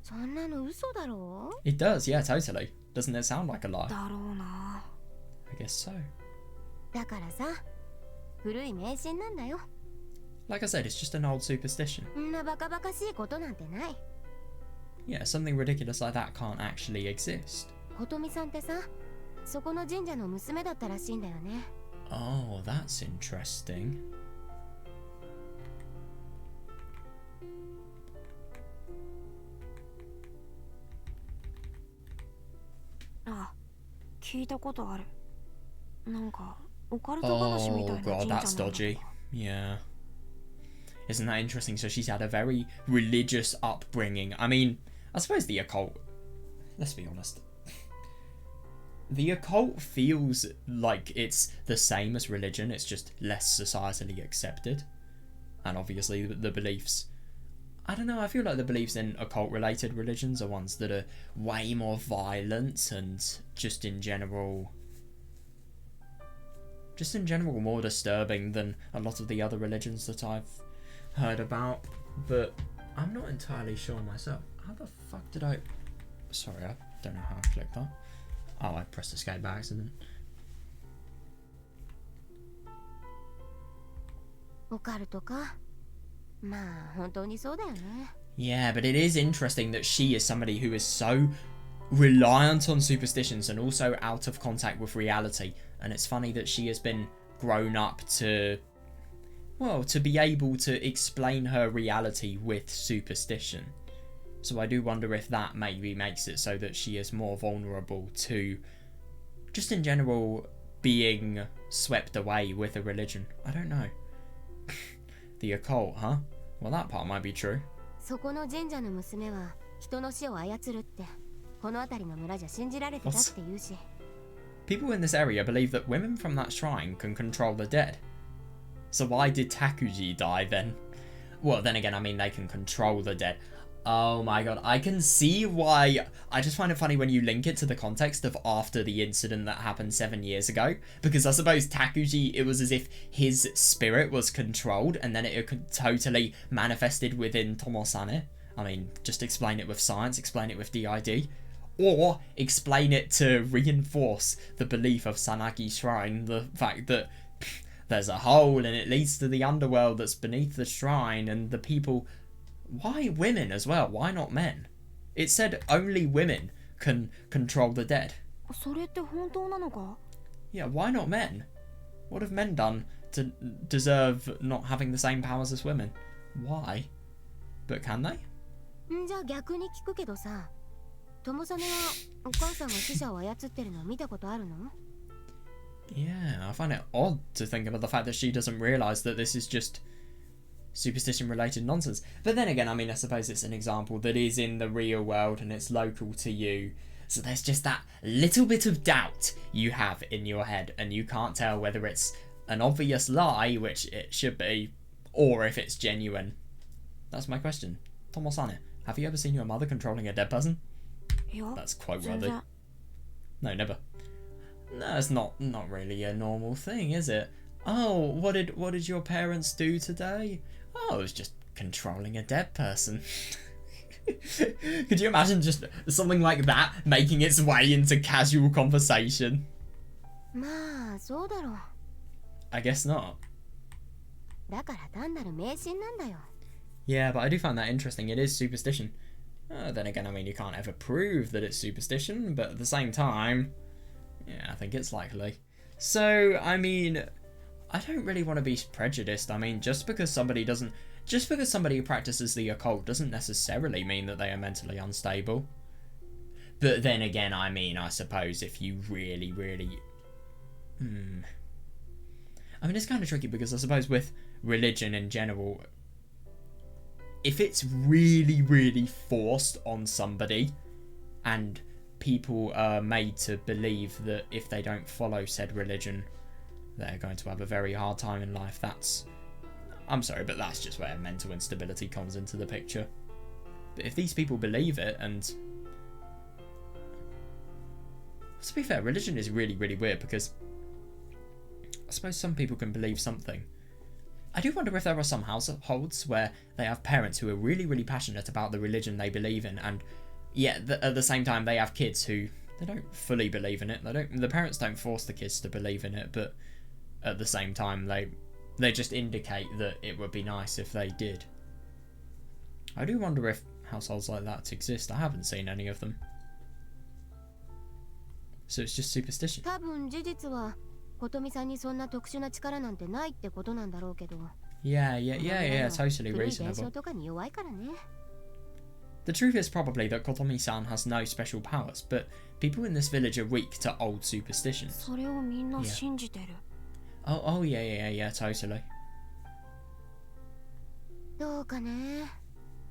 そんなの嘘だろ It does, yeah, totally. Doesn't it sound like a lie? だろうな。 I guess so. だからさ、古い迷信なんだよ。 Like I said, it's just an old superstition. んなバカバカしいことなんてない。 Yeah, something ridiculous like that can't actually exist. 琴美さんってさ、そこの神社の娘だったらしいんだよね。 Oh, that's interesting. あ、聞いたことある。なんかオカルト話みた Oh いな god, 神社 that's なんだと dodgy. か。 Yeah. Isn't that interesting? So she's had a very religious upbringing. I mean, I suppose the occult, let's be honest. The occult feels like it's the same as religion, it's just less societally accepted. And obviously the beliefs, I don't know, I feel like the beliefs in occult related religions are ones that are way more violent and just in general more disturbing than a lot of the other religions that I've heard about. But I'm not entirely sure myself. How the fuck did I... Sorry, I don't know how I clicked that. Oh, I pressed escape by accident. オカルトか。まあ本当にそうだよね。 Yeah, but it is interesting that she is somebody who is so reliant on superstitions and also out of contact with reality. And it's funny that she has been grown up to, well, to be able to explain her reality with superstition. So I do wonder if that maybe makes it so that she is more vulnerable to, just in general, being swept away with a religion. I don't know. The occult, huh? Well, that part might be true. そこの神社の娘は人の死を操るってこの辺りの村じゃ信じられてたって言うし。 People in this area believe that women from that shrine can control the dead. So why did Takuji die then? Well, then again, I mean, they can control the dead. Oh my god, I can see why. I just find it funny when you link it to the context of after the incident that happened 7 years ago. Because I suppose Takuji, it was as if his spirit was controlled and then it totally manifested within Tomosane. I mean, just explain it with science, explain it with DID. Or explain it to reinforce the belief of Sanagi Shrine, the fact that there's a hole and it leads to the underworld that's beneath the shrine, and the people... Why women as well? Why not men? It said only women can control the dead. それって本当なのか? Yeah, why not men? What have men done to deserve not having the same powers as women? Why? But can they? んじゃ逆に聞くけどさ、友実はお母さんが死者を操ってるの見たことあるの? Yeah, I find it odd to think about the fact that she doesn't realise that this is just superstition related nonsense. But then again, I mean, I suppose it's an example that is in the real world and it's local to you. So there's just that little bit of doubt you have in your head and you can't tell whether it's an obvious lie, which it should be, or if it's genuine. That's my question. Tomosane, have you ever seen your mother controlling a dead person? いや、 That's quite 全 worthy. 然。 No, never. No, it's not really a normal thing, is it? Oh, what did your parents do today? Oh, it was just controlling a dead person. Could you imagine just something like that making its way into casual conversation? まあそうだろう。 I guess not. だから単なる迷信なんだよ。 Yeah, but I do find that interesting. It is superstition. Then again, I mean, you can't ever prove that it's superstition, but at the same time, yeah, I think it's likely. So, I mean, I don't really want to be prejudiced. I mean, just because somebody who practices the occult doesn't necessarily mean that they are mentally unstable. But then again, I mean, I suppose if you really, really... I mean, it's kind of tricky because I suppose with religion in general, if it's really, really forced on somebody and people are made to believe that if they don't follow said religion, they're going to have a very hard time in life, I'm sorry, but that's just where mental instability comes into the picture. But if these people believe it, and to be fair, religion is really, really weird because I suppose some people can believe something. I do wonder if there are some households where they have parents who are really, really passionate about the religion they believe in, and yet at the same time they have kids who they don't fully believe in it. The parents don't force the kids to believe in it, but at the same time they just indicate that it would be nice if they did. I do wonder if households like that exist. I haven't seen any of them. So it's just superstition. 多分事実は琴美さんにそんな特殊な力なんてないってことなんだろうけど。Yeah, totally 古い伝 reasonable. 承とかに弱いからね。The truth is probably that Kotomi-san has no special powers, but people in this village are weak to old superstitions. それをみんな信じてる。Oh, yeah, totally. どうかね。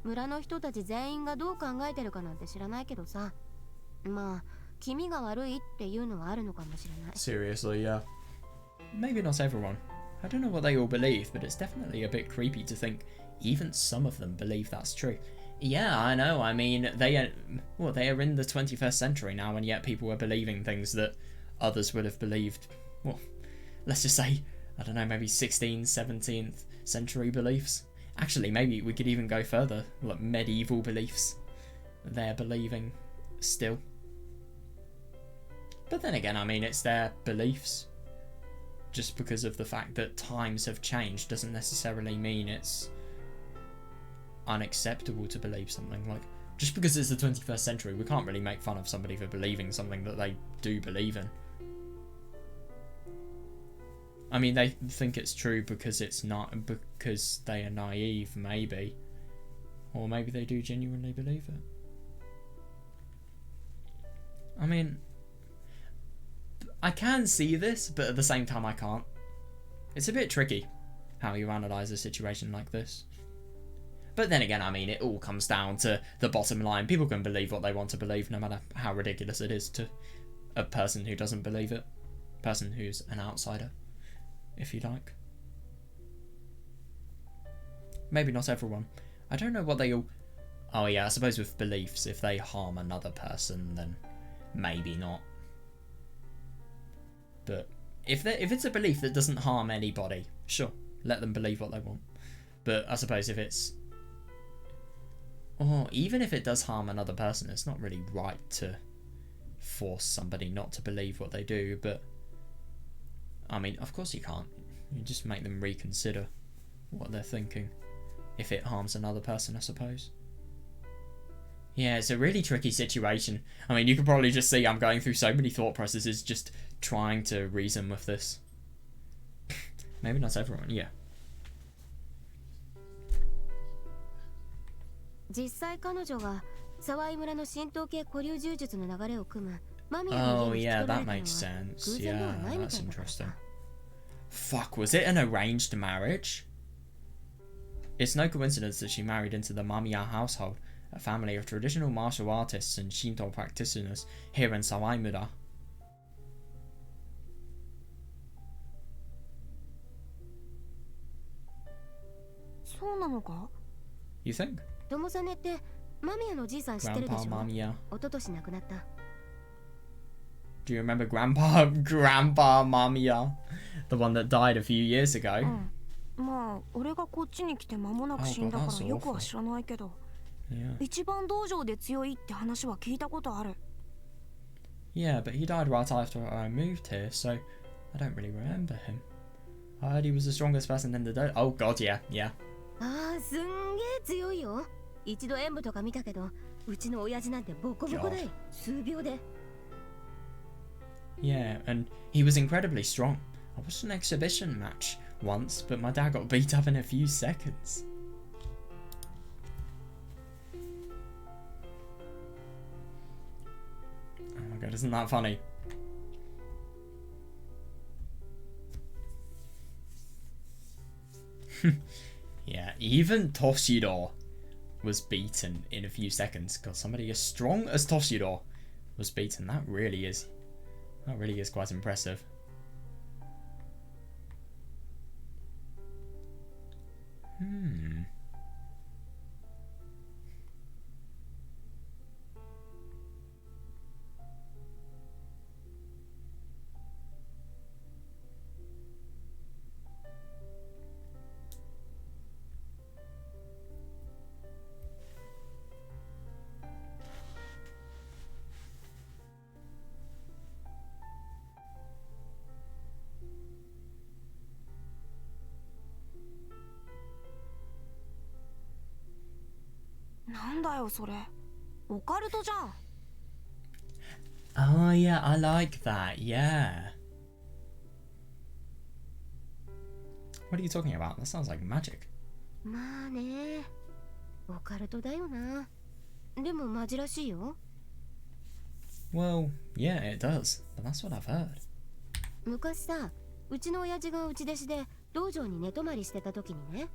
村の人たち全員がどう考えてるかなんて知らないけどさ。まあ、気味が悪いっていうのはあるのかもしれない。Seriously, yeah. Maybe not everyone. I don't know what they all believe, but it's definitely a bit creepy to think even some of them believe that's true. Yeah, I know. I mean, they are in the 21st century now, and yet people are believing things that others would have believed. Well, let's just say, I don't know, maybe 16th, 17th century beliefs. Actually, maybe we could even go further, like medieval beliefs. They're believing still. But then again, I mean, it's their beliefs. Just because of the fact that times have changed doesn't necessarily mean it's unacceptable to believe something. Like, just because it's the 21st century, we can't really make fun of somebody for believing something that they do believe in. I mean, they think it's true because it's not, because they are naive, maybe. Or maybe they do genuinely believe it. I mean, I can see this, but at the same time I can't. It's a bit tricky how you analyse a situation like this. But then again, I mean, it all comes down to the bottom line. People can believe what they want to believe, no matter how ridiculous it is to a person who doesn't believe it. Person who's an outsider, if you like. Maybe not everyone. I don't know what they all... Oh yeah, I suppose with beliefs, if they harm another person, then maybe not. But if it's a belief that doesn't harm anybody, sure, let them believe what they want. But I suppose if it's... Or even if it does harm another person, it's not really right to force somebody not to believe what they do, but... I mean, of course you can't. You just make them reconsider what they're thinking. If it harms another person, I suppose. Yeah, it's a really tricky situation. I mean, you can probably just see I'm going through so many thought processes just trying to reason with this. Maybe not everyone, yeah. 実際彼女が沢井村の神道系古流柔術の流れを組む間宮の Oh 家に引き yeah, 取ら that れたのは makes sense. 偶然では Yeah, ないみ that's たいだからさ interesting. Fuck, was it an arranged marriage? It's no coincidence that she married into the Mamiya household, a family of traditional martial artists and Shinto practitioners here in Sawaimura. そうなのか？ You think? 友実って間宮のおじいさん知ってるで Grandpa しょ？ Mamiya. 一昨年亡くなった。 Do you remember Grandpa Mamiya? The one that died a few years ago? うん。まあ、俺がこっちに来て間もなく死んだからよくは知らないけど、Yeah. 一番道場で強いって話は聞いたことある。Yeah, but he died right after I moved here, so I don't really remember him. I heard he was the strongest person in the dojo. Oh god, yeah. ああ、すんげえ強いよ。一度演舞とか見たけど、うちの親父なんてボコボコだよ。数秒で。Yeah, and he was incredibly strong. I watched an exhibition match once, but my dad got beat up in a few seconds. Oh my god, isn't that funny? Yeah, even Toshiro was beaten in a few seconds. God, somebody as strong as Toshiro was beaten. That really is quite impressive. Oh yeah, I like that, yeah. What are you talking about? That sounds like magic. まあね、オカルトだよな。でもマジらしいよ。Well, yeah, it does, but that's what I've heard. 昔さ、うちの親父が内弟子で道場に寝泊まりしてた時にね。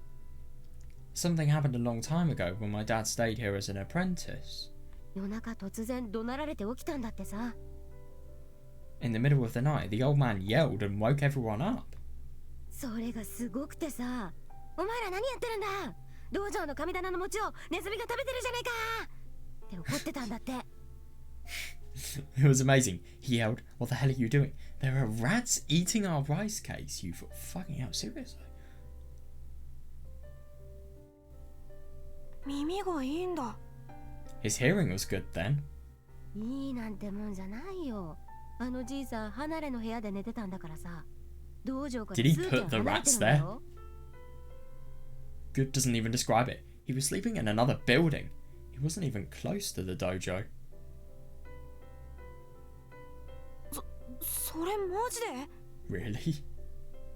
Something happened a long time ago when my dad stayed here as an apprentice. 夜中突然怒鳴られて起きたんだってさ。In the middle of the night, the old man yelled and woke everyone up. それがすごくてさ、お前ら何やってるんだ、道場の神棚の餅をネズミが食べてるじゃないかって怒ってたんだって。It was amazing. He yelled, "What the hell are you doing? There are rats eating our rice cakes, you fucking hell, seriously?" 耳がいいんだ。His hearing was good then. いいなんてもんじゃないよ。あのじいさん離れの部屋で寝てたんだからさ。道場から Did he 数軒 put the 離れて rats るんだ there? よ。Good doesn't even describe it. He was sleeping in another building. He wasn't even close to the dojo. それマジで？ Really?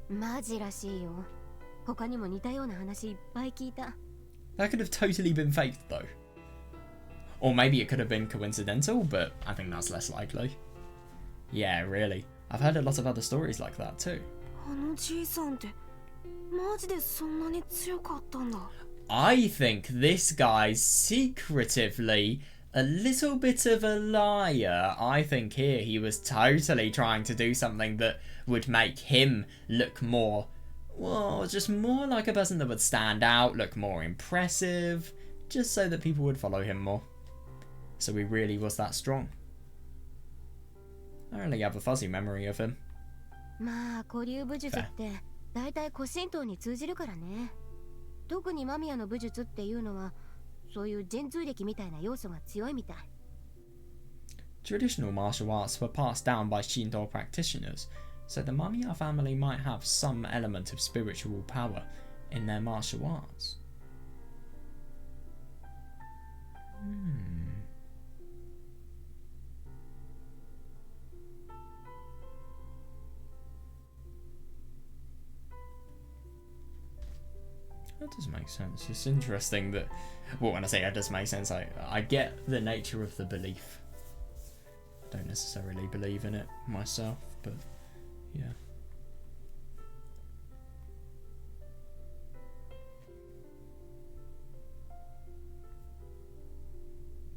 マジらしいよ。他にも似たような話いっぱい聞いた。That could have totally been faked though. Or maybe it could have been coincidental, but I think that's less likely. Yeah, really. I've heard a lot of other stories like that too. あのじいさんってマジでそんなに強かったんだ。I think this guy's secretively a little bit of a liar. I think here he was totally trying to do something that would make him look more, well, just more like a person that would stand out, look more impressive, just so that people would follow him more. So he really was that strong. I only have a fuzzy memory of him. まあ古流武術ってだいたい古神道に通じるからね。特に間宮の武術っていうのはそういう神通力みたいな要素が強いみたい。Traditional martial arts were passed down by Shinto practitioners, so the Mamiya family might have some element of spiritual power in their martial arts. That does make sense. It's interesting that, well, when I say that does make sense, I get the nature of the belief. I don't necessarily believe in it myself, but yeah.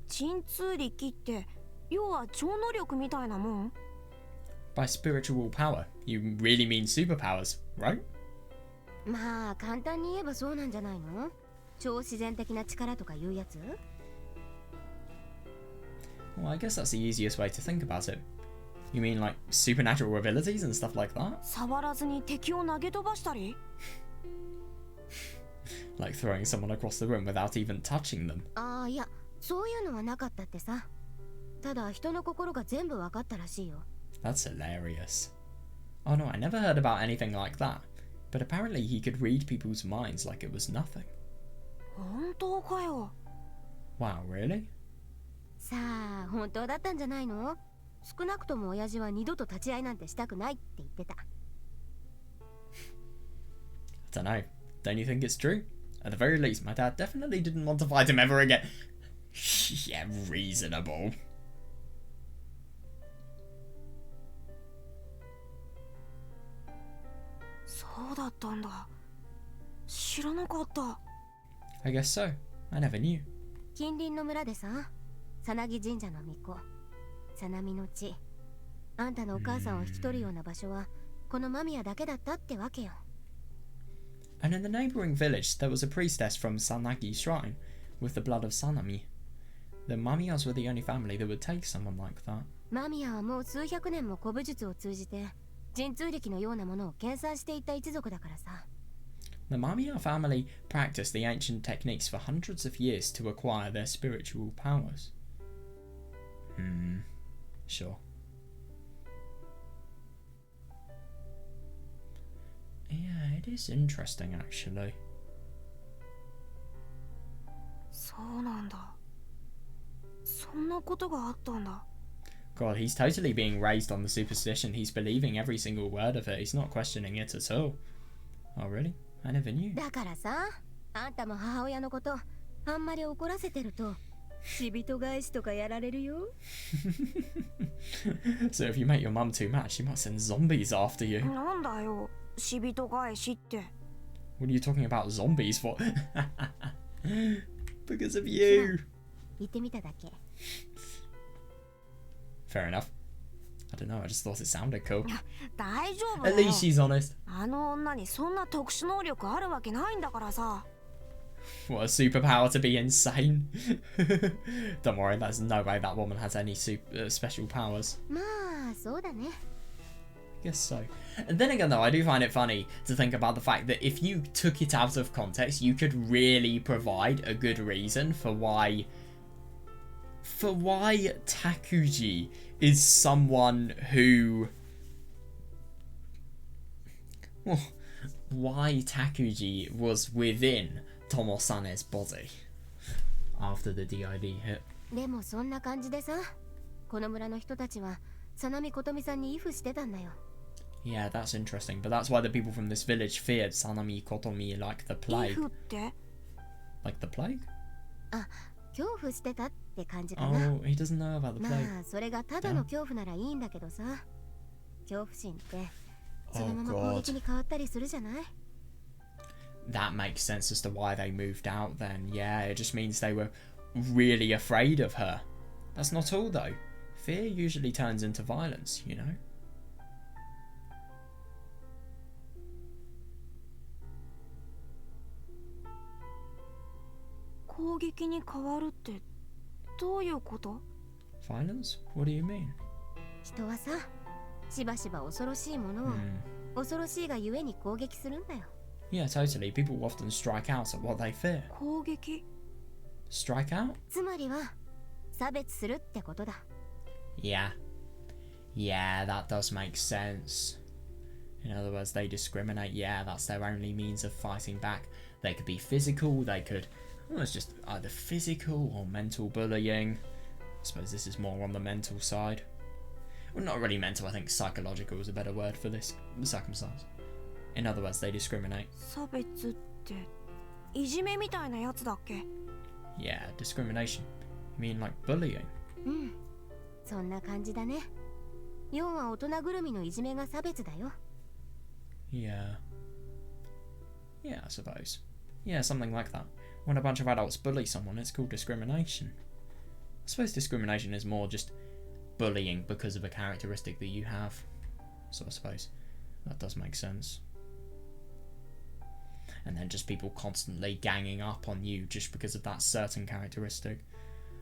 神通力って要は超能力みたいなもん？ By spiritual power, you really mean superpowers, right? まあ簡単に言えばそうなんじゃないの？超自然的な力とかいうやつ？ Well, I guess that's the easiest way to think about it. You mean like supernatural abilities and stuff like that? 触らずに敵を投げ飛ばしたり？ Like throwing someone across the room without even touching them? ああ、いや、そういうのはなかったってさ。ただ人の心が全部わかったらしいよ。That's hilarious. Oh no, I never heard about anything like that. But apparently he could read people's minds like it was nothing. 本当かよ。 Wow, really? さあ、本当だったんじゃないの？少なくとも親父は二度と立ち会いなんてしたくないって言ってた。don't know. Don't you think it's true? At the very least, my dad definitely didn't want to fight him ever again. Yeah, reasonable. I guess so. I never knew. 近隣の村でさ、さなぎ神社の巫女、さなみの地。あんたのお母さんを引き取るような場所は、この間宮だけだったってわけよ。And in the neighbouring village, there was a priestess from Sanagi Shrine with the blood of Sanami. The Mamiyas were the only family that would take someone like that. 間宮はもう数百年も古武術を通じて、神通力のようなものを研鑽していった一族だからさ。The Mamiya family practiced the ancient techniques for hundreds of years to acquire their spiritual powers. Sure. Yeah, it is interesting actually. そうなんだ。そんなことがあったんだ。God, he's totally being raised on the superstition. He's believing every single word of it. He's not questioning it at all. Oh, really? I never knew. だからさ、あんたも母親のことあんまり怒らせてると死人返しとかやられるよ。So if you make your mum too mad, she might send zombies after you. なんだよ、死人返しって。What are you talking about zombies for? Because of you. 言ってみただけ。Fair enough. I don't know, I just thought it sounded cool. 大丈夫 At だよ。 least she's honest. あの女にそんな特殊能力あるわけないんだからさ。What a superpower to be insane. Don't worry, there's no way that woman has any special powers. まあ、そうだね。I guess so. And then again though, I do find it funny to think about the fact that if you took it out of context, you could really provide a good reason for why Takuji is someone who... Well, why Takuji was within Tomosane's body after the DID hit. でもそんな感じでさ、この村の人たちはさなみことみさんにイフしてたんだよ。Yeah, that's interesting, but that's why the people from this village feared Sanami Kotomi like the plague. イフって？ Like the plague? あ、恐怖してたって感じかな。 Oh, he doesn't know about the ま plague. あ、それがただの恐怖ならいいんだけどさ、恐怖心ってそのまま攻撃に変わったりするじゃない？ That makes sense as to why they moved out then. Yeah, it just means they were really afraid of her. That's not all though. Fear usually turns into violence, you know? 攻撃に変わるってどういうこと？ Violence? What do you mean? 人はさ、しばしば恐ろしいものを、恐ろしいがゆえに攻撃するんだよ。Yeah, totally. People often strike out at what they fear. 攻撃？ Strike out? つまりは差別するってことだ。Yeah. Yeah, that does make sense. In other words, they discriminate. Yeah, that's their only means of fighting back. They could be physical, they could... Well, it's just either physical or mental bullying. I suppose this is more on the mental side. Well, not really mental, I think psychological is a better word for this circumstance. In other words, they discriminate. 差別っていじめみたいなやつだっけ？ Yeah, discrimination. You mean like bullying? うん、そんな感じだね。要は大人ぐるみのいじめが差別だよ。Yeah. Yeah, I suppose. Yeah, something like that. When a bunch of adults bully someone, it's called discrimination. I suppose discrimination is more just bullying because of a characteristic that you have. So I suppose that does make sense. And then just people constantly ganging up on you just because of that certain characteristic.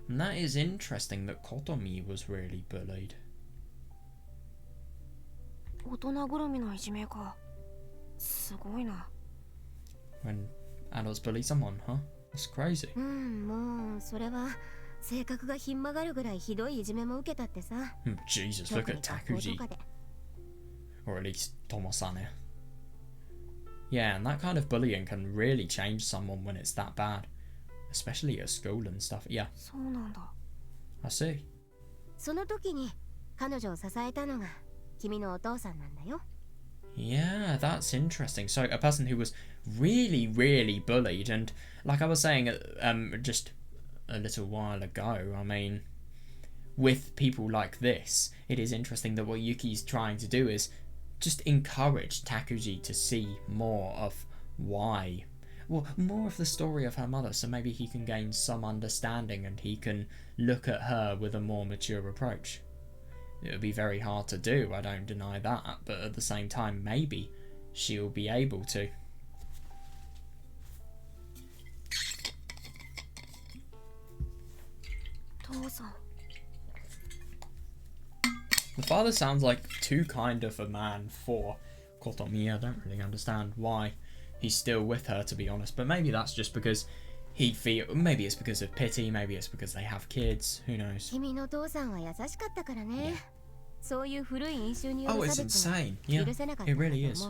And that is interesting that Kotomi was really bullied. 大人ぐるみのいじめか。すごいな。 When adults bully someone, huh? That's crazy. うん、もうそれは性格がひん曲がるぐらいひどいいじめも受けたってさ。Jesus, look at Takuji. Or at least Tomosane. Yeah, and that kind of bullying can really change someone when it's that bad. Especially at school and stuff. Yeah. そうなんだ。 I see. その時に彼女を支えたのが君のお父さんなんだよ。Yeah, that's interesting. So a person who was really, really bullied, and like I was saying just a little while ago, I mean, with people like this, it is interesting that what Yuki's trying to do is just encourage Takuji to see more of why. Well, more of the story of her mother, so maybe he can gain some understanding and he can look at her with a more mature approach. It would be very hard to do, I don't deny that, but at the same time, maybe she'll be able to. The father sounds like too kind of a man for Kotomi. I don't really understand why he's still with her, to be honest, but maybe that's just because maybe it's because of pity, maybe it's because they have kids, who knows. Oh, it's insane. Yeah, it really is.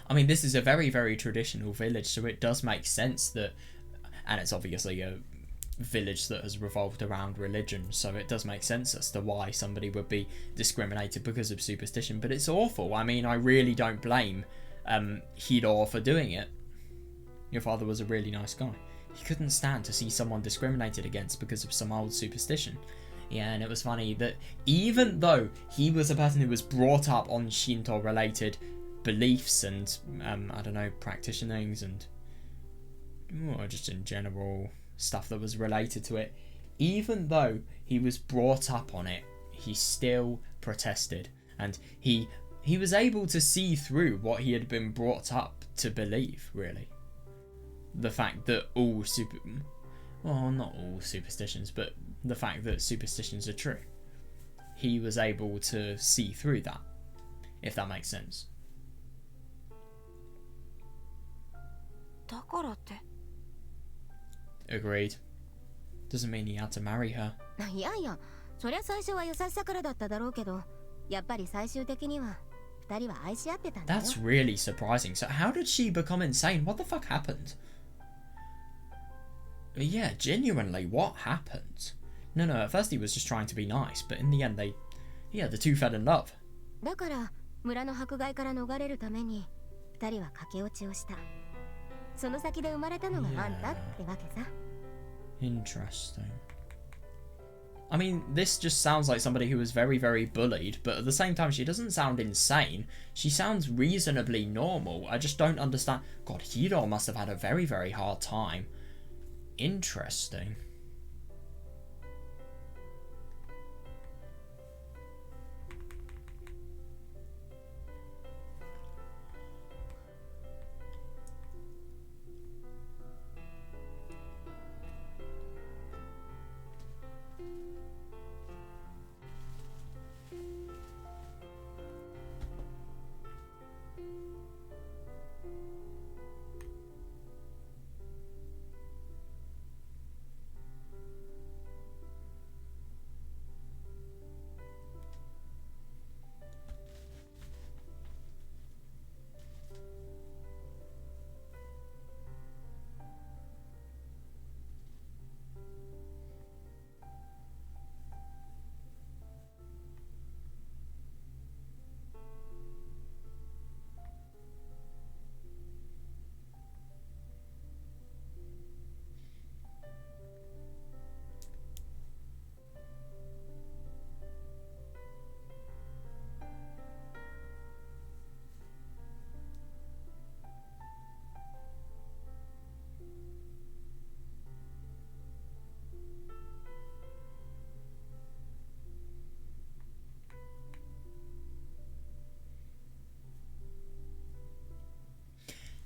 I mean, this is a very, very traditional village, so it does make sense that, and it's obviously a village that has revolved around religion, so it does make sense as to why somebody would be discriminated because of superstition, but it's awful. I mean, I really don't blame Hiro for doing it. Your father was a really nice guy. He couldn't stand to see someone discriminated against because of some old superstition. Yeah, and it was funny that even though he was a person who was brought up on Shinto related beliefs and I don't know, practitionings and just in general stuff that was related to it, even though he was brought up on it, he still protested, and he was able to see through what he had been brought up to believe, really. The fact that not all superstitions, but the fact that superstitions are true. He was able to see through that, if that makes sense. Agreed. Doesn't mean he had to marry her. いやいや、そりゃ最初は優しさからだっただろうけど、やっぱり最終的には二人は愛し合ってたんだよ。 That's really surprising. So how did she become insane? What the fuck happened? Yeah, genuinely, what happened? No, at first he was just trying to be nice, but in the end the two fell in love. だから村の迫害から逃れるために二人は駆け落ちをした。その先で生まれたのがあんたってわけさ。Interesting. I mean, this just sounds like somebody who was very, very bullied, but at the same time, she doesn't sound insane. She sounds reasonably normal. I just don't understand. God, Hiro must have had a very, very hard time. Interesting.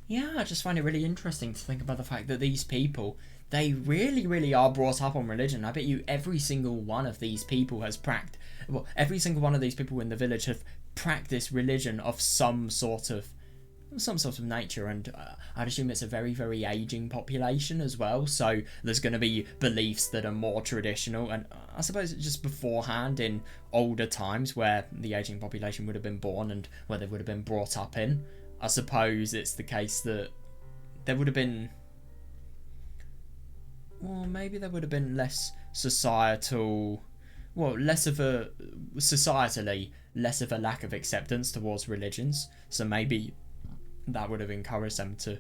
Yeah, I just find it really interesting to think about the fact that these people, they really, really are brought up on religion. I bet you every single one of these people has every single one of these people in the village have practiced religion of some sort of nature, and I'd assume it's a very, very aging population as well, so there's going to be beliefs that are more traditional, and I suppose it's just beforehand in older times where the aging population would have been born and where they would have been brought up in. I suppose it's the case that there would have been, well, maybe there would have been less of a societally less of a lack of acceptance towards religions. So maybe that would have encouraged them to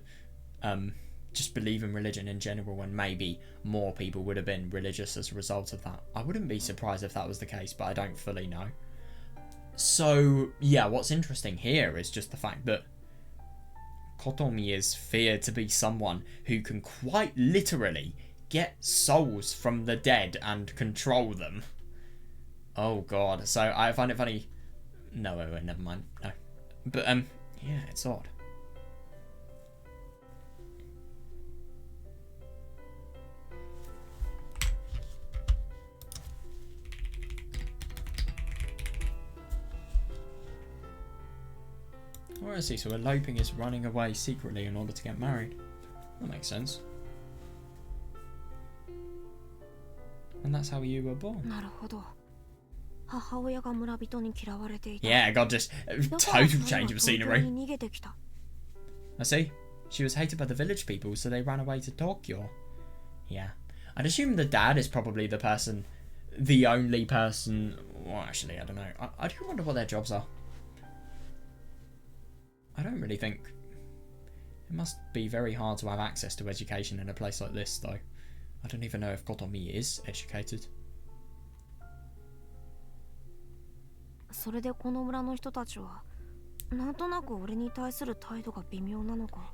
just believe in religion in general, and maybe more people would have been religious as a result of that. I wouldn't be surprised if that was the case, but I don't fully know. So yeah, what's interesting here is just the fact that Kotomi is feared to be someone who can quite literally get souls from the dead and control them. Oh god. So I find it funny. No, wait, never mind. No. But yeah, it's odd. Oh, I see. So eloping is running away secretly in order to get married. That makes sense. And that's how you were born. Yeah, God, just total change of scenery. I see. She was hated by the village people, so they ran away to Tokyo. Yeah. I'd assume the dad is probably the only person... Well, actually, I don't know. I do wonder what their jobs are. I don't really think... It must be very hard to have access to education in a place like this, though. I don't even know if Kotomi is educated.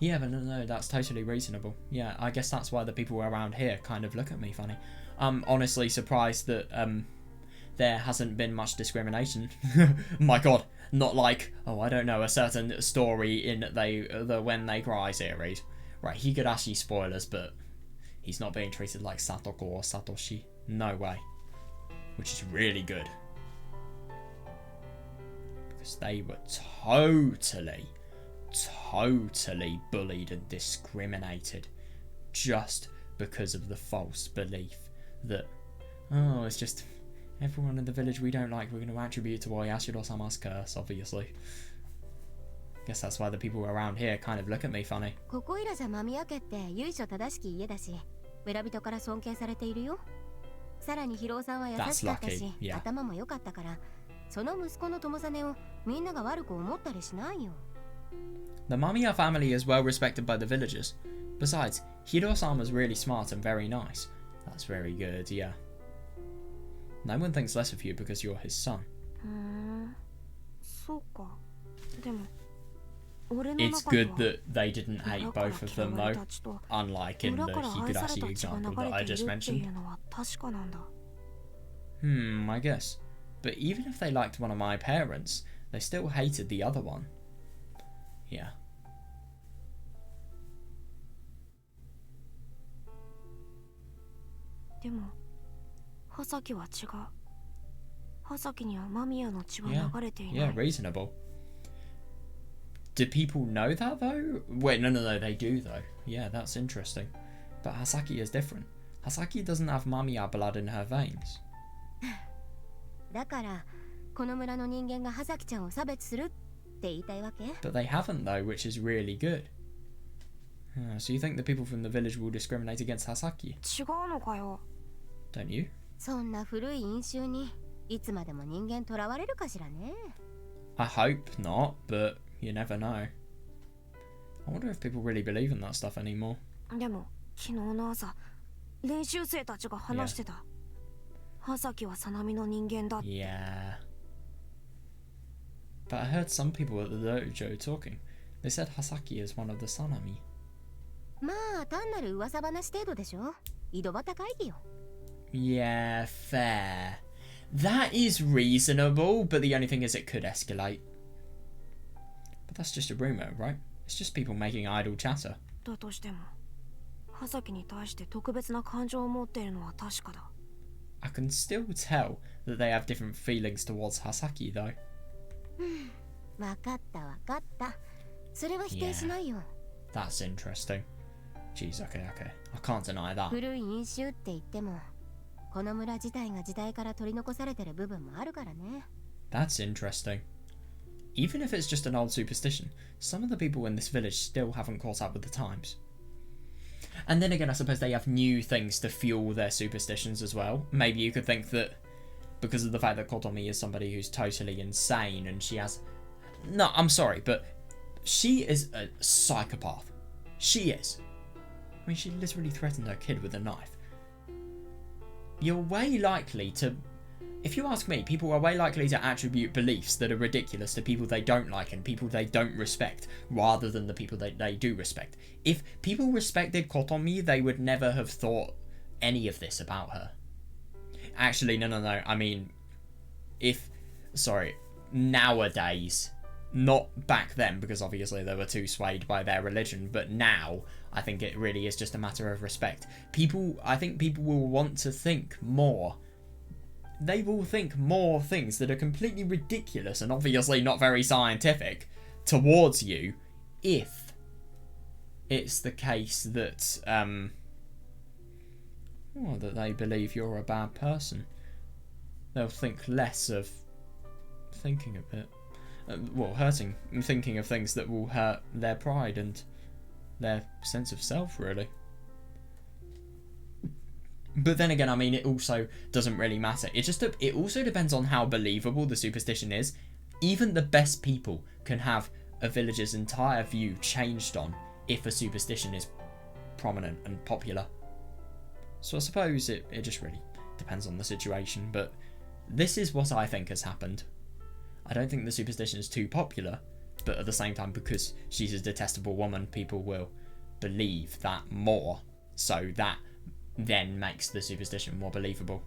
Yeah, but no, that's totally reasonable. Yeah, I guess that's why the people around here kind of look at me funny. I'm honestly surprised that there hasn't been much discrimination. My god, not like, oh, I don't know, a certain story in the When They Cry series. Right, Higurashi spoilers, but he's not being treated like Satoko or Satoshi. No way. Which is really good. Because they were totally bullied and discriminated just because of the false belief that, oh, it's just everyone in the village we don't like, we're going to attribute to Oyashiro-sama's curse, obviously. Guess that's why the people around here kind of look at me funny. That's lucky, yeah. The Mamiya family is well respected by the villagers. Besides, Hiro-sama's really smart and very nice. That's very good, yeah. No one thinks less of you because you're his son. It's good that they didn't hate both of them though, unlike in the Higurashi example that I just mentioned. I guess. But even if they liked one of my parents, they still hated the other one. Yeah. Yeah, reasonable. Do people know that though? Wait, no, they do though. Yeah, that's interesting. But Hasaki is different. Hasaki doesn't have Mamiya blood in her veins. But they haven't though, which is really good. So you think the people from the village will discriminate against Hasaki? Don't you? I hope not, but you never know. I wonder if people really believe in that stuff anymore. Yeah. But I heard some people at the dojo talking. They said Hasaki is one of the Sanami. Yeah, fair. That is reasonable, but the only thing is it could escalate. But that's just a rumour, right? It's just people making idle chatter. I can still tell that they have different feelings towards Hasaki, though. Yeah, that's interesting. Jeez, okay. I can't deny that. That's interesting. Even if it's just an old superstition, some of the people in this village still haven't caught up with the times. And then again, I suppose they have new things to fuel their superstitions as well. Maybe you could think that because of the fact that Kotomi is somebody who's totally insane and she has... No, I'm sorry, but she is a psychopath. She is. I mean, she literally threatened her kid with a knife. You're way likely to... If you ask me, people are way likely to attribute beliefs that are ridiculous to people they don't like and people they don't respect, rather than the people that they do respect. If people respected Kotomi, they would never have thought any of this about her. Actually, no. I mean, nowadays, not back then, because obviously they were too swayed by their religion, but now, I think it really is just a matter of respect. I think people will want to think more. They will think more things that are completely ridiculous and obviously not very scientific towards you if it's the case that, that they believe you're a bad person. They'll think less of thinking a bit. Thinking of things that will hurt their pride and their sense of self, really. But then again, I mean, it also doesn't really matter. It also depends on how believable the superstition is. Even the best people can have a village's entire view changed on if a superstition is prominent and popular. So I suppose it just really depends on the situation, but this is what I think has happened. I don't think the superstition is too popular, but at the same time, because she's a detestable woman, people will believe that more, so that then makes the superstition more believable.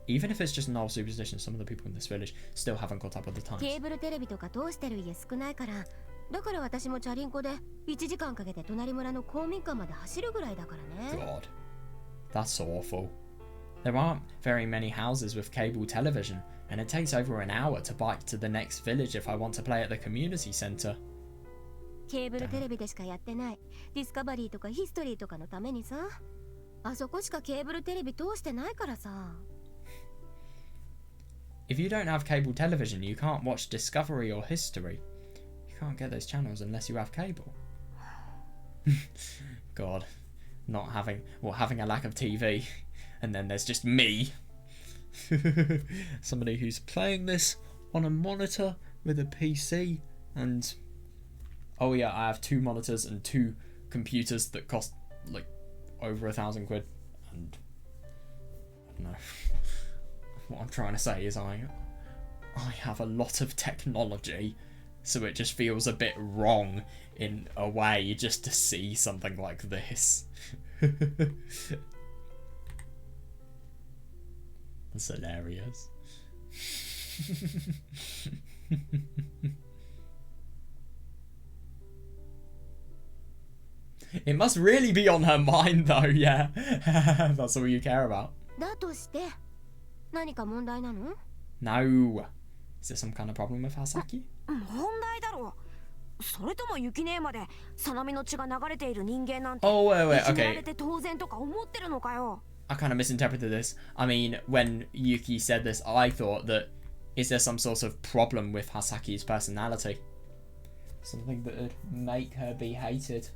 Even if it's just an old superstition, some of the people in this village still haven't caught up with the times. ケーブルテレビとか通してる家少ないから、だから私もチャリンコで1時間かけて隣村の公民館まで走るぐらいだからね。 God, that's awful. There aren't very many houses with cable television, and it takes over an hour to bike to the next village if I want to play at the community centre. ケーブルテレビでしかやってないディスカバリーとかヒストリーとかのためにさ、あそこしかケーブルテレビ通してないからさ。If you don't have cable television, you can't watch Discovery or History. You can't get those channels unless you have cable. God, having a lack of TV, and then there's just me. Somebody who's playing this on a monitor with a PC, and oh yeah, I have 2 monitors and 2 computers that cost like over £1,000, and I don't know. What I'm trying to say is I have a lot of technology, so it just feels a bit wrong in a way just to see something like this. That's hilarious. It must really be on her mind though, yeah. That's all you care about. だとして何か問題なの? No. Is there some kind of problem with Hasaki? 問題だろう。それともユキ姉までサナミの血が流れている人間なんて Oh, wait, いじめら okay. れて当然とか思ってるのかよ。 I kind of misinterpreted this. I mean, when Yuki said this, I thought that, is there some sort of problem with Hasaki's personality? Something that would make her be hated?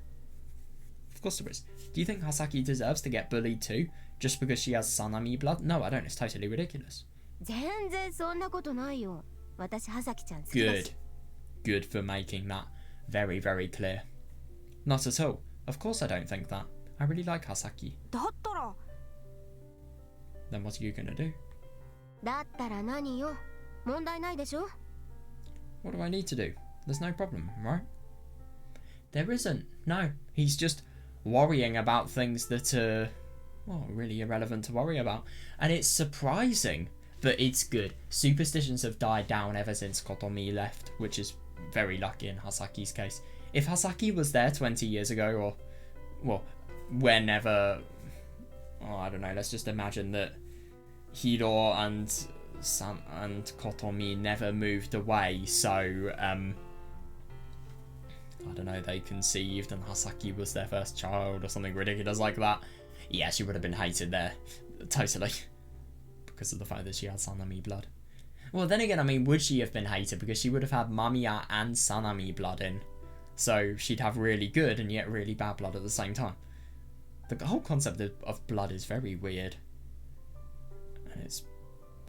Of course there is. Do you think Hasaki deserves to get bullied too, just because she has Sanami blood? No, I don't. It's totally ridiculous. 全然そんなことないよ。私ハサキちゃん好きだし。 Good for making that very, very clear. Not at all. Of course I don't think that. I really like Hasaki. だったら Then what are you gonna do? だったら何よ。問題ないでしょ。 What do I need to do? There's no problem, right? There isn't. No. He's just worrying about things that are, well, really irrelevant to worry about. And it's surprising, but it's good. Superstitions have died down ever since Kotomi left, which is very lucky in Hasaki's case. If Hasaki was there 20 years ago, or, well, whenever, oh, I don't know, let's just imagine that Hiro and Kotomi never moved away, so, I don't know, they conceived and Hasaki was their first child or something ridiculous like that. Yeah, she would have been hated there. Totally. Because of the fact that she had Sanami blood. Well, then again, I mean, would she have been hated? Because she would have had Mamiya and Sanami blood in. So she'd have really good and yet really bad blood at the same time. The whole concept of blood is very weird. And it's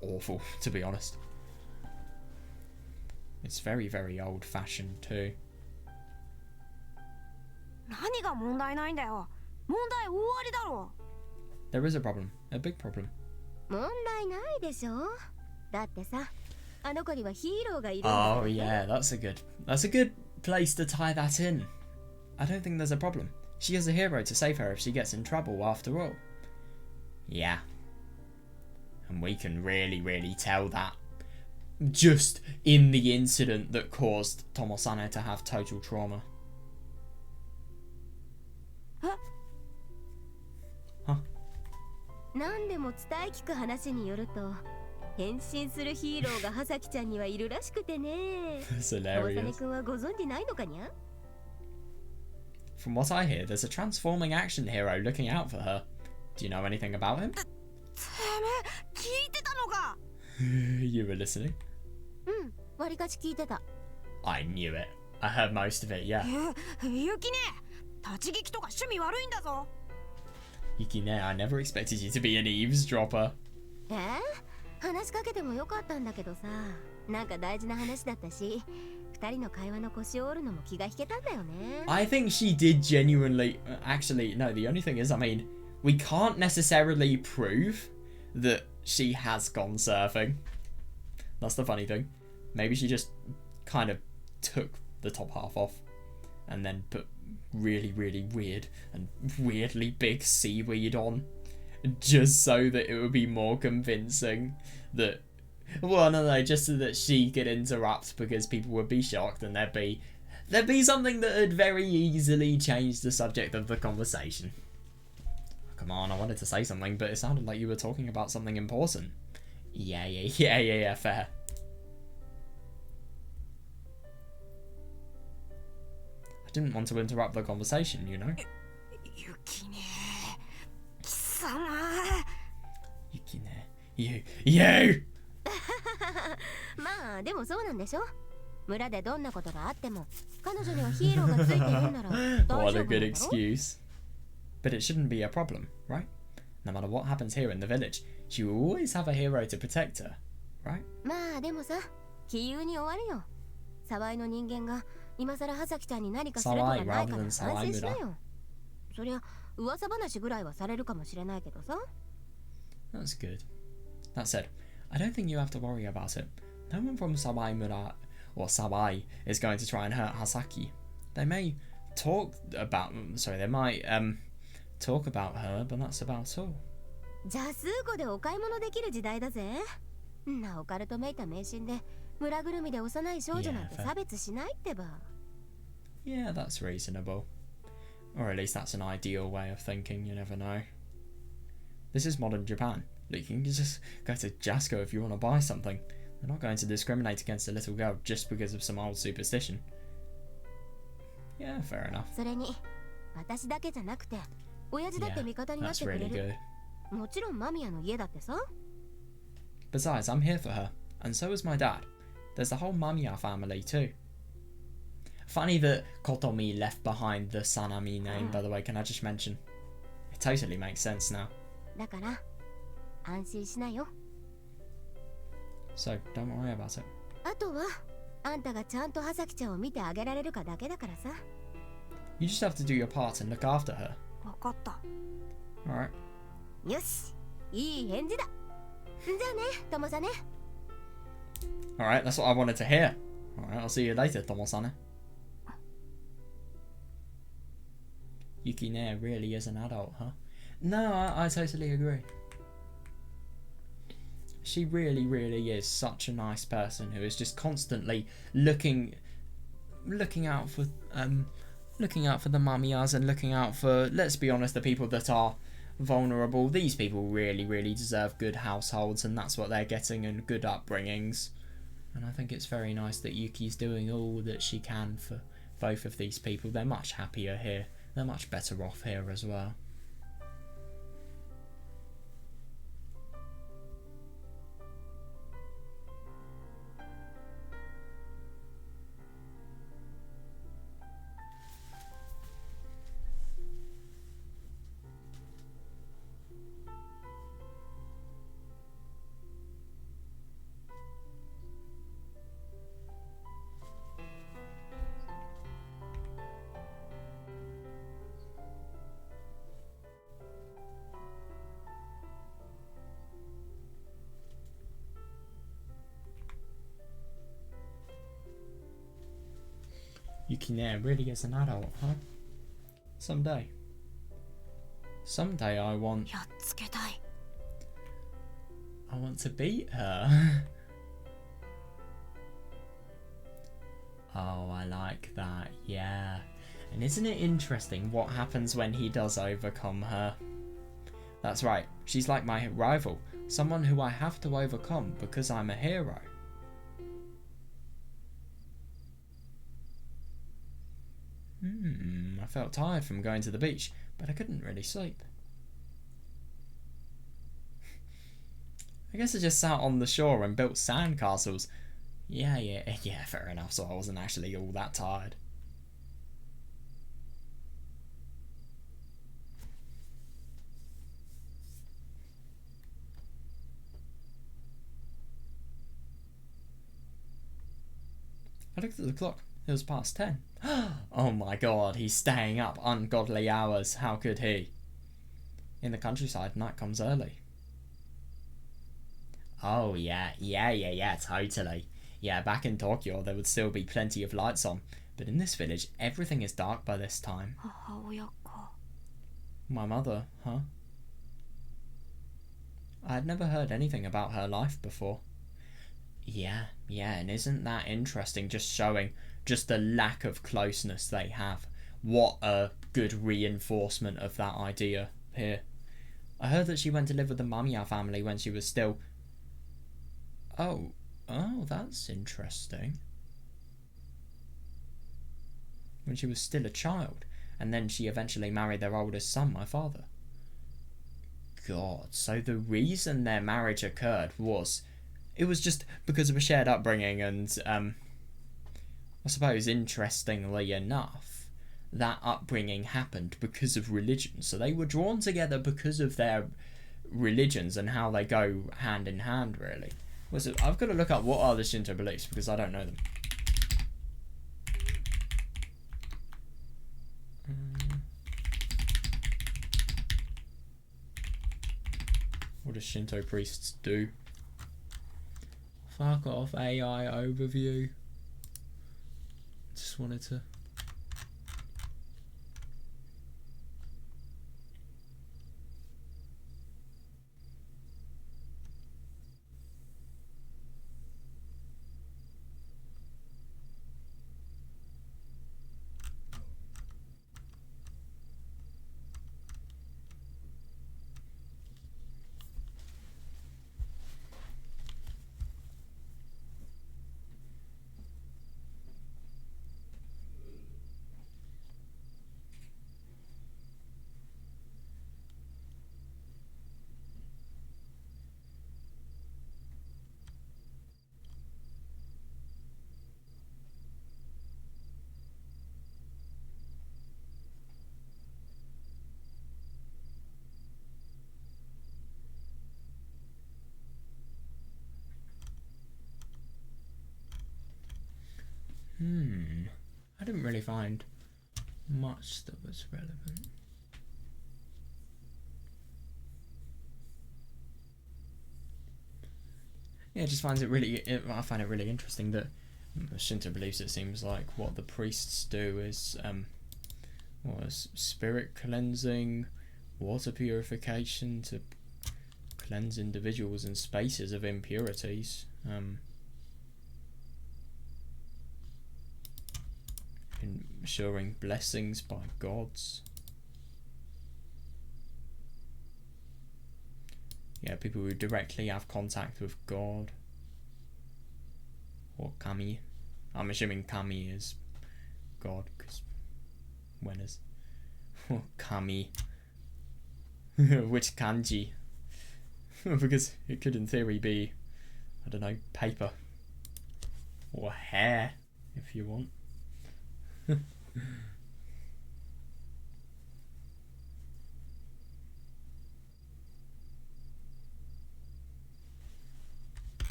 awful, to be honest. It's very, very old-fashioned too. 何が問題ないんだよ。問題大ありだろ。 There is a problem, a big problem. 問題ないでしょ。だってさ、あの子にはヒーローがいるんだから Oh yeah, that's a good place to tie that in. I don't think there's a problem. She has a hero to save her if she gets in trouble after all. Yeah. And we can really, really tell that just in the incident that caused Tomosane to have total trauma. Huh? 何でも伝え聞く話によると、変身するヒーローが葉咲ちゃんにはいるらしくてね。 That's 友 hilarious. くんはご存知ないのかにゃ？ From what I hear, there's a transforming action hero looking out for her. Do you know anything about him? てめえ聞いてたのか。 You were listening? うん、わりかし聞いてた。 I knew it. I heard most of it, yeah. ゆきね、立ち聞きとか趣味悪いんだぞ。 Yuki, I never expected you to be an eavesdropper. 話しかけてもよかったんだけどさ、なんか大事な話だったし、二人の会話の腰を折るのも気が引けたんだよね。 I think she did genuinely... Actually, no, the only thing is, I mean, we can't necessarily prove that she has gone surfing. That's the funny thing. Maybe she just kind of took the top half off and then put really, really weird and weirdly big seaweed on just so that it would be more convincing that... Well, no, just so that she could interrupt because people would be shocked and there'd be something that would very easily change the subject of the conversation. Come on, I wanted to say something, but it sounded like you were talking about something important. Yeah, fair. I didn't want to interrupt the conversation, you know? ゆきね、貴様。 Yuki, you! まあでもそうなんでしょ。村でどんなことがあっても彼女にはヒーローがついているんなら大 What 丈 a 夫 good なんだろ。 excuse. But it shouldn't be a problem, right? No matter what happens here in the village, she will always have a hero to protect her, right? まあでもさ、気優に終わるよ。沢井の人間が今さら葉咲ちゃんに何かするとかないから安心しなよ。そりゃ噂話ぐらいはされるかもしれないけどさ。 That's good. That said, I don't think you have to worry about it. No one from Sabai Mura or Sabai is going to try and hurt Hasaki. They may talk about talk about her, but that's about all. じゃあ数個でお買い物できる時代だぜ。なおオカルトめいた迷信で村ぐるみで幼い少女なんて差別しないってば。 Yeah, that's reasonable. Or at least that's an ideal way of thinking, you never know. This is modern Japan. Look, you can just go to Jasco if you want to buy something. They're not going to discriminate against a little girl just because of some old superstition. Yeah, fair enough. それに私だけじゃなくて親父だって味方になっ That's てくれ really る。 good. もちろんマミヤの家だってさ。 Besides, I'm here for her, and so is my dad. There's the whole Mamiya family too. Funny that Kotomi left behind the Sanami name, by the way, can I just mention? It totally makes sense now. だから安心しなよ。 So, don't worry about it. あとはあんたがちゃんと葉咲ちゃんを見てあげられるかだけだからさ。 You just have to do your part and look after her. わかった。 Alright. よし、いい返事だ。じゃあね、友さね。 Alright, that's what I wanted to hear. Alright, I'll see you later, Tomosane. Yuki Ne really is an adult, huh? No, I totally agree. She really, really is such a nice person who is just constantly looking out for the Mamiyas and looking out for, let's be honest, the people that are vulnerable. These people really, really deserve good households, and that's what they're getting, and good upbringings. And I think it's very nice that Yuki's doing all that she can for both of these people. They're much happier here. They're much better off here as well. Yuki really is an adult, huh? Someday. Someday I want やっつけたい。 to beat her. Oh, I like that, yeah. And isn't it interesting what happens when he does overcome her? That's right, she's like my rival, someone who I have to overcome because I'm a hero. I felt tired from going to the beach, but I couldn't really sleep. I guess I just sat on the shore and built sandcastles. Yeah, fair enough, so I wasn't actually all that tired. I looked at the clock. It was past 10. Oh my god, he's staying up ungodly hours. How could he? In the countryside, night comes early. Oh yeah, totally. Yeah, back in Tokyo, there would still be plenty of lights on. But in this village, everything is dark by this time. 母親か。 My mother, huh? I had never heard anything about her life before. Yeah, and isn't that interesting, just showing just the lack of closeness they have. What a good reinforcement of that idea here. I heard that she went to live with the Mamiya family when she was still... Oh, that's interesting. When she was still a child, and then she eventually married their oldest son, my father. God, so the reason their marriage occurred was... It was just because of a shared upbringing and, I suppose, interestingly enough, that upbringing happened because of religion. So they were drawn together because of their religions and how they go hand in hand, really. I've got to look up what are the Shinto beliefs because I don't know them. What do Shinto priests do? Fuck off, AI overview. Just wanted to... I didn't really find much that was relevant. Yeah, I find it really interesting that Shinto believes it seems like what the priests do is spirit cleansing, water purification to cleanse individuals and spaces of impurities. Ensuring blessings by gods. Yeah, people who directly have contact with God. Or kami. I'm assuming kami is God, because when is... kami. Which kanji? Because it could in theory be, I don't know, paper. Or hair, if you want.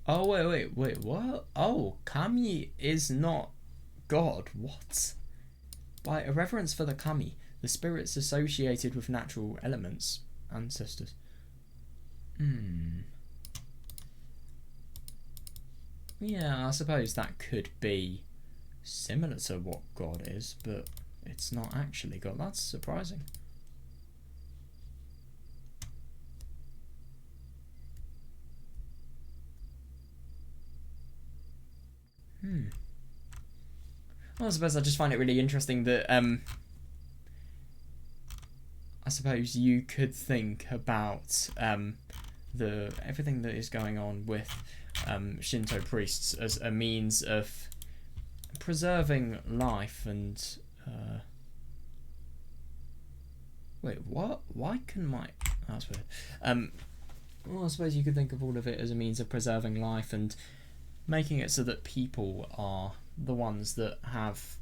Oh, wait, what? Oh, Kami is not God. What? By a reverence for the Kami, the spirits associated with natural elements, ancestors. Yeah, I suppose that could be similar to what God is, but it's not actually God. That's surprising. Well, I suppose I just find it really interesting that I suppose you could think about the everything that is going on with Shinto priests as a means of preserving life and wait, what? Why can my... That's weird. Well, I suppose you could think of all of it as a means of preserving life and making it so that people are the ones that have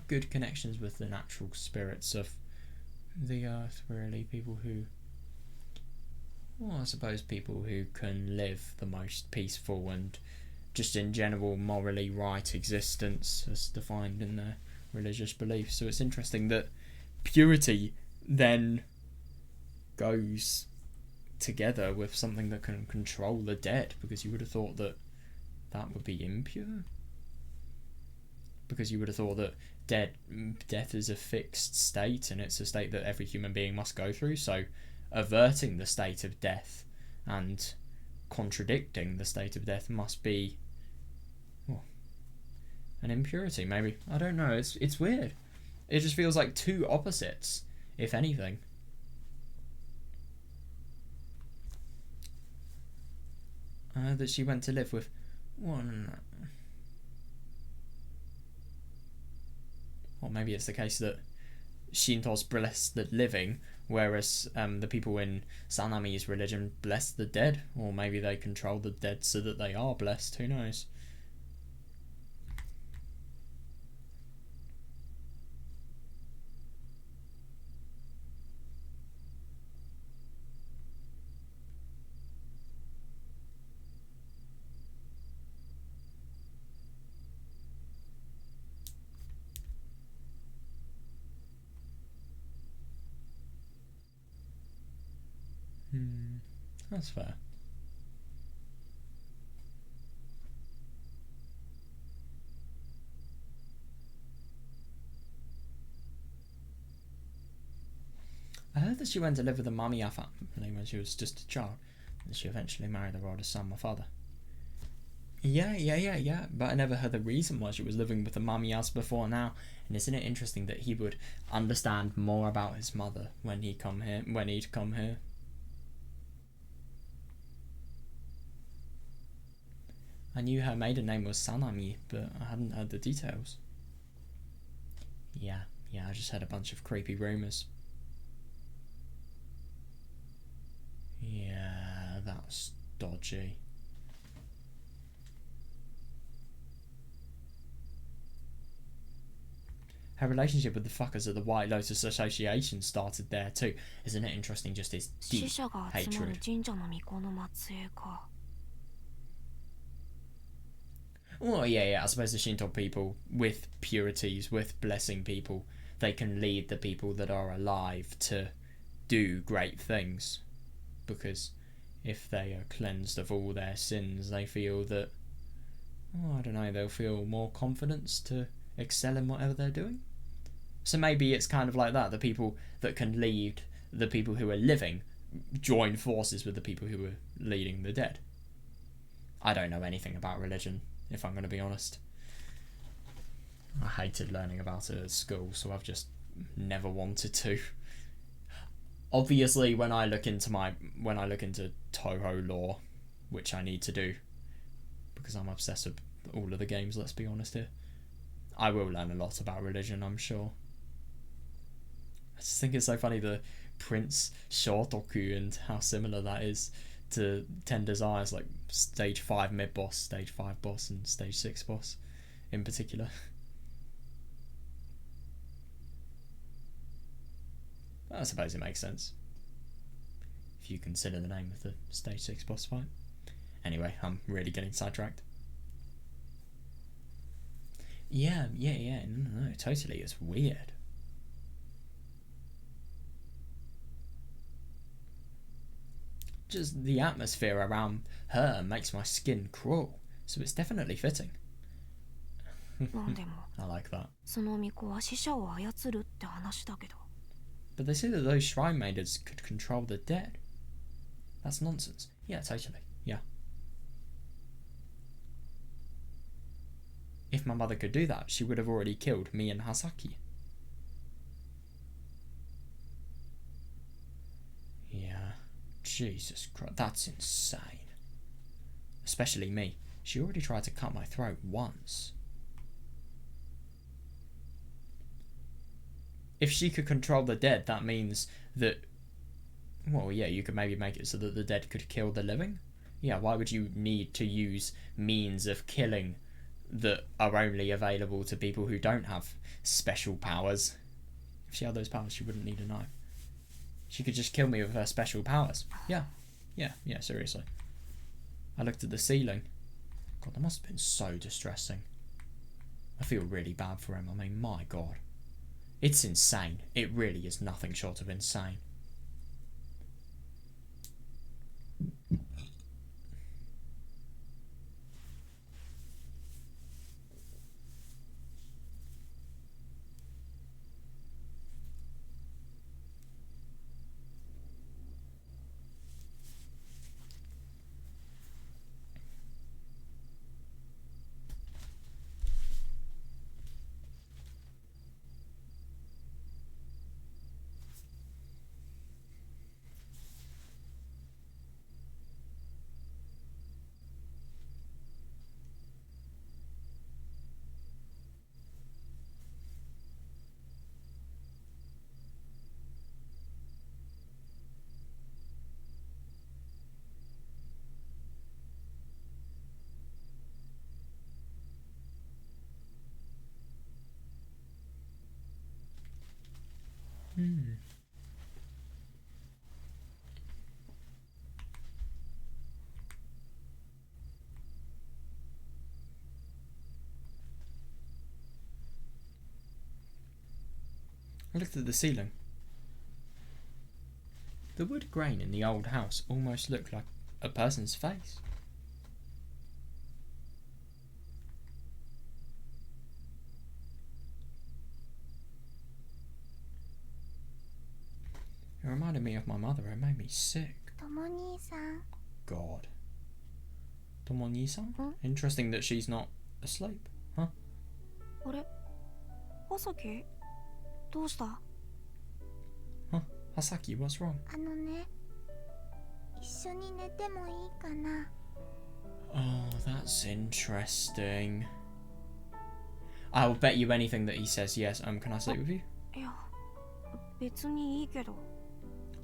good connections with the natural spirits of the earth, really. People who... Well, I suppose people who can live the most peaceful and just in general morally right existence as defined in their religious beliefs. So it's interesting that purity then goes together with something that can control the dead, because you would have thought that that would be impure, because you would have thought that death is a fixed state and it's a state that every human being must go through, so averting the state of death and contradicting the state of death must be, well, an impurity, maybe. I don't know, it's weird. It just feels like two opposites, if anything. That she went to live with one. Or maybe it's the case that Shintos bless the living, whereas the people in Sanami's religion bless the dead. Or maybe they control the dead so that they are blessed, who knows. That's fair. I heard that she went to live with the Mamiya family when she was just a child, and she eventually married the eldest son, my father. Yeah. But I never heard the reason why she was living with the Mamiyas before now. And isn't it interesting that he would understand more about his mother when he'd come here? I knew her maiden name was Sanami, but I hadn't heard the details. Yeah, I just heard a bunch of creepy rumours. Yeah, that's dodgy. Her relationship with the fuckers at the White Lotus Association started there too. Isn't it interesting, just his deep hatred? Well, yeah, I suppose the Shinto people, with purities, with blessing people, they can lead the people that are alive to do great things. Because if they are cleansed of all their sins, they feel that, I don't know, they'll feel more confidence to excel in whatever they're doing. So maybe it's kind of like that. The people that can lead the people who are living join forces with the people who are leading the dead. I don't know anything about religion, if I'm going to be honest. I hated learning about it at school, so I've just never wanted to. Obviously, when I look into Toho lore, which I need to do, because I'm obsessed with all of the games, let's be honest here, I will learn a lot about religion, I'm sure. I just think it's so funny, the Prince Shotoku and how similar that is to 10 Desires, like stage 5 mid-boss, stage 5 boss, and stage 6 boss in particular. I suppose it makes sense if you consider the name of the stage 6 boss fight. Anyway, I'm really getting sidetracked. Yeah, no, totally, it's weird. just the atmosphere around her makes my skin crawl. So it's definitely fitting. なんでも I like that. その巫女は死者を操るって話だけど But they say that those shrine maidens could control the dead. That's nonsense. Yeah, totally. Yeah. If my mother could do that, she would have already killed me and Hasaki. Yeah. Jesus Christ, that's insane. Especially me. She already tried to cut my throat once. If she could control the dead, that means that... Well, yeah, you could maybe make it so that the dead could kill the living. Yeah, why would you need to use means of killing that are only available to people who don't have special powers? If she had those powers, she wouldn't need a knife. She could just kill me with her special powers. Yeah, seriously. I looked at the ceiling. God, that must have been so distressing. I feel really bad for him. I mean, my God. It's insane. It really is nothing short of insane. I looked at the ceiling. The wood grain in the old house almost looked like a person's face. It reminded me of my mother. It made me sick. Tomo-ni-san. God. Tomo-ni-san? Hmm? Interesting that she's not asleep, huh? あれHasaki? どうした Huh? Hasaki, what's wrong? あのね、一緒に寝てもいいかな。 Oh, that's interesting. I'll bet you anything that he says yes. Can I sleep with you? いや別にいいけど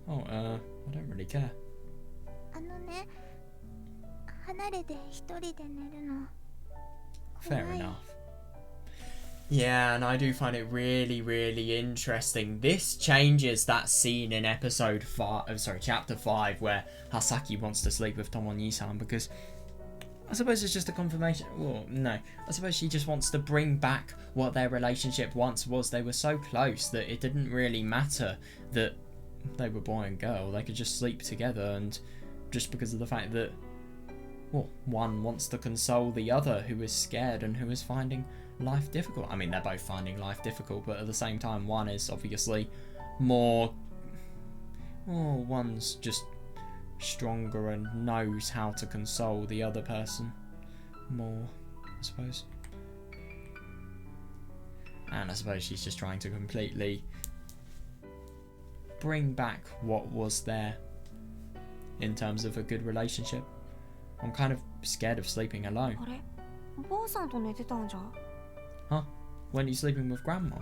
Oh, I don't really care. あのね、離れて一人で寝るの。 Fair 怖い。 enough. Yeah, and I do find it really, really interesting. This changes that scene in chapter 5, where Hasaki wants to sleep with Tomo-ni-san, because I suppose it's just a confirmation. Well, no. I suppose she just wants to bring back what their relationship once was. They were so close that it didn't really matter that they were boy and girl. They could just sleep together, and just because of the fact that, well, one wants to console the other who is scared and who is finding life difficult. I mean, they're both finding life difficult, but at the same time, one is obviously more... Well, one's just stronger and knows how to console the other person more, I suppose. And I suppose she's just trying to completely bring back what was there in terms of a good relationship. I'm kind of scared of sleeping alone. あればあさんと寝てたんじゃ Huh? When are you sleeping with Grandma?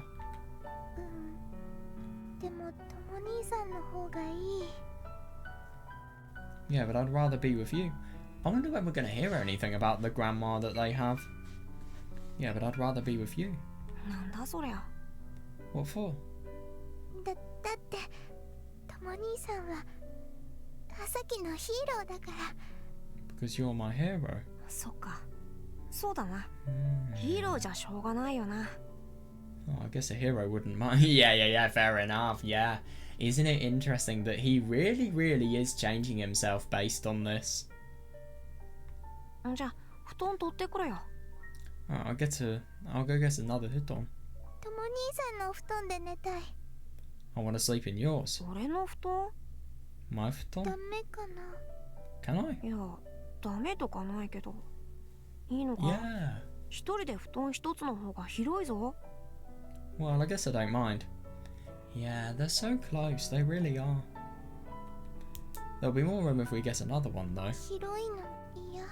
でもTomo-ni-sanの方がいい。 Yeah, but I'd rather be with you. I wonder when we're going to hear anything about the grandma that they have. Yeah, but I'd rather be with you. なんだそりゃ What for? だってTomo-ni-sanはHasakiのヒーローだから。 Because you're my hero. そっかそうだなヒーローじゃしょうがないよな Oh, I guess a hero wouldn't mind. Yeah, fair enough, yeah. Isn't it interesting that he really is changing himself based on this? じゃあ布団取ってくれよ。 Oh, I'll go get another futon. とも兄さんのお布団で寝たい。 I want to sleep in yours. 俺の布団？ My futon? ダメかな。 Can I? いや、ダメとかないけど。いいのか？ Yeah. 一人で布団一つの方が広いぞ。 Well, I guess I don't mind. Yeah, they're so close. They really are. There'll be more room if we get another one, though. 広いの嫌。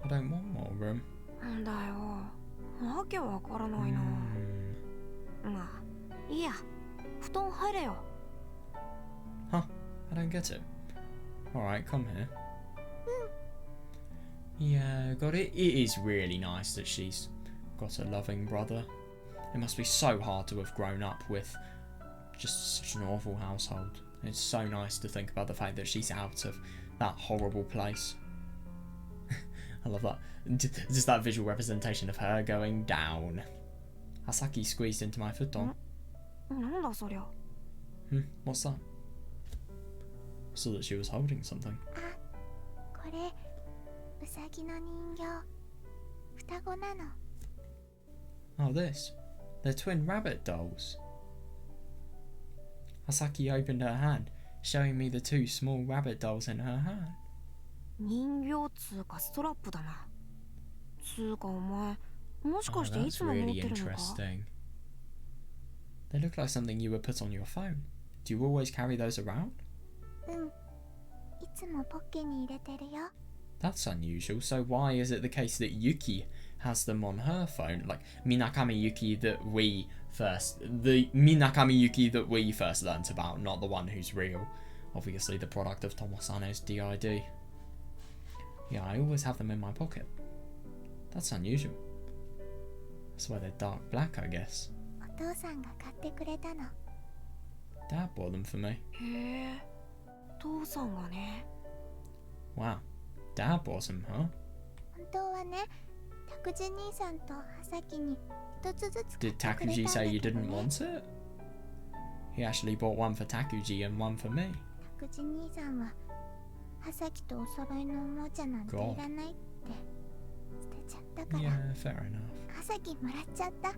I don't want more room. なんだよ。わけわからないな。まあ、いいや。布団入れよ。 Huh? I don't get it. Alright, come here. Yeah, God, it is really nice that she's got a loving brother. It must be so hard to have grown up with just such an awful household. It's so nice to think about the fact that she's out of that horrible place. I love that. Just that visual representation of her going down. Hasaki squeezed into my futon. なんだそりゃ。 What's that? So that she was holding something. これウサギの人形。双子なの。 Oh, this. They're twin rabbit dolls. Hasaki opened her hand, showing me the two small rabbit dolls in her hand. 人形つうかストラップだな。つうかお前、もし Oh, かしてい that's つも持っ really てるのか？ interesting. They look like something you would put on your phone. Do you always carry those around? うん。いつもポッケに入れてるよ。 That's unusual. So why is it the case that Yuki has them on her phone? Like Minakami Yuki that we first learnt about, not the one who's real. Obviously the product of Tomosane's DID. Yeah, I always have them in my pocket. That's unusual. That's why they're dark black, I guess. お父さんが買ってくれたの。 Dad bought them for me. へえ、父さんがね。 Wow. Dad bought them, huh? 本当はね、拓司兄さんとハサキに一つずつ買 Did ってくれ Takuji たん say だ you けど didn't ね。 want it? He actually bought one for Takuji and one for me. 拓司兄さんはハサキとお揃いのおもちゃなんていらないって捨てちゃったから。 Yeah, fair enough. ハサキもらっちゃった。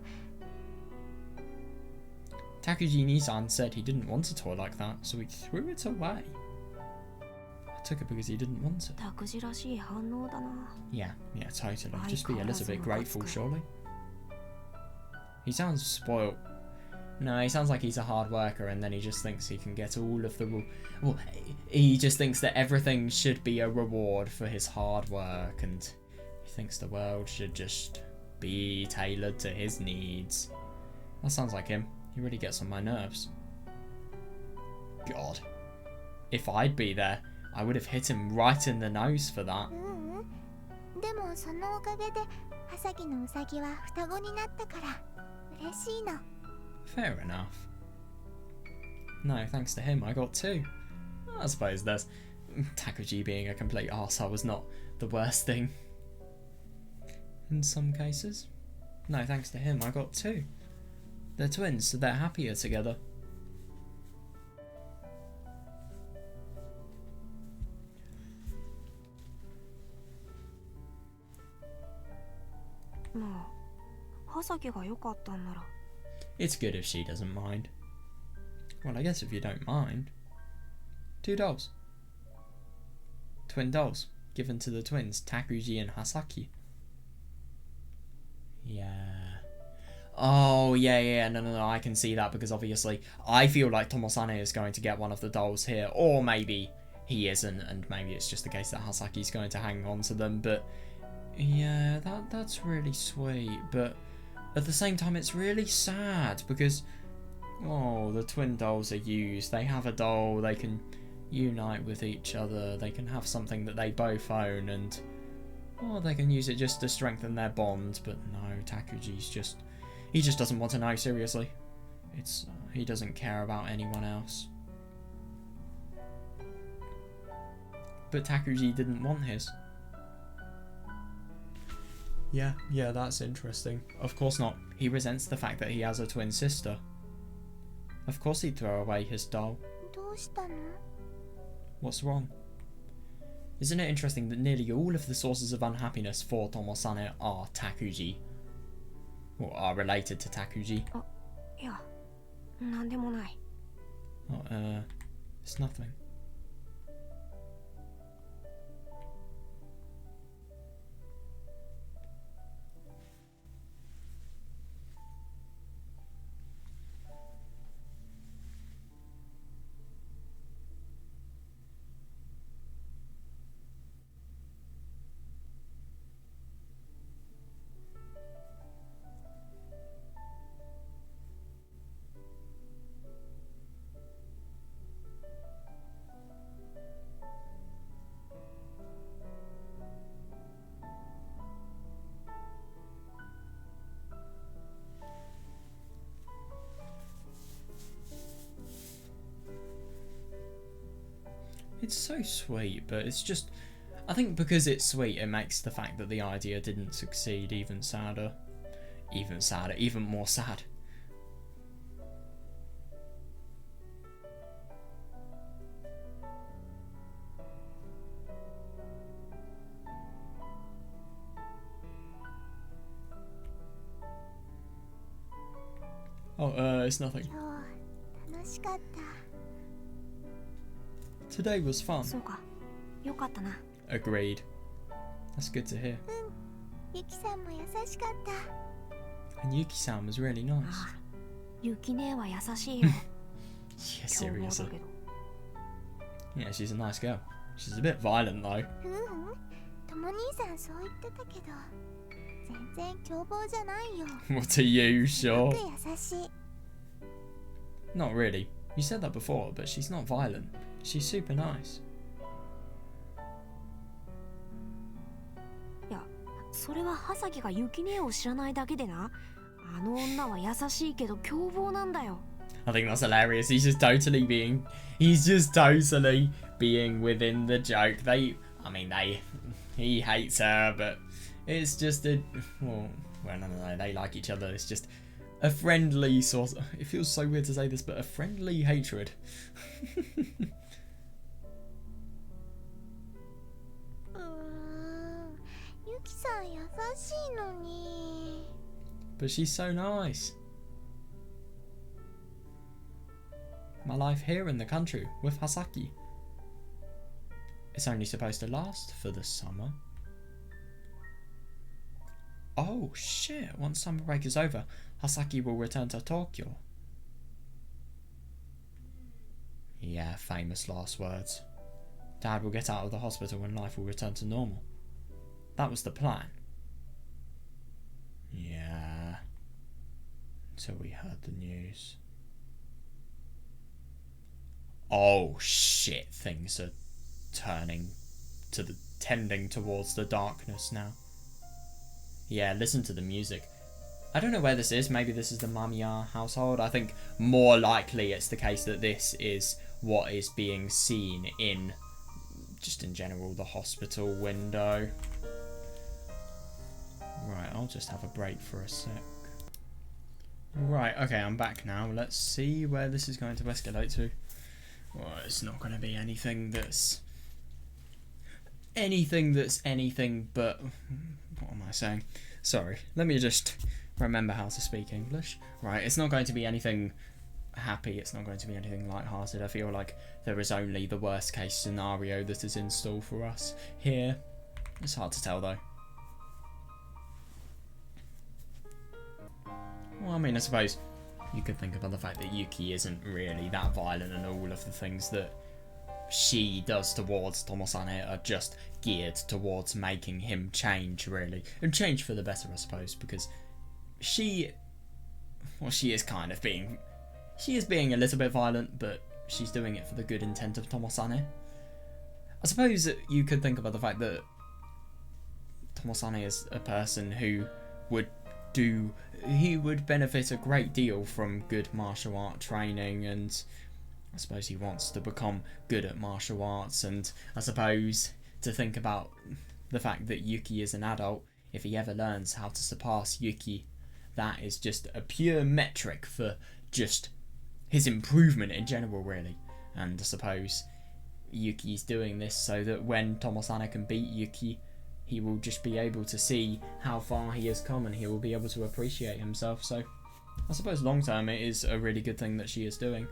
Takuji Nisan said he didn't want a toy like that, so he threw it away. I took it because he didn't want it. 拓司らしい反応だな。 Yeah, totally. Just be a little bit grateful, surely. He sounds spoilt. No, he sounds like he's a hard worker and then he just thinks he can get all of the... Well, he just thinks that everything should be a reward for his hard work and he thinks the world should just be tailored to his needs. That sounds like him. He really gets on my nerves. God. If I'd be there, I would have hit him right in the nose for that. うんうん。でもそのおかげでハサキのウサギは双子になったから嬉しいの。 Fair enough. No, thanks to him, I got two. I suppose there's... Takuji being a complete arsehole was not the worst thing. In some cases. No, thanks to him, I got two. They're twins, so they're happier together. It's good if she doesn't mind. Well, I guess if you don't mind. Two dolls. Twin dolls, given to the twins, Takuji and Hasaki. Yeah. Oh, yeah, no, I can see that because obviously I feel like Tomosane is going to get one of the dolls here, or maybe he isn't, and maybe it's just the case that Hasaki's going to hang on to them, but yeah, that's really sweet, but at the same time it's really sad because, oh, the twin dolls are used, they have a doll, they can unite with each other, they can have something that they both own, and, oh, they can use it just to strengthen their bond, but no, Takuji's just... He just doesn't want to know, seriously. It's he doesn't care about anyone else. But Takuji didn't want his. Yeah, that's interesting. Of course not. He resents the fact that he has a twin sister. Of course he'd throw away his doll. どうしたの？ What's wrong? Isn't it interesting that nearly all of the sources of unhappiness for Tomosane are Takuji? Or are related to Takuji? いや、なんでもない。 Oh, it's nothing. It's so sweet, but it's just... I think because it's sweet, it makes the fact that the idea didn't succeed even sadder. Even sadder, even more sad. Oh, it's nothing. 今日楽しかった。 Today was fun. そうか、よかったな。 Agreed. That's good to hear. ゆきさんも優しかった。 And Yuki-san was really nice. ああ、ゆき姉は優しいよ。 Yeah, 凶暴 seriously. だけど。 Yeah, she's a nice girl. She's a bit violent though. とも兄さんそう言ってたけど、全然凶暴じゃないよ。 What are you す sure? ごく優しい。 Not really. You said that before, but she's not violent. She's super nice. いや、それは葉崎がゆき姉を知らないだけでな。あの女は優しいけど凶暴なんだよ。 I think that's hilarious. He's just totally being within the joke. He hates her, but it's just no, they like each other. It's just a friendly sort of, it feels so weird to say this, but a friendly hatred. ゆきさん優しいのに。 But she's so nice. My life here in the country with Hasaki. It's only supposed to last for the summer. Oh shit, once summer break is over, Hasaki will return to Tokyo. Yeah, famous last words. Dad will get out of the hospital and life will return to normal. That was the plan. Yeah. Until we heard the news. Oh shit, things are tending towards the darkness now. Yeah, listen to the music. I don't know where this is. Maybe this is the Mamiya household. I think more likely it's the case that this is what is being seen in, just in general, the hospital window. Right, I'll just have a break for a sec. Right, okay, I'm back now. Let's see where this is going to escalate to. Well, it's not going to be anything that's anything but... What am I saying? Sorry, let me just remember how to speak English. Right, it's not going to be anything happy, it's not going to be anything light-hearted. I feel like there is only the worst case scenario that is in store for us here. It's hard to tell though. Well, I mean, I suppose you could think about the fact that Yuki isn't really that violent, and all of the things that she does towards Tomosane are just geared towards making him change, really. And change for the better, I suppose, because she is being a little bit violent, but she's doing it for the good intent of Tomosane. I suppose that you could think about the fact that Tomosane is a person who would benefit a great deal from good martial art training, and I suppose he wants to become good at martial arts. And I suppose to think about the fact that Yuki is an adult, if he ever learns how to surpass Yuki, that is just a pure metric for just his improvement in general, really. And I suppose Yuki's doing this so that when Tomosane can beat Yuki, he will just be able to see how far he has come and he will be able to appreciate himself. So I suppose long term it is a really good thing that she is doing.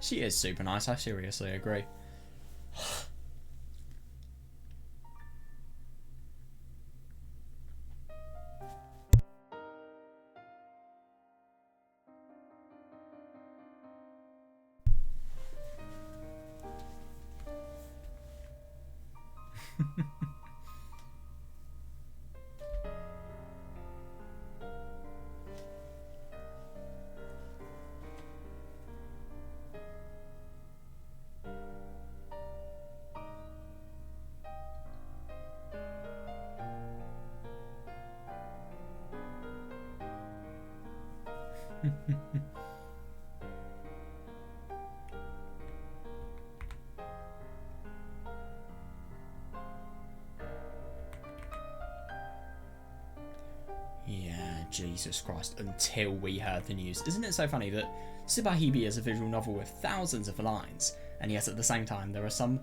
She is super nice, I seriously agree. Yeah, Jesus Christ, until we heard the news. Isn't it so funny that Subarashiki Hibi is a visual novel with thousands of lines, and yet at the same time there are some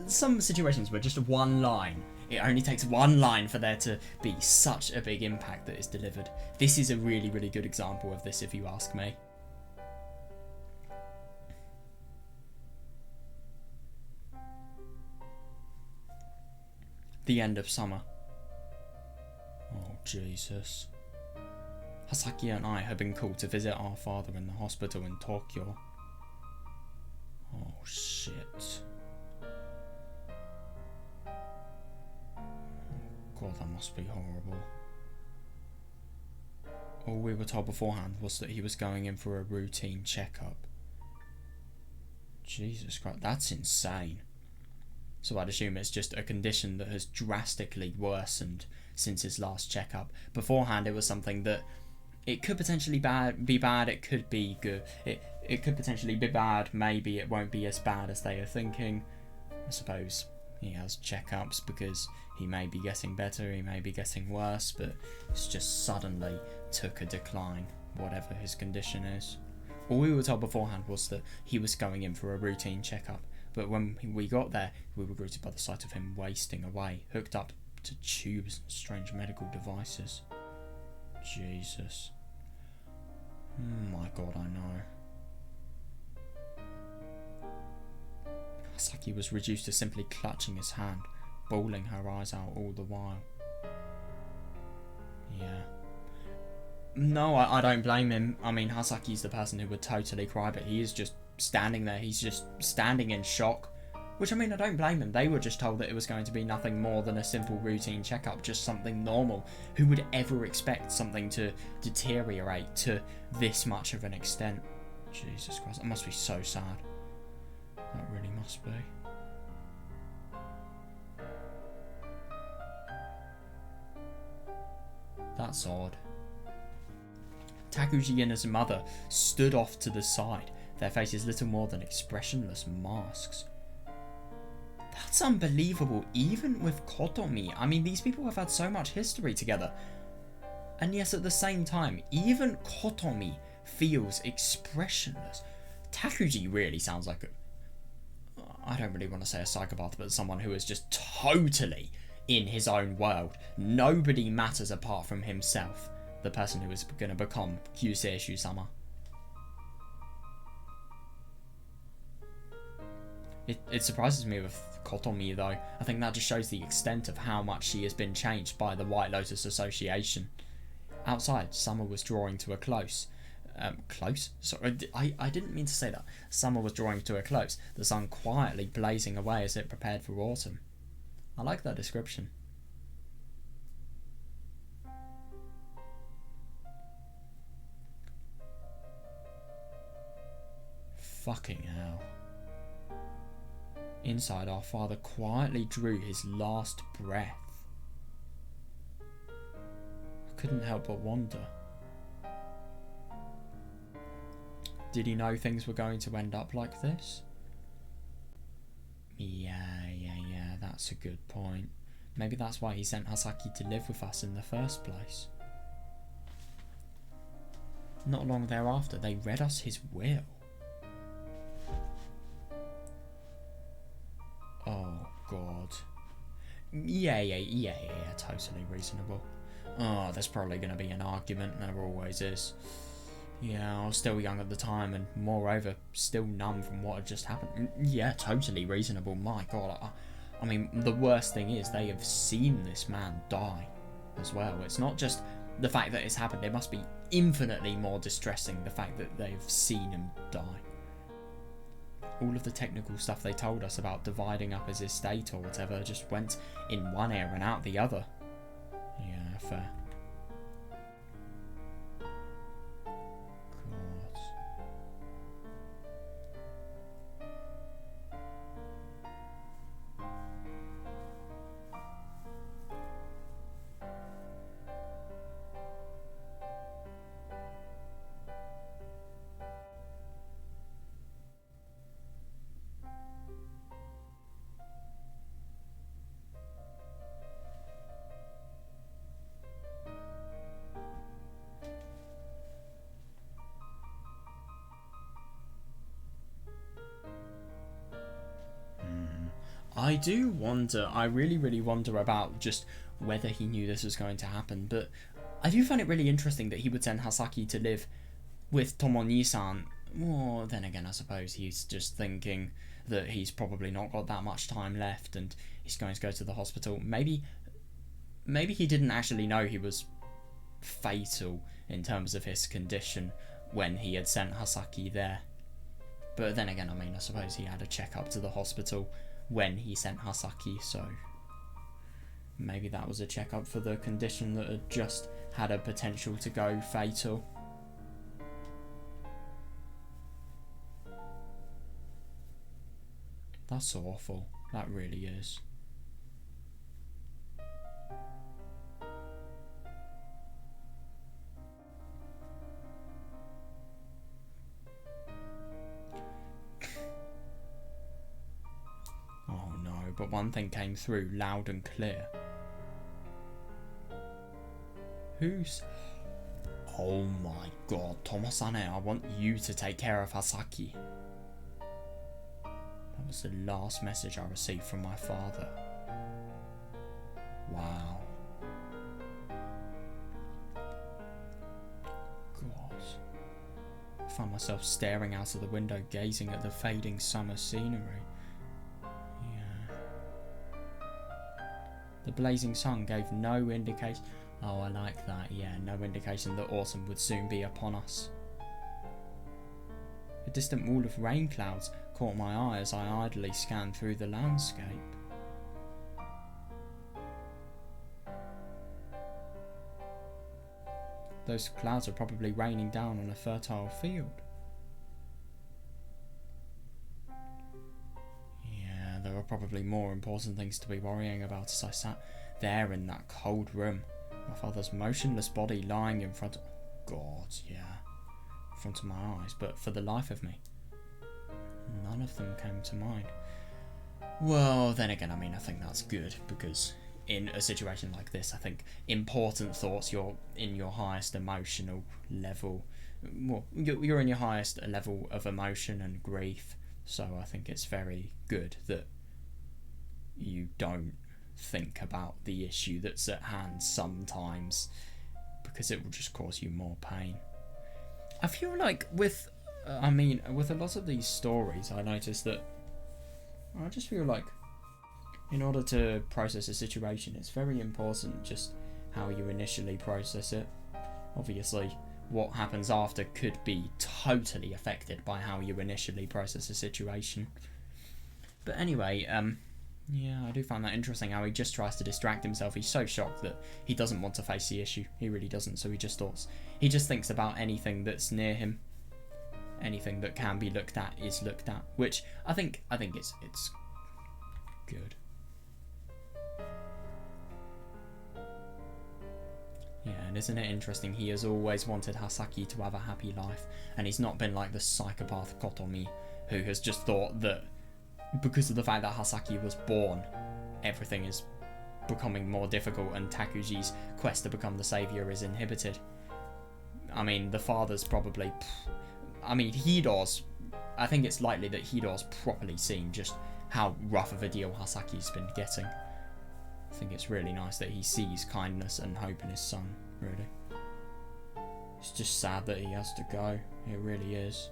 situations where just one line, it only takes one line for there to be such a big impact that is delivered. This is a really, really good example of this, if you ask me. The end of summer. Oh, Jesus. Hasaki and I have been called to visit our father in the hospital in Tokyo. Oh, shit. God, that must be horrible. All we were told beforehand was that he was going in for a routine checkup. Jesus Christ, that's insane. So I'd assume it's just a condition that has drastically worsened since his last checkup. Beforehand, it was something that it could potentially be bad, it could be good. It could potentially be bad, maybe it won't be as bad as they are thinking. I suppose he has checkups because he may be getting better, he may be getting worse, but it's just suddenly took a decline, whatever his condition is. All we were told beforehand was that he was going in for a routine checkup. But when we got there, we were greeted by the sight of him wasting away, hooked up to tubes and strange medical devices. Jesus. My God, I know. Hasaki was reduced to simply clutching his hand, bawling her eyes out all the while. Yeah. No, I don't blame him. I mean, Hasaki's the person who would totally cry, but he is just standing there. He's just standing in shock. Which, I mean, I don't blame them. They were just told that it was going to be nothing more than a simple routine checkup, just something normal. Who would ever expect something to deteriorate to this much of an extent? Jesus Christ, that must be so sad. That really must be. That's odd. Takuji and his mother stood off to the side, their faces little more than expressionless masks. That's unbelievable, even with Kotomi. I mean, these people have had so much history together. And yes, at the same time, even Kotomi feels expressionless. Takuji really sounds like I don't really want to say a psychopath, but someone who is just totally in his own world. Nobody matters apart from himself. The person who is going to become Kyuseishu-sama. It surprises me with Kotomi though. I think that just shows the extent of how much she has been changed by the White Lotus Association. Outside, summer was drawing to a close. Close? Sorry, I didn't mean to say that. Summer was drawing to a close, the sun quietly blazing away as it prepared for autumn. I like that description. Fucking hell. Inside, our father quietly drew his last breath. I couldn't help but wonder. Did he know things were going to end up like this? Yeah, that's a good point. Maybe that's why he sent Hasaki to live with us in the first place. Not long thereafter, they read us his will. Oh, God. Yeah, totally reasonable. Oh, there's probably going to be an argument, there always is. Yeah, I was still young at the time, and moreover, still numb from what had just happened. Yeah, totally reasonable, my God. I mean, the worst thing is, they have seen this man die as well. It's not just the fact that it's happened, it must be infinitely more distressing, the fact that they've seen him die. All of the technical stuff they told us about dividing up his estate or whatever just went in one ear and out the other. Yeah, fair. God. I do wonder, I really wonder about just whether he knew this was going to happen, but I do find it really interesting that he would send Hasaki to live with Tomoni-san. Well, then again, I suppose he's just thinking that he's probably not got that much time left and he's going to go to the hospital. Maybe he didn't actually know he was fatal in terms of his condition when he had sent Hasaki there. But then again, I mean, I suppose he had a checkup to the hospital when he sent Hasaki, so maybe that was a checkup for the condition that had just had a potential to go fatal. That's awful. That really is. Oh no, but one thing came through loud and clear. Who's... Oh my God, Tomosane, I want you to take care of Hasaki. That was the last message I received from my father. Wow. God. I found myself staring out of the window, gazing at the fading summer scenery. The blazing sun gave no indication. Oh, I like that. Yeah, no indication that autumn would soon be upon us. A distant wall of rain clouds caught my eye as I idly scanned through the landscape. Those clouds are probably raining down on a fertile field. There were probably more important things to be worrying about as I sat there in that cold room. My father's motionless body lying in front of... God, yeah. In front of my eyes, but for the life of me, none of them came to mind. Well, then again, I mean, I think that's good, because in a situation like this, I think important thoughts, you're in your highest emotional level. Well, you're in your highest level of emotion and grief. So I think it's very good that you don't think about the issue that's at hand sometimes, because it will just cause you more pain. I feel like with a lot of these stories, I notice that I just feel like in order to process a situation, it's very important just how you initially process it. Obviously, what happens after could be totally affected by how you initially process a situation. But anyway, yeah, I do find that interesting how he just tries to distract himself. He's so shocked that he doesn't want to face the issue. He really doesn't, so he just thinks about anything that's near him. Anything that can be looked at is looked at, which I think it's good. Yeah, and isn't it interesting, he has always wanted Hasaki to have a happy life, and he's not been like the psychopath Kotomi, who has just thought that because of the fact that Hasaki was born, everything is becoming more difficult and Takuji's quest to become the saviour is inhibited. I mean, the father's probably... I mean, Hido's... I think it's likely that Hido's properly seen just how rough of a deal Hasaki's been getting. I think it's really nice that he sees kindness and hope in his son, really. It's just sad that he has to go. It really is.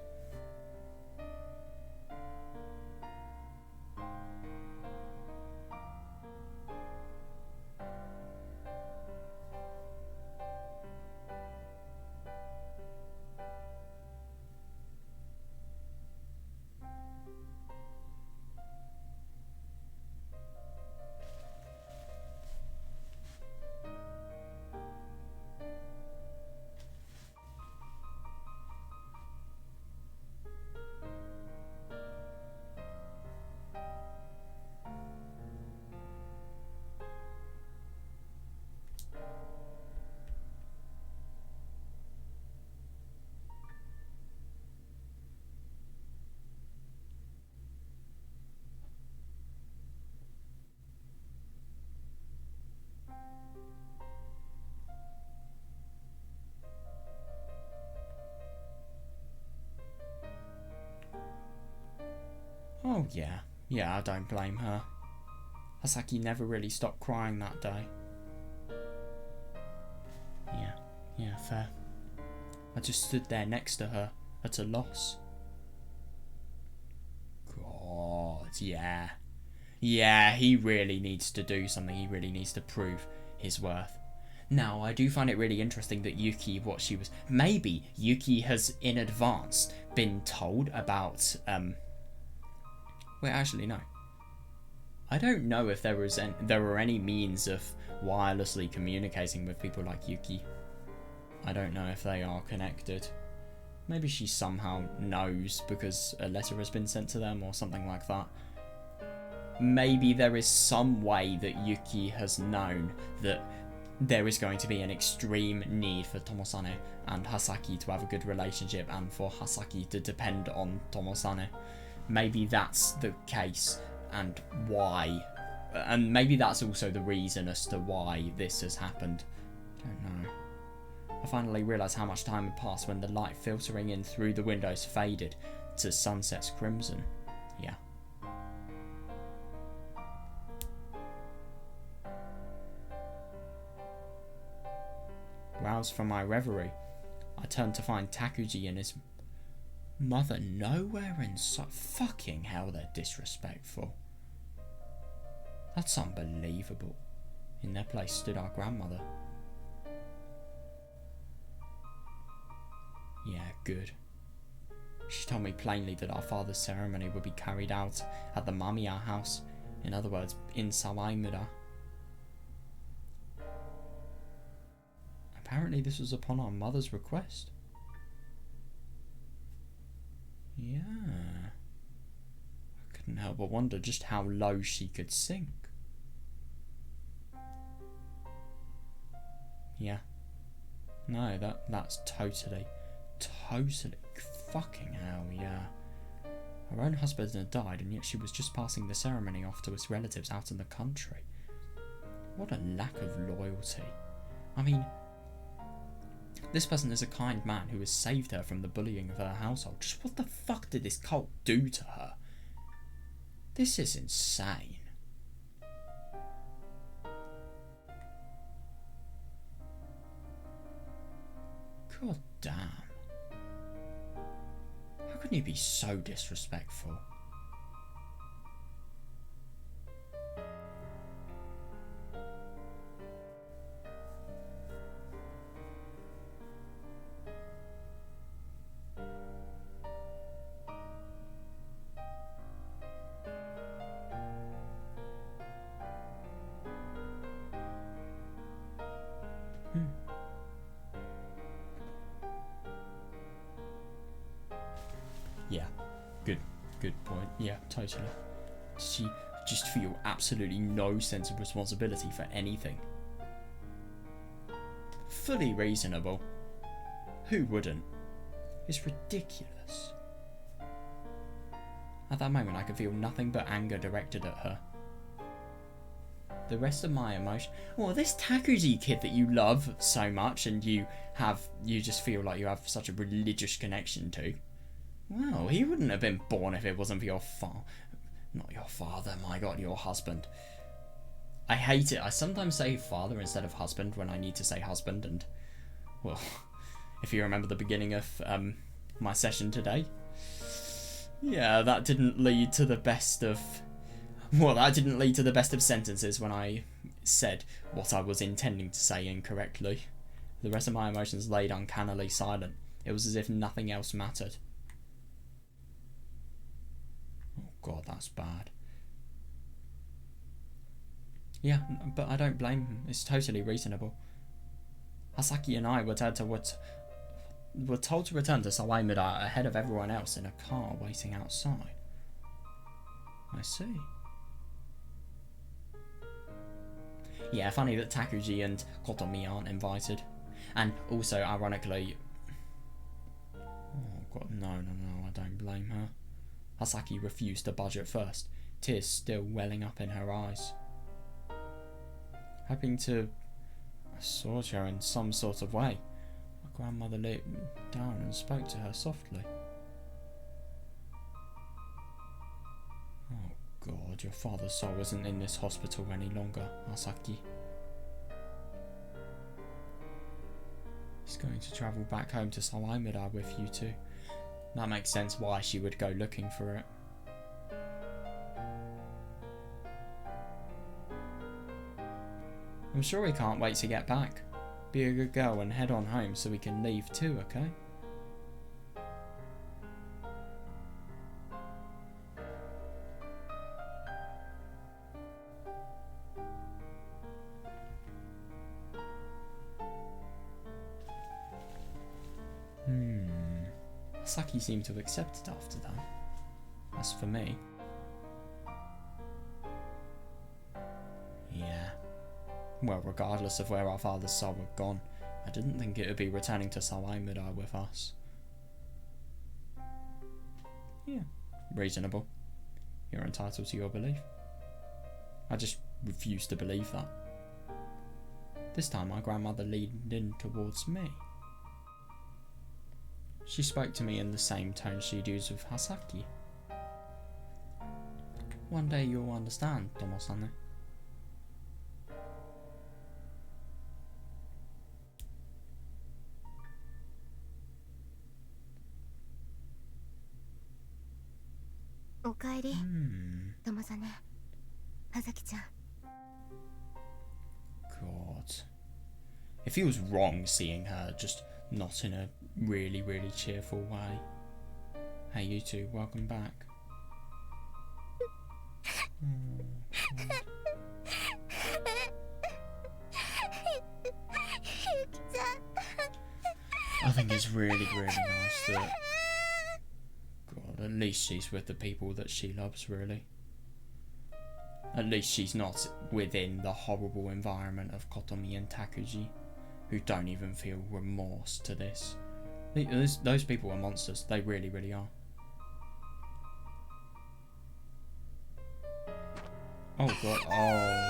Oh yeah, yeah, I don't blame her. Hasaki never really stopped crying that day. Yeah, fair. I just stood there next to her, at a loss. God, yeah. Yeah, he really needs to do something, he really needs to prove his worth. Now, I do find it really interesting that Yuki, maybe Yuki has in advance been told about, wait, actually, no. I don't know if there were any means of wirelessly communicating with people like Yuki. I don't know if they are connected. Maybe she somehow knows because a letter has been sent to them or something like that. Maybe there is some way that Yuki has known that there is going to be an extreme need for Tomosane and Hasaki to have a good relationship and for Hasaki to depend on Tomosane. Maybe that's the case and why. And maybe that's also the reason as to why this has happened. I don't know. I finally realised how much time had passed when the light filtering in through the windows faded to sunset's crimson. Yeah. Roused from my reverie, I turned to find Takuji and his mother nowhere in sight. Fucking hell, they're disrespectful. That's unbelievable. In their place stood our grandmother. Yeah, good. She told me plainly that our father's ceremony would be carried out at the Mamiya house, in other words, in Sawaimura. Apparently this was upon our mother's request. Yeah. I couldn't help but wonder just how low she could sink. Yeah. No, that's totally fucking hell, yeah. Her own husband had died and yet she was just passing the ceremony off to his relatives out in the country. What a lack of loyalty. I mean, this person is a kind man who has saved her from the bullying of her household. Just what the fuck did this cult do to her? This is insane. God damn. How can you be so disrespectful? Yeah, good point. Yeah, totally. She just feel absolutely no sense of responsibility for anything. Fully reasonable. Who wouldn't? It's ridiculous. At that moment I could feel nothing but anger directed at her. The rest of my emotion... Well, this Takuji kid that you love so much and you just feel like you have such a religious connection to. Well, he wouldn't have been born if it wasn't for your not your father, my god, your husband. I hate it. I sometimes say father instead of husband when I need to say husband, and, well, if you remember the beginning of my session today, yeah, that didn't lead to the best of... Well, that didn't lead to the best of sentences when I said what I was intending to say incorrectly. The rest of my emotions laid uncannily silent. It was as if nothing else mattered. Oh god, that's bad. Yeah, but I don't blame him. It's totally reasonable. Hasaki and I were told to return to Sawaimura ahead of everyone else in a car waiting outside. I see. Yeah, funny that Takuji and Kotomi aren't invited. And also, ironically... Oh god, no, I don't blame her. Hasaki refused to budge at first, tears still welling up in her eyes. Hoping to assure her in some sort of way, my grandmother lay down and spoke to her softly. Oh god, your father's soul isn't in this hospital any longer, Hasaki. He's going to travel back home to Sawaimura with you two. That makes sense why she would go looking for it. I'm sure he can't wait to get back. Be a good girl and head on home so we can leave too, okay? Saki seemed to have accepted after that. As for me... Yeah. Well, regardless of where our father's soul had gone, I didn't think it would be returning to Sawaimura with us. Yeah, reasonable. You're entitled to your belief. I just refuse to believe that. This time my grandmother leaned in towards me. She spoke to me in the same tone she'd used with Hasaki. One day you'll understand, Tomosane. Okaeri, Tomosane, Hasaki-chan. God. It feels wrong seeing her just not in a really, really cheerful way. Hey, you two, welcome back. I think it's really, really nice that... God, at least she's with the people that she loves, really. At least she's not within the horrible environment of Kotomi and Takuji, who don't even feel remorse to this. Those people are monsters. They really, really are. Oh god. Oh.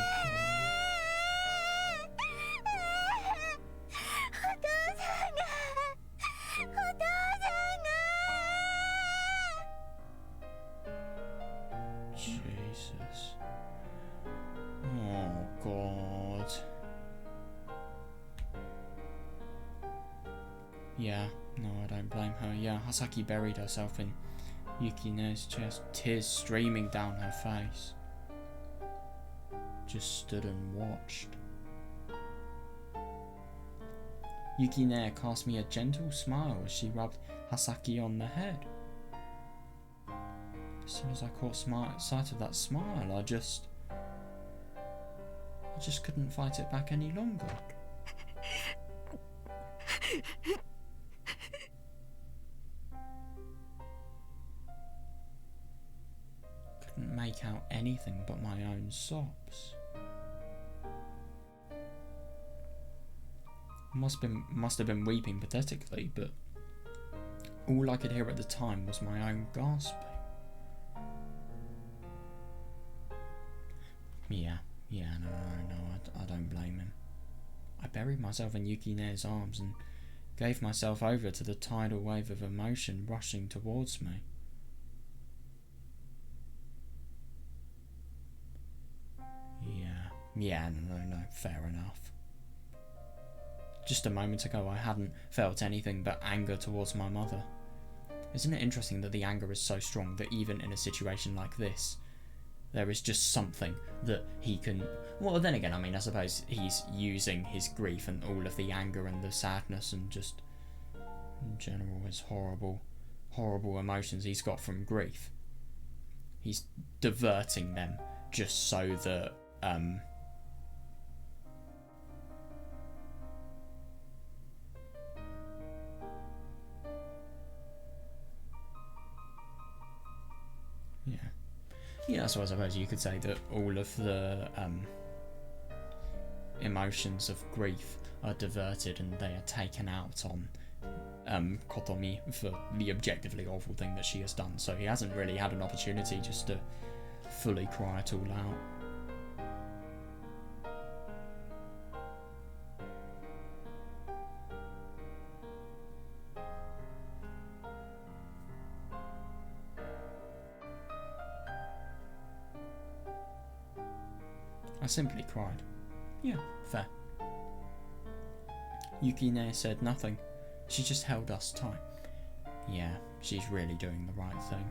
Jesus. Oh god. Yeah, no, I don't blame her. Yeah, Hasaki buried herself in Yukine's chest, tears streaming down her face. Just stood and watched. Yukine cast me a gentle smile as she rubbed Hasaki on the head. As soon as I caught sight of that smile, I just couldn't fight it back any longer. Couldn't make out anything but my own sobs. Must have been weeping pathetically, but all I could hear at the time was my own gasping. Yeah, no. blame him. I buried myself in Yukine's arms and gave myself over to the tidal wave of emotion rushing towards me. Yeah, no, fair enough. Just a moment ago I hadn't felt anything but anger towards my mother. Isn't it interesting that the anger is so strong that even in a situation like this, there is just something that he can... Well, then again, I mean, I suppose he's using his grief and all of the anger and the sadness and just, in general, his horrible emotions he's got from grief. He's diverting them just so that, Yeah, so I suppose you could say that all of the emotions of grief are diverted and they are taken out on Kotomi for the objectively awful thing that she has done. So he hasn't really had an opportunity just to fully cry it all out. I simply cried. Yeah, fair. Yukine said nothing. She just held us tight. Yeah, she's really doing the right thing.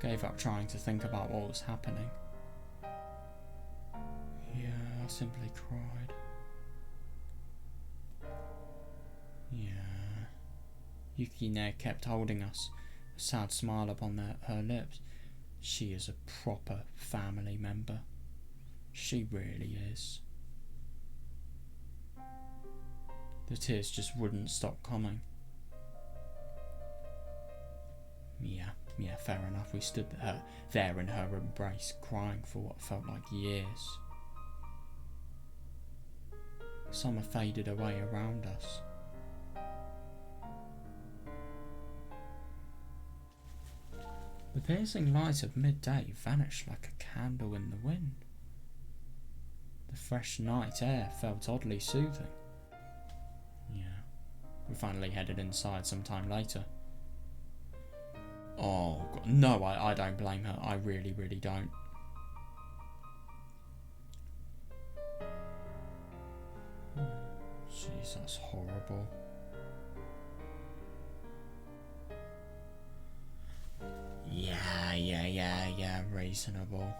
Gave up trying to think about what was happening. Yeah, I simply cried. Yeah. Yukine kept holding us, a sad smile upon her lips. She is a proper family member. She really is. The tears just wouldn't stop coming. Yeah, fair enough. We stood there in her embrace, crying for what felt like years. Summer faded away around us. The piercing light of midday vanished like a candle in the wind. The fresh night air felt oddly soothing. Yeah, we finally headed inside some time later. Oh, God. No, I don't blame her. I really don't. Jeez, that's horrible. Yeah, reasonable.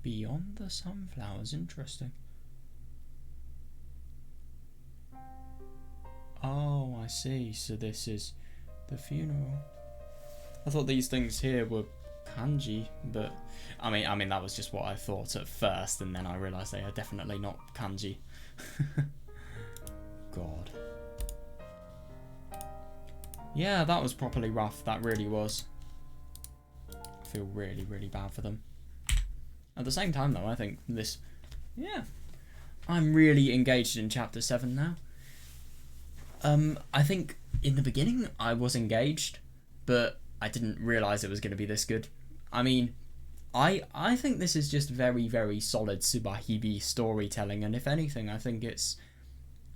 Beyond the sunflowers, interesting. Oh, I see. So this is the funeral. I thought these things here were kanji, but I mean that was just what I thought at first, and then I realised they are definitely not kanji. God. Yeah, that was properly rough. That really was. I feel really bad for them. At the same time, though, I think this... Yeah. I'm really engaged in Chapter 7 now. I think in the beginning I was engaged, but I didn't realise it was going to be this good. I mean, I think this is just very solid Subarashiki storytelling, and if anything, I think it's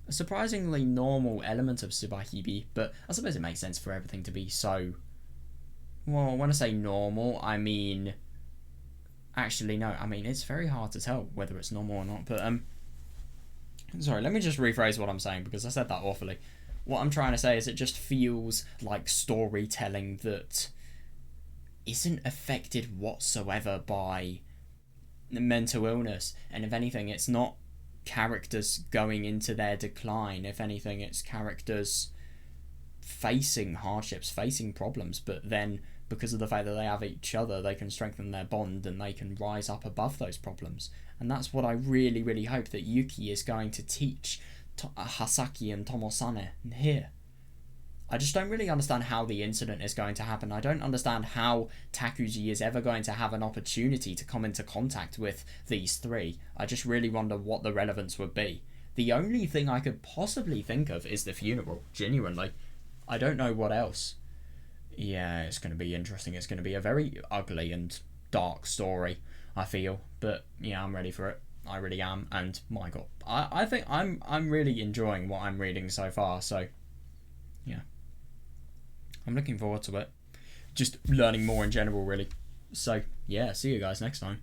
a surprisingly normal element of Subarashiki, but I suppose it makes sense for everything to be so Well, when I say normal, I mean... Actually, no. I mean, it's very hard to tell whether it's normal or not. But, sorry, let me just rephrase what I'm saying, because I said that awfully. What I'm trying to say is it just feels like storytelling that isn't affected whatsoever by mental illness. And if anything, it's not characters going into their decline. If anything, it's characters facing hardships, facing problems, but then because of the fact that they have each other, they can strengthen their bond and they can rise up above those problems. And that's what I really, really hope that Yuki is going to teach Hasaki and Tomosane here. I just don't really understand how the incident is going to happen. I don't understand how Takuji is ever going to have an opportunity to come into contact with these three. I just really wonder what the relevance would be. The only thing I could possibly think of is the funeral, genuinely. I don't know what else. Yeah, it's going to be interesting. It's going to be a very ugly and dark story, I feel. But yeah, I'm ready for it. I really am. And my god, I think I'm really enjoying what I'm reading so far. So yeah, I'm looking forward to it. Just learning more in general, really. So yeah, see you guys next time.